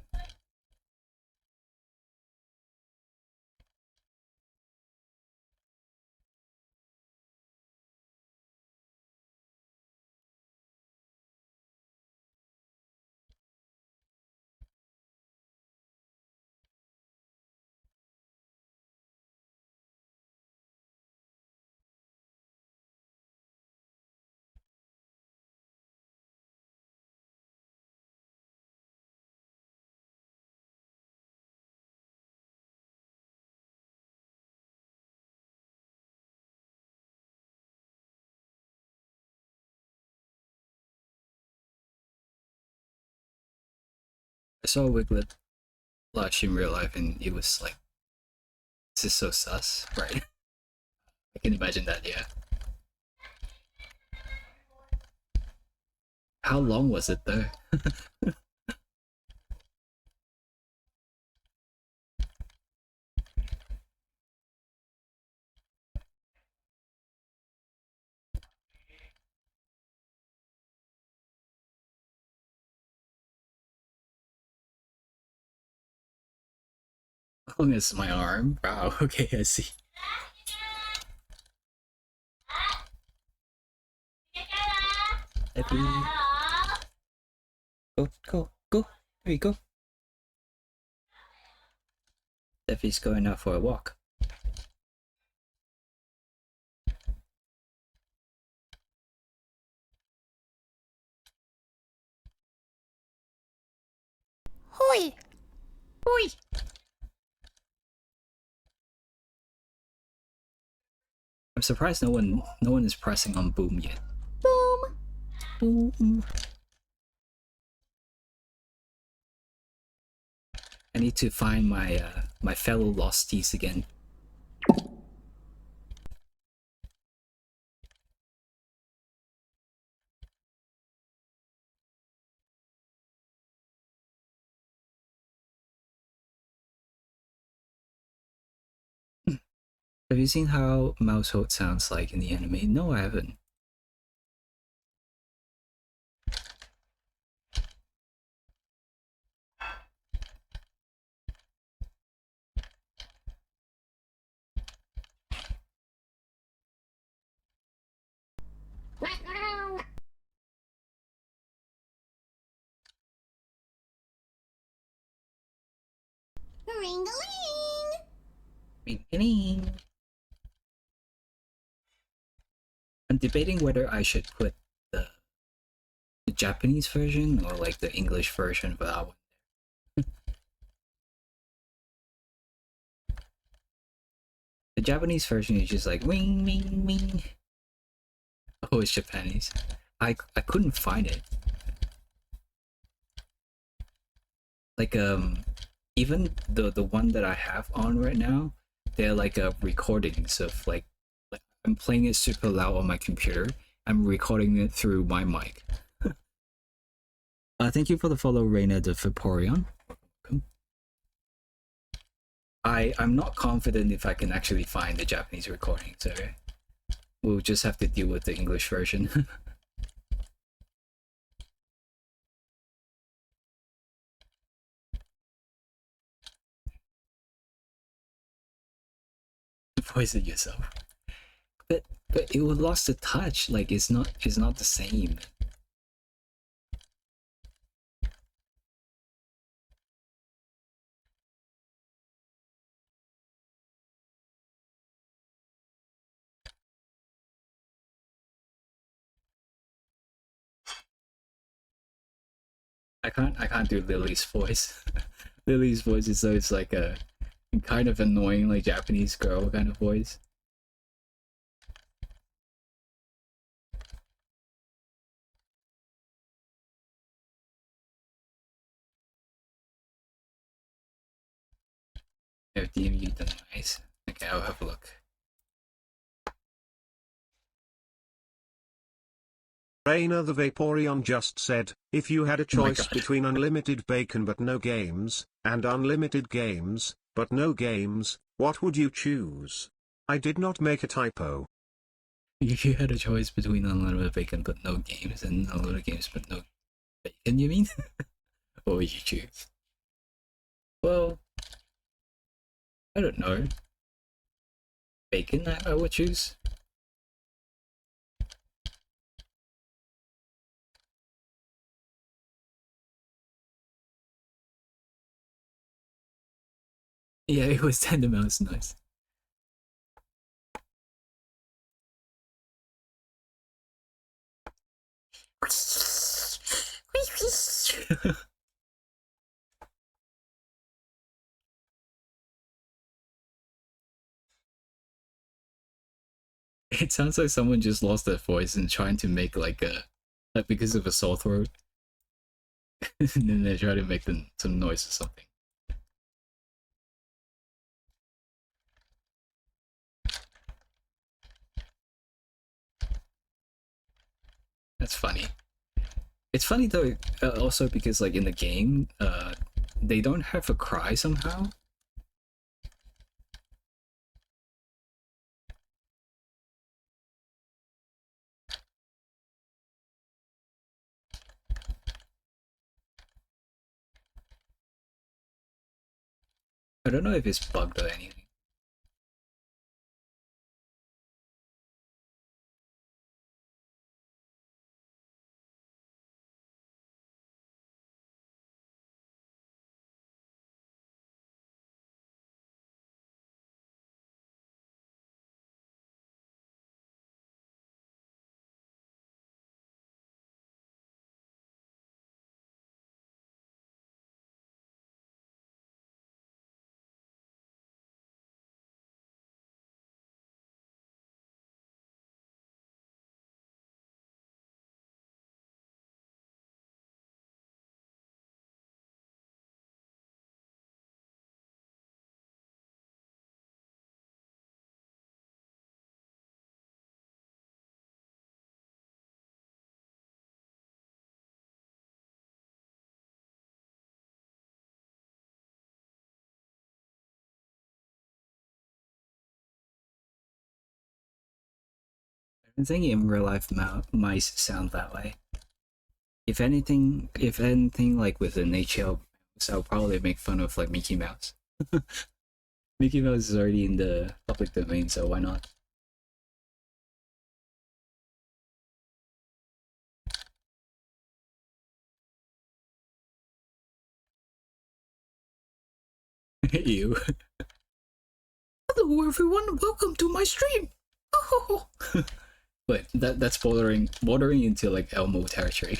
I saw Wiglet blush in real life, and it was like, this is so sus, right? I can imagine that. Yeah. How long was it though? How long is my arm? Wow. Okay, I see. Effie. Go, go, go. There you go. Effie's going out for a walk. Hoi! Oi! I'm surprised no one is pressing on boom yet. Boom! Boom. I need to find my my fellow losties again. Have you seen how Mousehold sounds like in the anime? No, I haven't. Ring-a-ling! I'm debating whether I should put the Japanese version or like the English version for that one. The Japanese version is just like wing wing wing. Oh, it's Japanese. I couldn't find it. Like even the one that I have on right now, they're like recordings of like I'm playing it super loud on my computer. I'm recording it through my mic. Thank you for the follow, Reina de Vaporeon. I'm not confident if I can actually find the Japanese recording, so we'll just have to deal with the English version. Poison yourself. But it was lost the touch. Like it's not the same. I can't do Lily's voice. Lily's voice is so it's like a kind of annoying like Japanese girl kind of voice. If DMU denies. Okay, I'll have a look. Raina the Vaporeon just said, if you had a choice between unlimited bacon but no games, and unlimited games, but no games, what would you choose? I did not make a typo. If you had a choice between unlimited bacon but no games and unlimited games but no bacon, you mean? What would you choose? Well, I don't know. Bacon, I would choose. Yeah, it was tender mouse nice. It sounds like someone just lost their voice and trying to make like a because of a sore throat. and then I try to make some noise or something. That's funny. It's funny though, also because like in the game, they don't have a cry somehow. I don't know if it's bugged or anything. I don't think in real life mice sound that way. If anything, like with an HL mouse, I'll probably make fun of like Mickey Mouse. Mickey Mouse is already in the public domain, so why not? You. Hello everyone, welcome to my stream. Oh. But that's bordering into like Elmo territory.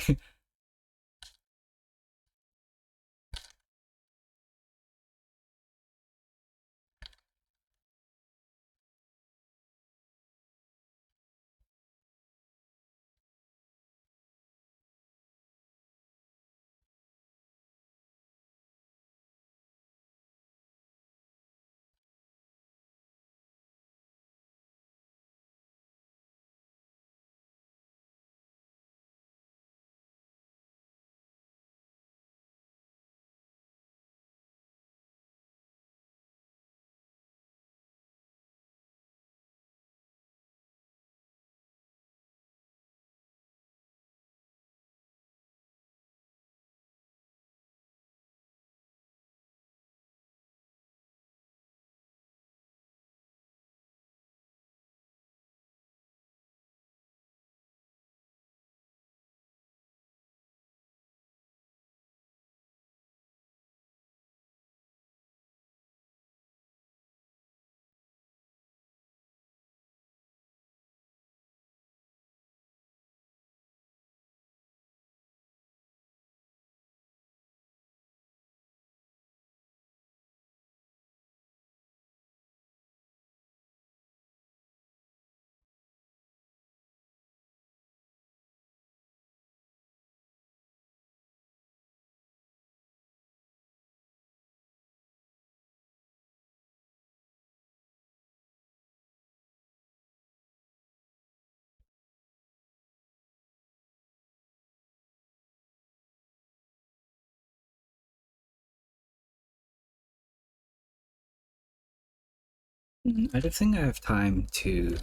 I don't think I have time to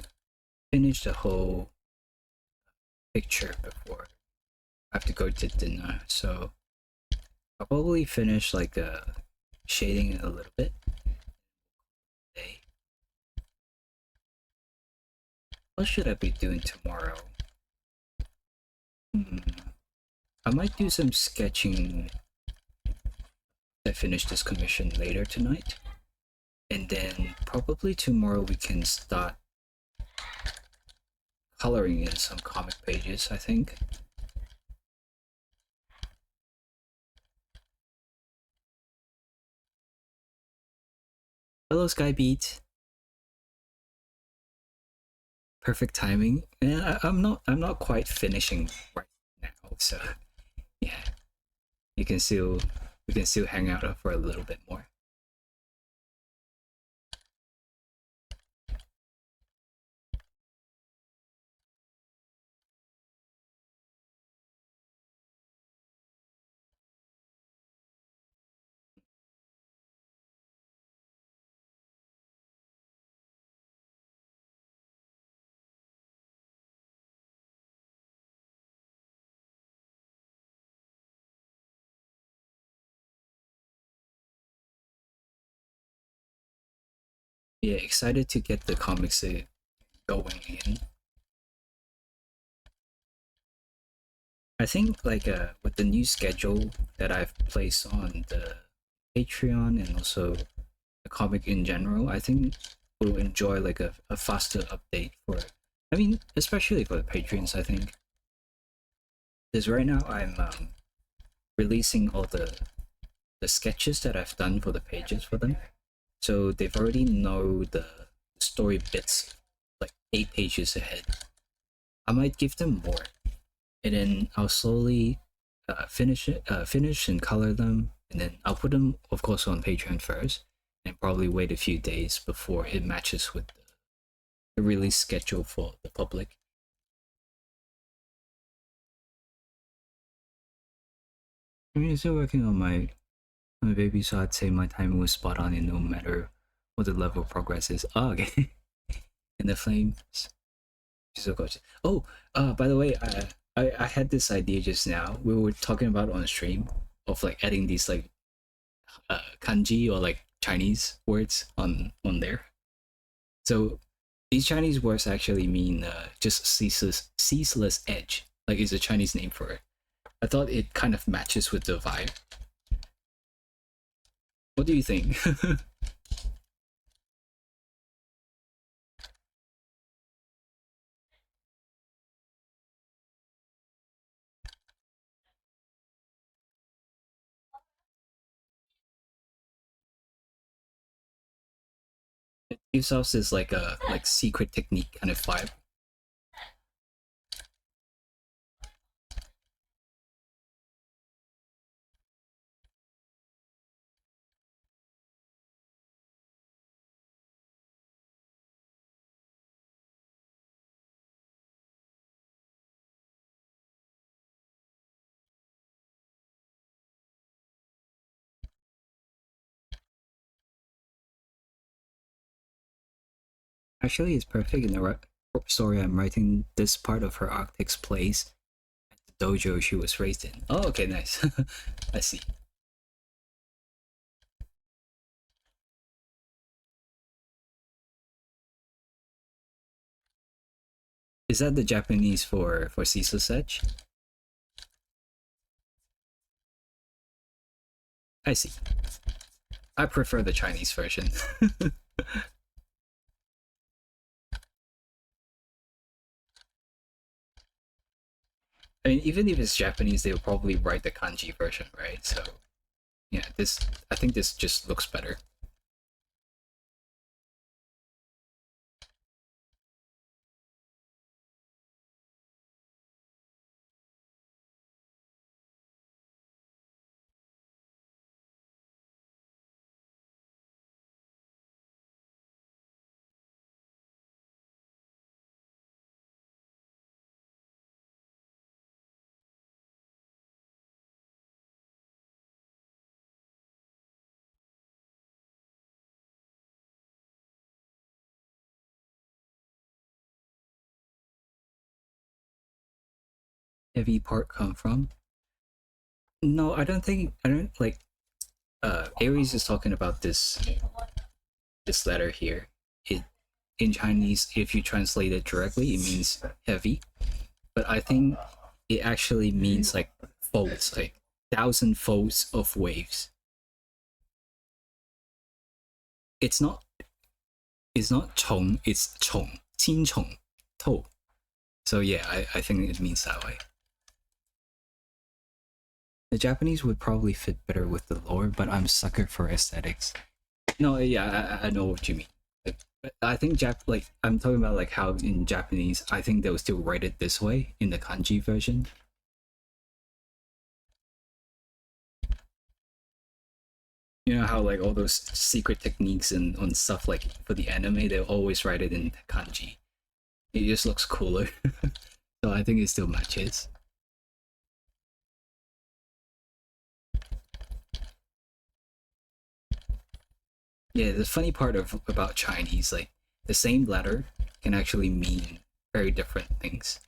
finish the whole picture before I have to go to dinner, so I'll probably finish like shading it a little bit. Today. What should I be doing tomorrow? I might do some sketching. I finish this commission later tonight, and then probably tomorrow we can start coloring in some comic pages, I think. Hello, Skybeat. Perfect timing. Yeah, I'm not quite finishing right now, so yeah. you can still we can still hang out for a little bit more. Yeah, excited to get the comics going in. I think like with the new schedule that I've placed on the Patreon and also the comic in general, I think we'll enjoy like a faster update for, I mean, especially for the patrons, I think. Because right now I'm releasing all the sketches that I've done for the pages for them. So they've already know the story bits like 8 pages ahead. I might give them more, and then I'll slowly finish and color them, and then I'll put them, of course, on Patreon first, and probably wait a few days before it matches with the release schedule for the public. I mean, still working on my baby, so I'd say my timing was spot on, and no matter what the level of progress is. Oh, okay. In the flames. She's so gorgeous. Oh, by the way, I had this idea just now. We were talking about on stream of like adding these like kanji or like Chinese words on there. So these Chinese words actually mean just ceaseless edge. Like it's a Chinese name for it. I thought it kind of matches with the vibe. What do you think? It gives off this like a like secret technique kind of vibe. Actually, it's perfect in the story I'm writing. This part of her arc takes place at the dojo she was raised in. Oh, okay, nice. I see. Is that the Japanese for ceaseless edge? I see. I prefer the Chinese version. I mean, even if it's Japanese, they'll probably write the kanji version, right? So, yeah, I think this just looks better. Heavy part come from? No, I don't like Aries is talking about this letter here. It in Chinese, if you translate it directly, it means heavy. But I think it actually means like folds, like 1,000 folds of waves. It's not chong, it's chong, 轻重, to. So yeah, I think it means that way. The Japanese would probably fit better with the lore, but I'm sucker for aesthetics. No, yeah, I know what you mean. Like, but I think like I'm talking about like how in Japanese, I think they'll still write it this way in the kanji version. You know how like all those secret techniques and on stuff like for the anime, they always write it in kanji. It just looks cooler. So I think it still matches. Yeah, the funny part of about Chinese, like the same letter can actually mean very different things.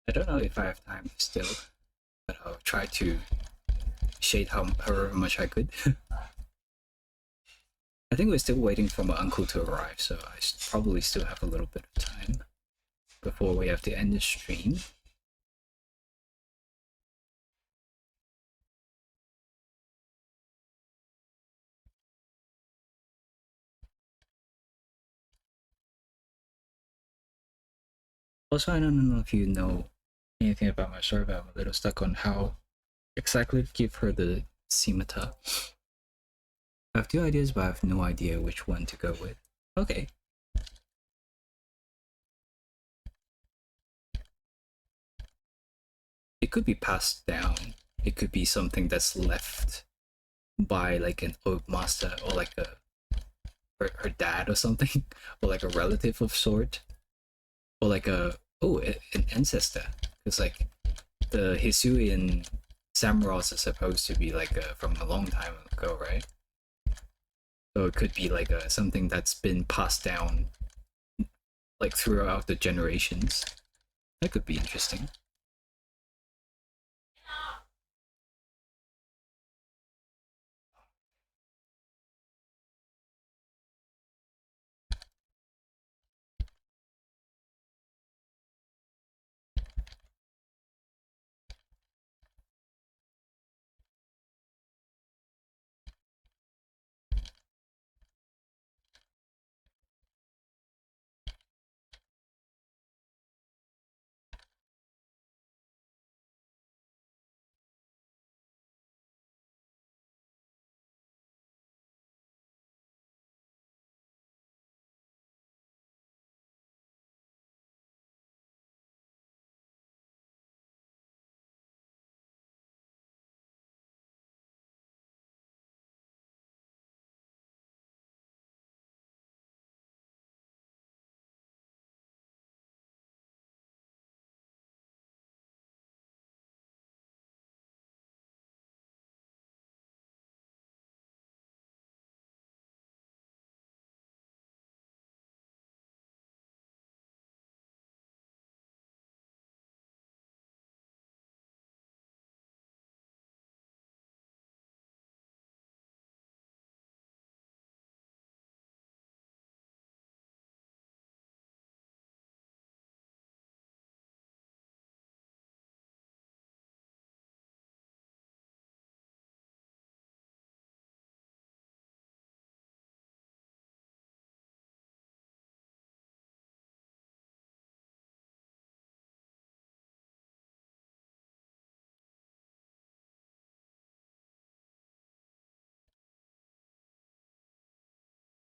I don't know if I have time still, but I'll try to shade however much I could. I think we're still waiting for my uncle to arrive, so I probably still have a little bit of time before we have to end the stream. Also, I don't know if you know anything about my story, but I'm a little stuck on how exactly to give her the scimitar. I have two ideas, but I have no idea which one to go with. Okay. It could be passed down. It could be something that's left by like an old master or like a her dad or something, or like a relative of sort, or like an ancestor. Because like the Hisuian samurais are supposed to be like from a long time ago, right? So it could be like something that's been passed down like throughout the generations. That could be interesting.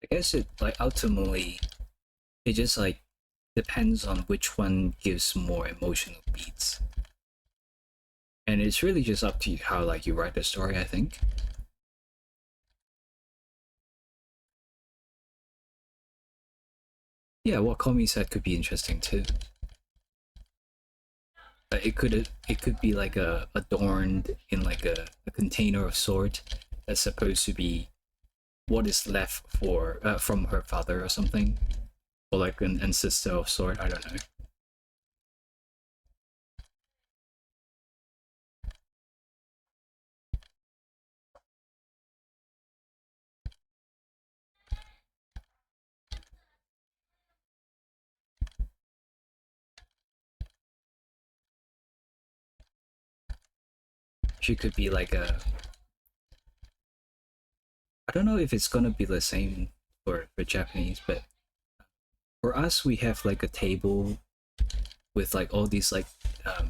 I guess it like ultimately it just like depends on which one gives more emotional beats. And it's really just up to you how like you write the story, I think. Yeah, what Komi said could be interesting too. It could be like adorned in like a container of sort that's supposed to be what is left for from her father or something, or like an ancestor of sort. I don't know. she could be like a. I don't know if it's gonna be the same for Japanese, but for us we have like a table with like all these like how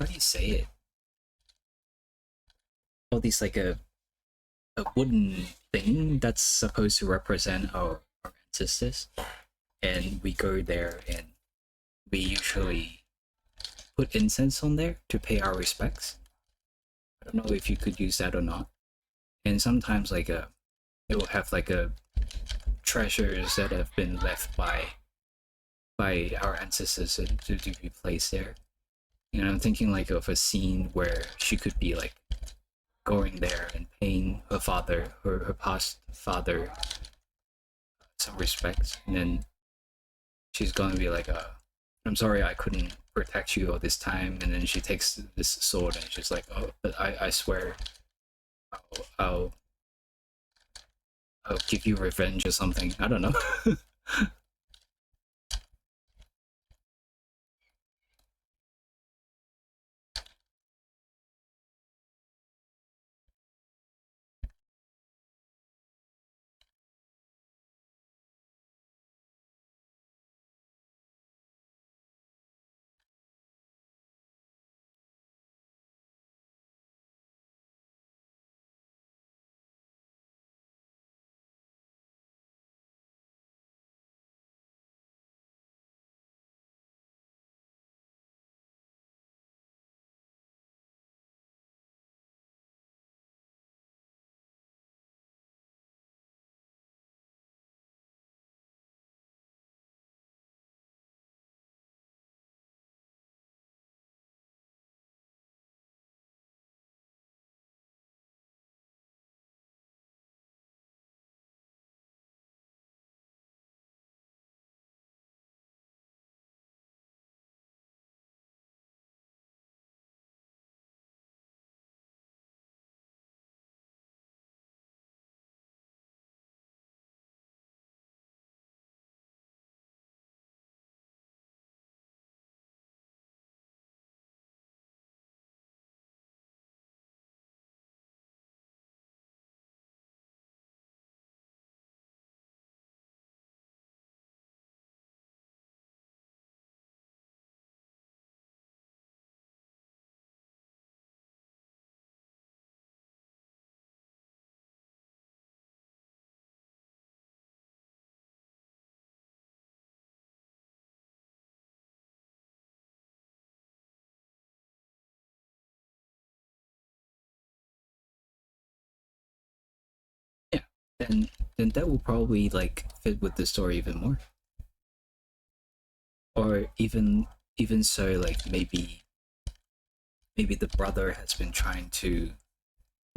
do you say it? All these like a wooden thing that's supposed to represent our ancestors, and we go there and we usually put incense on there to pay our respects. I don't know if you could use that or not. And sometimes like it will have like a treasures that have been left by our ancestors to be placed there. You know, I'm thinking like of a scene where she could be like going there and paying her father, her past father, some respects, and then she's gonna be like, I'm sorry I couldn't protect you all this time. And then she takes this sword and she's like, oh, but I swear I'll, I'll, I'll give you revenge or something. I don't know. Yeah, then that will probably like fit with the story even more. Or even so, like maybe the brother has been trying to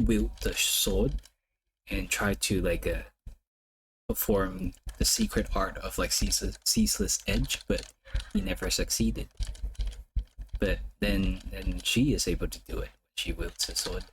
wield the sword and try to like perform the secret art of like ceaseless edge, but he never succeeded. But then she is able to do it. She wields a sword.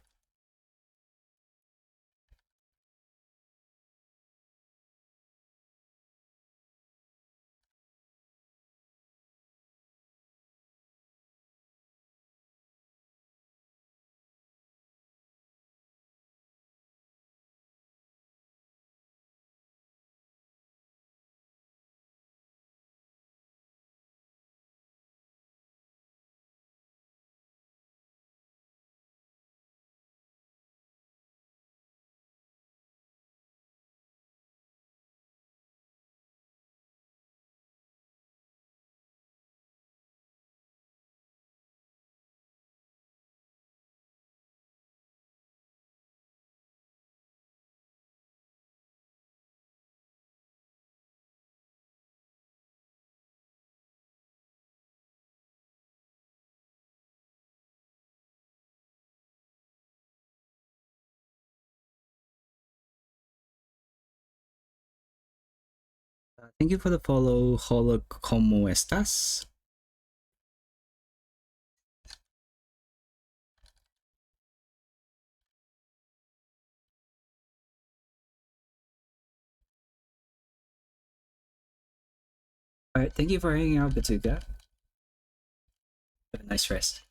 Thank you for the follow, Holo. ¿Cómo estás? All right, thank you for hanging out, Batuka. Have a nice rest.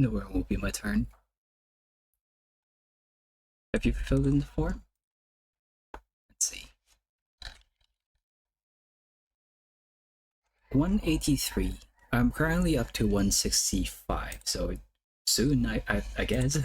No, it won't be my turn. Have you filled in the form? Let's see. 183. I'm currently up to 165, so soon, I guess.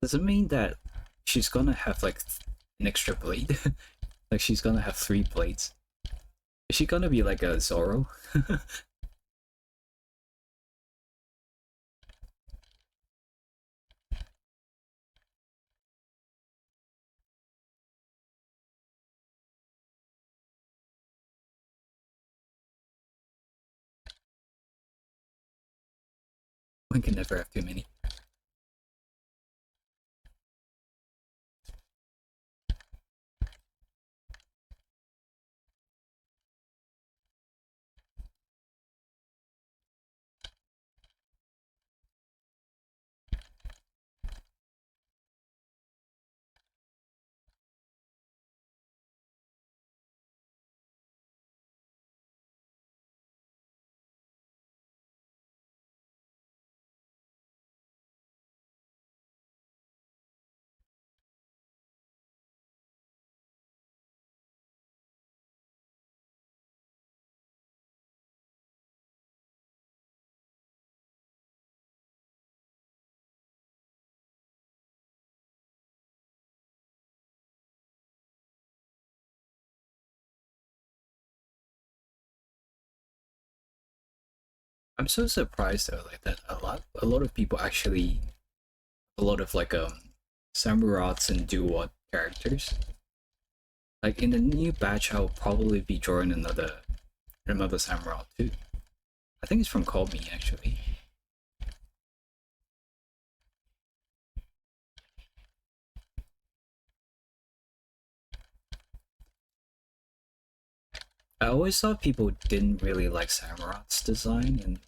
Does it mean that she's gonna have like an extra blade? Like she's gonna have 3 blades? Is she gonna be like a Zoro? One can never have too many. I'm so surprised though, like that a lot of people actually, a lot of like Samurats and Dewott characters. Like in the new batch, I'll probably be drawing another Samurai too. I think it's from Call Me actually. I always thought people didn't really like Samurai's design, and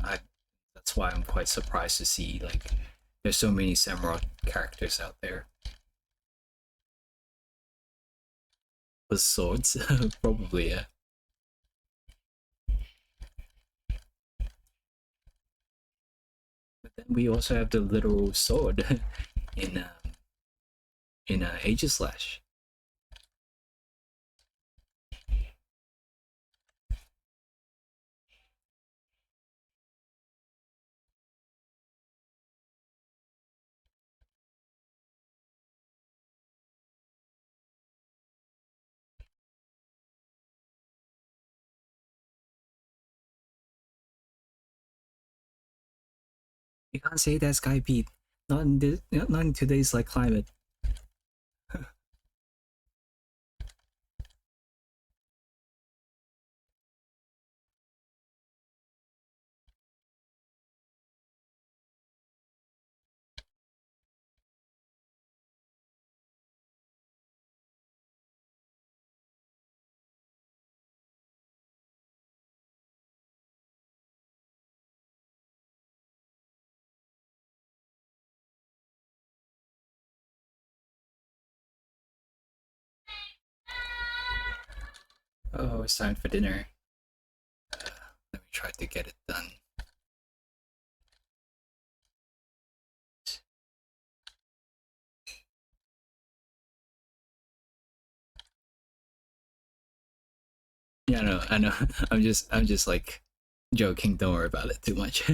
that's why I'm quite surprised to see like there's so many Samurai characters out there with swords. Probably, yeah. But then we also have the literal sword in Aegislash. You can't say that, Sky Pete. Not in today's like climate. Oh, it's time for dinner. Let me try to get it done. Yeah, I know. I'm just like joking. Don't worry about it too much.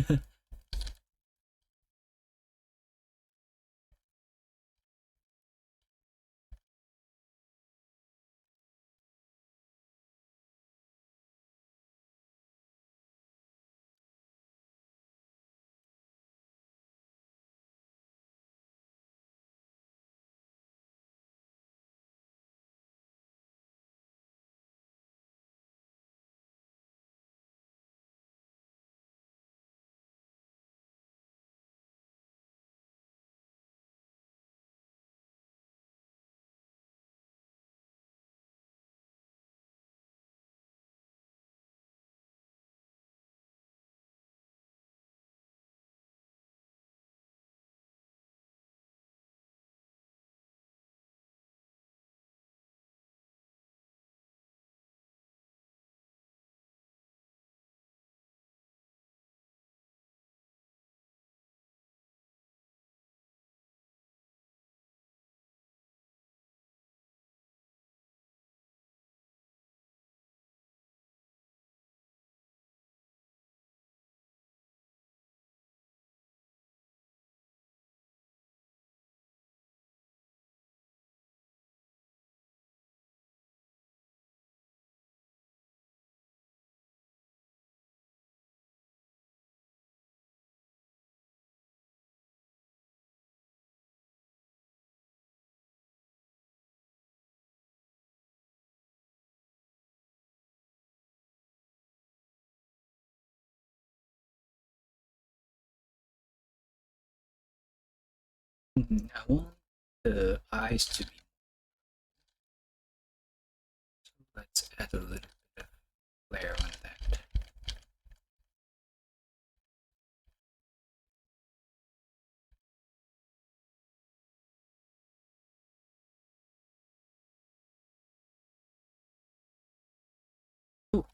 I want the eyes to be. So let's add a little bit of glare on that. Ooh.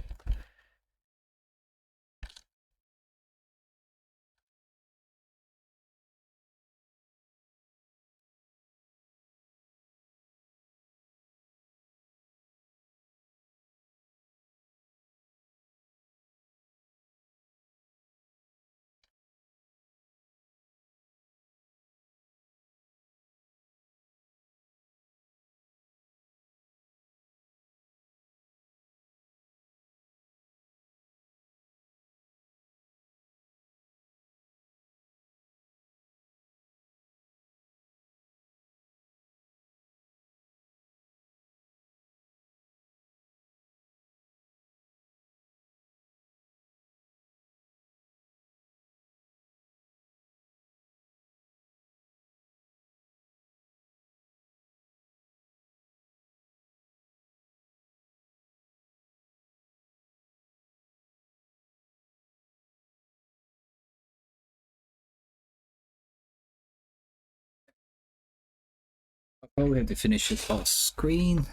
I'll probably have to finish it off screen.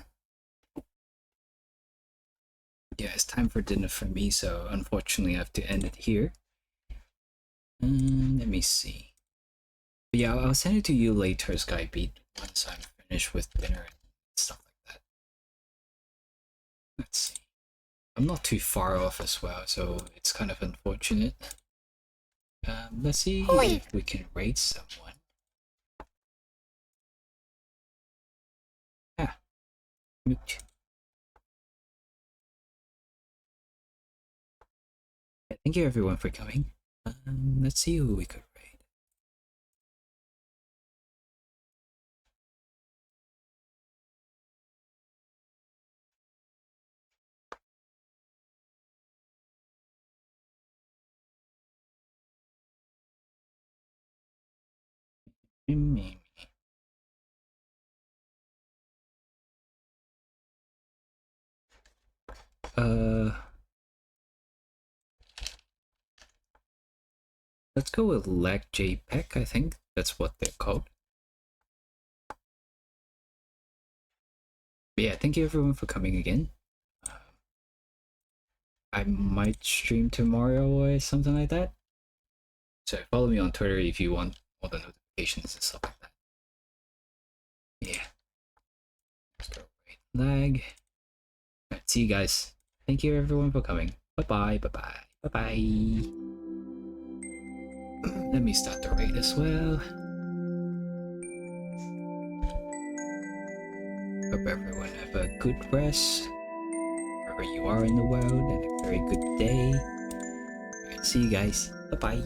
Yeah, it's time for dinner for me, so unfortunately I have to end it here. Let me see. But yeah, I'll send it to you later, Skybeat, once I'm finished with dinner and stuff like that. Let's see. I'm not too far off as well, so it's kind of unfortunate. Let's see Hoi. if we can rate someone. Ah, Mooch. Yeah, thank you everyone for coming. Let's see who we could rate. Me. Let's go with lag JPEG, I think that's what they're called. But yeah, thank you everyone for coming again. I might stream tomorrow or something like that. So follow me on Twitter if you want all the notifications and stuff like that. Yeah. Let's go right lag. Alright, see you guys. Thank you everyone for coming. Bye bye, bye bye, bye bye. Let me start the raid as well. Hope everyone have a good rest wherever you are in the world and a very good day. Alright, see you guys. Bye bye.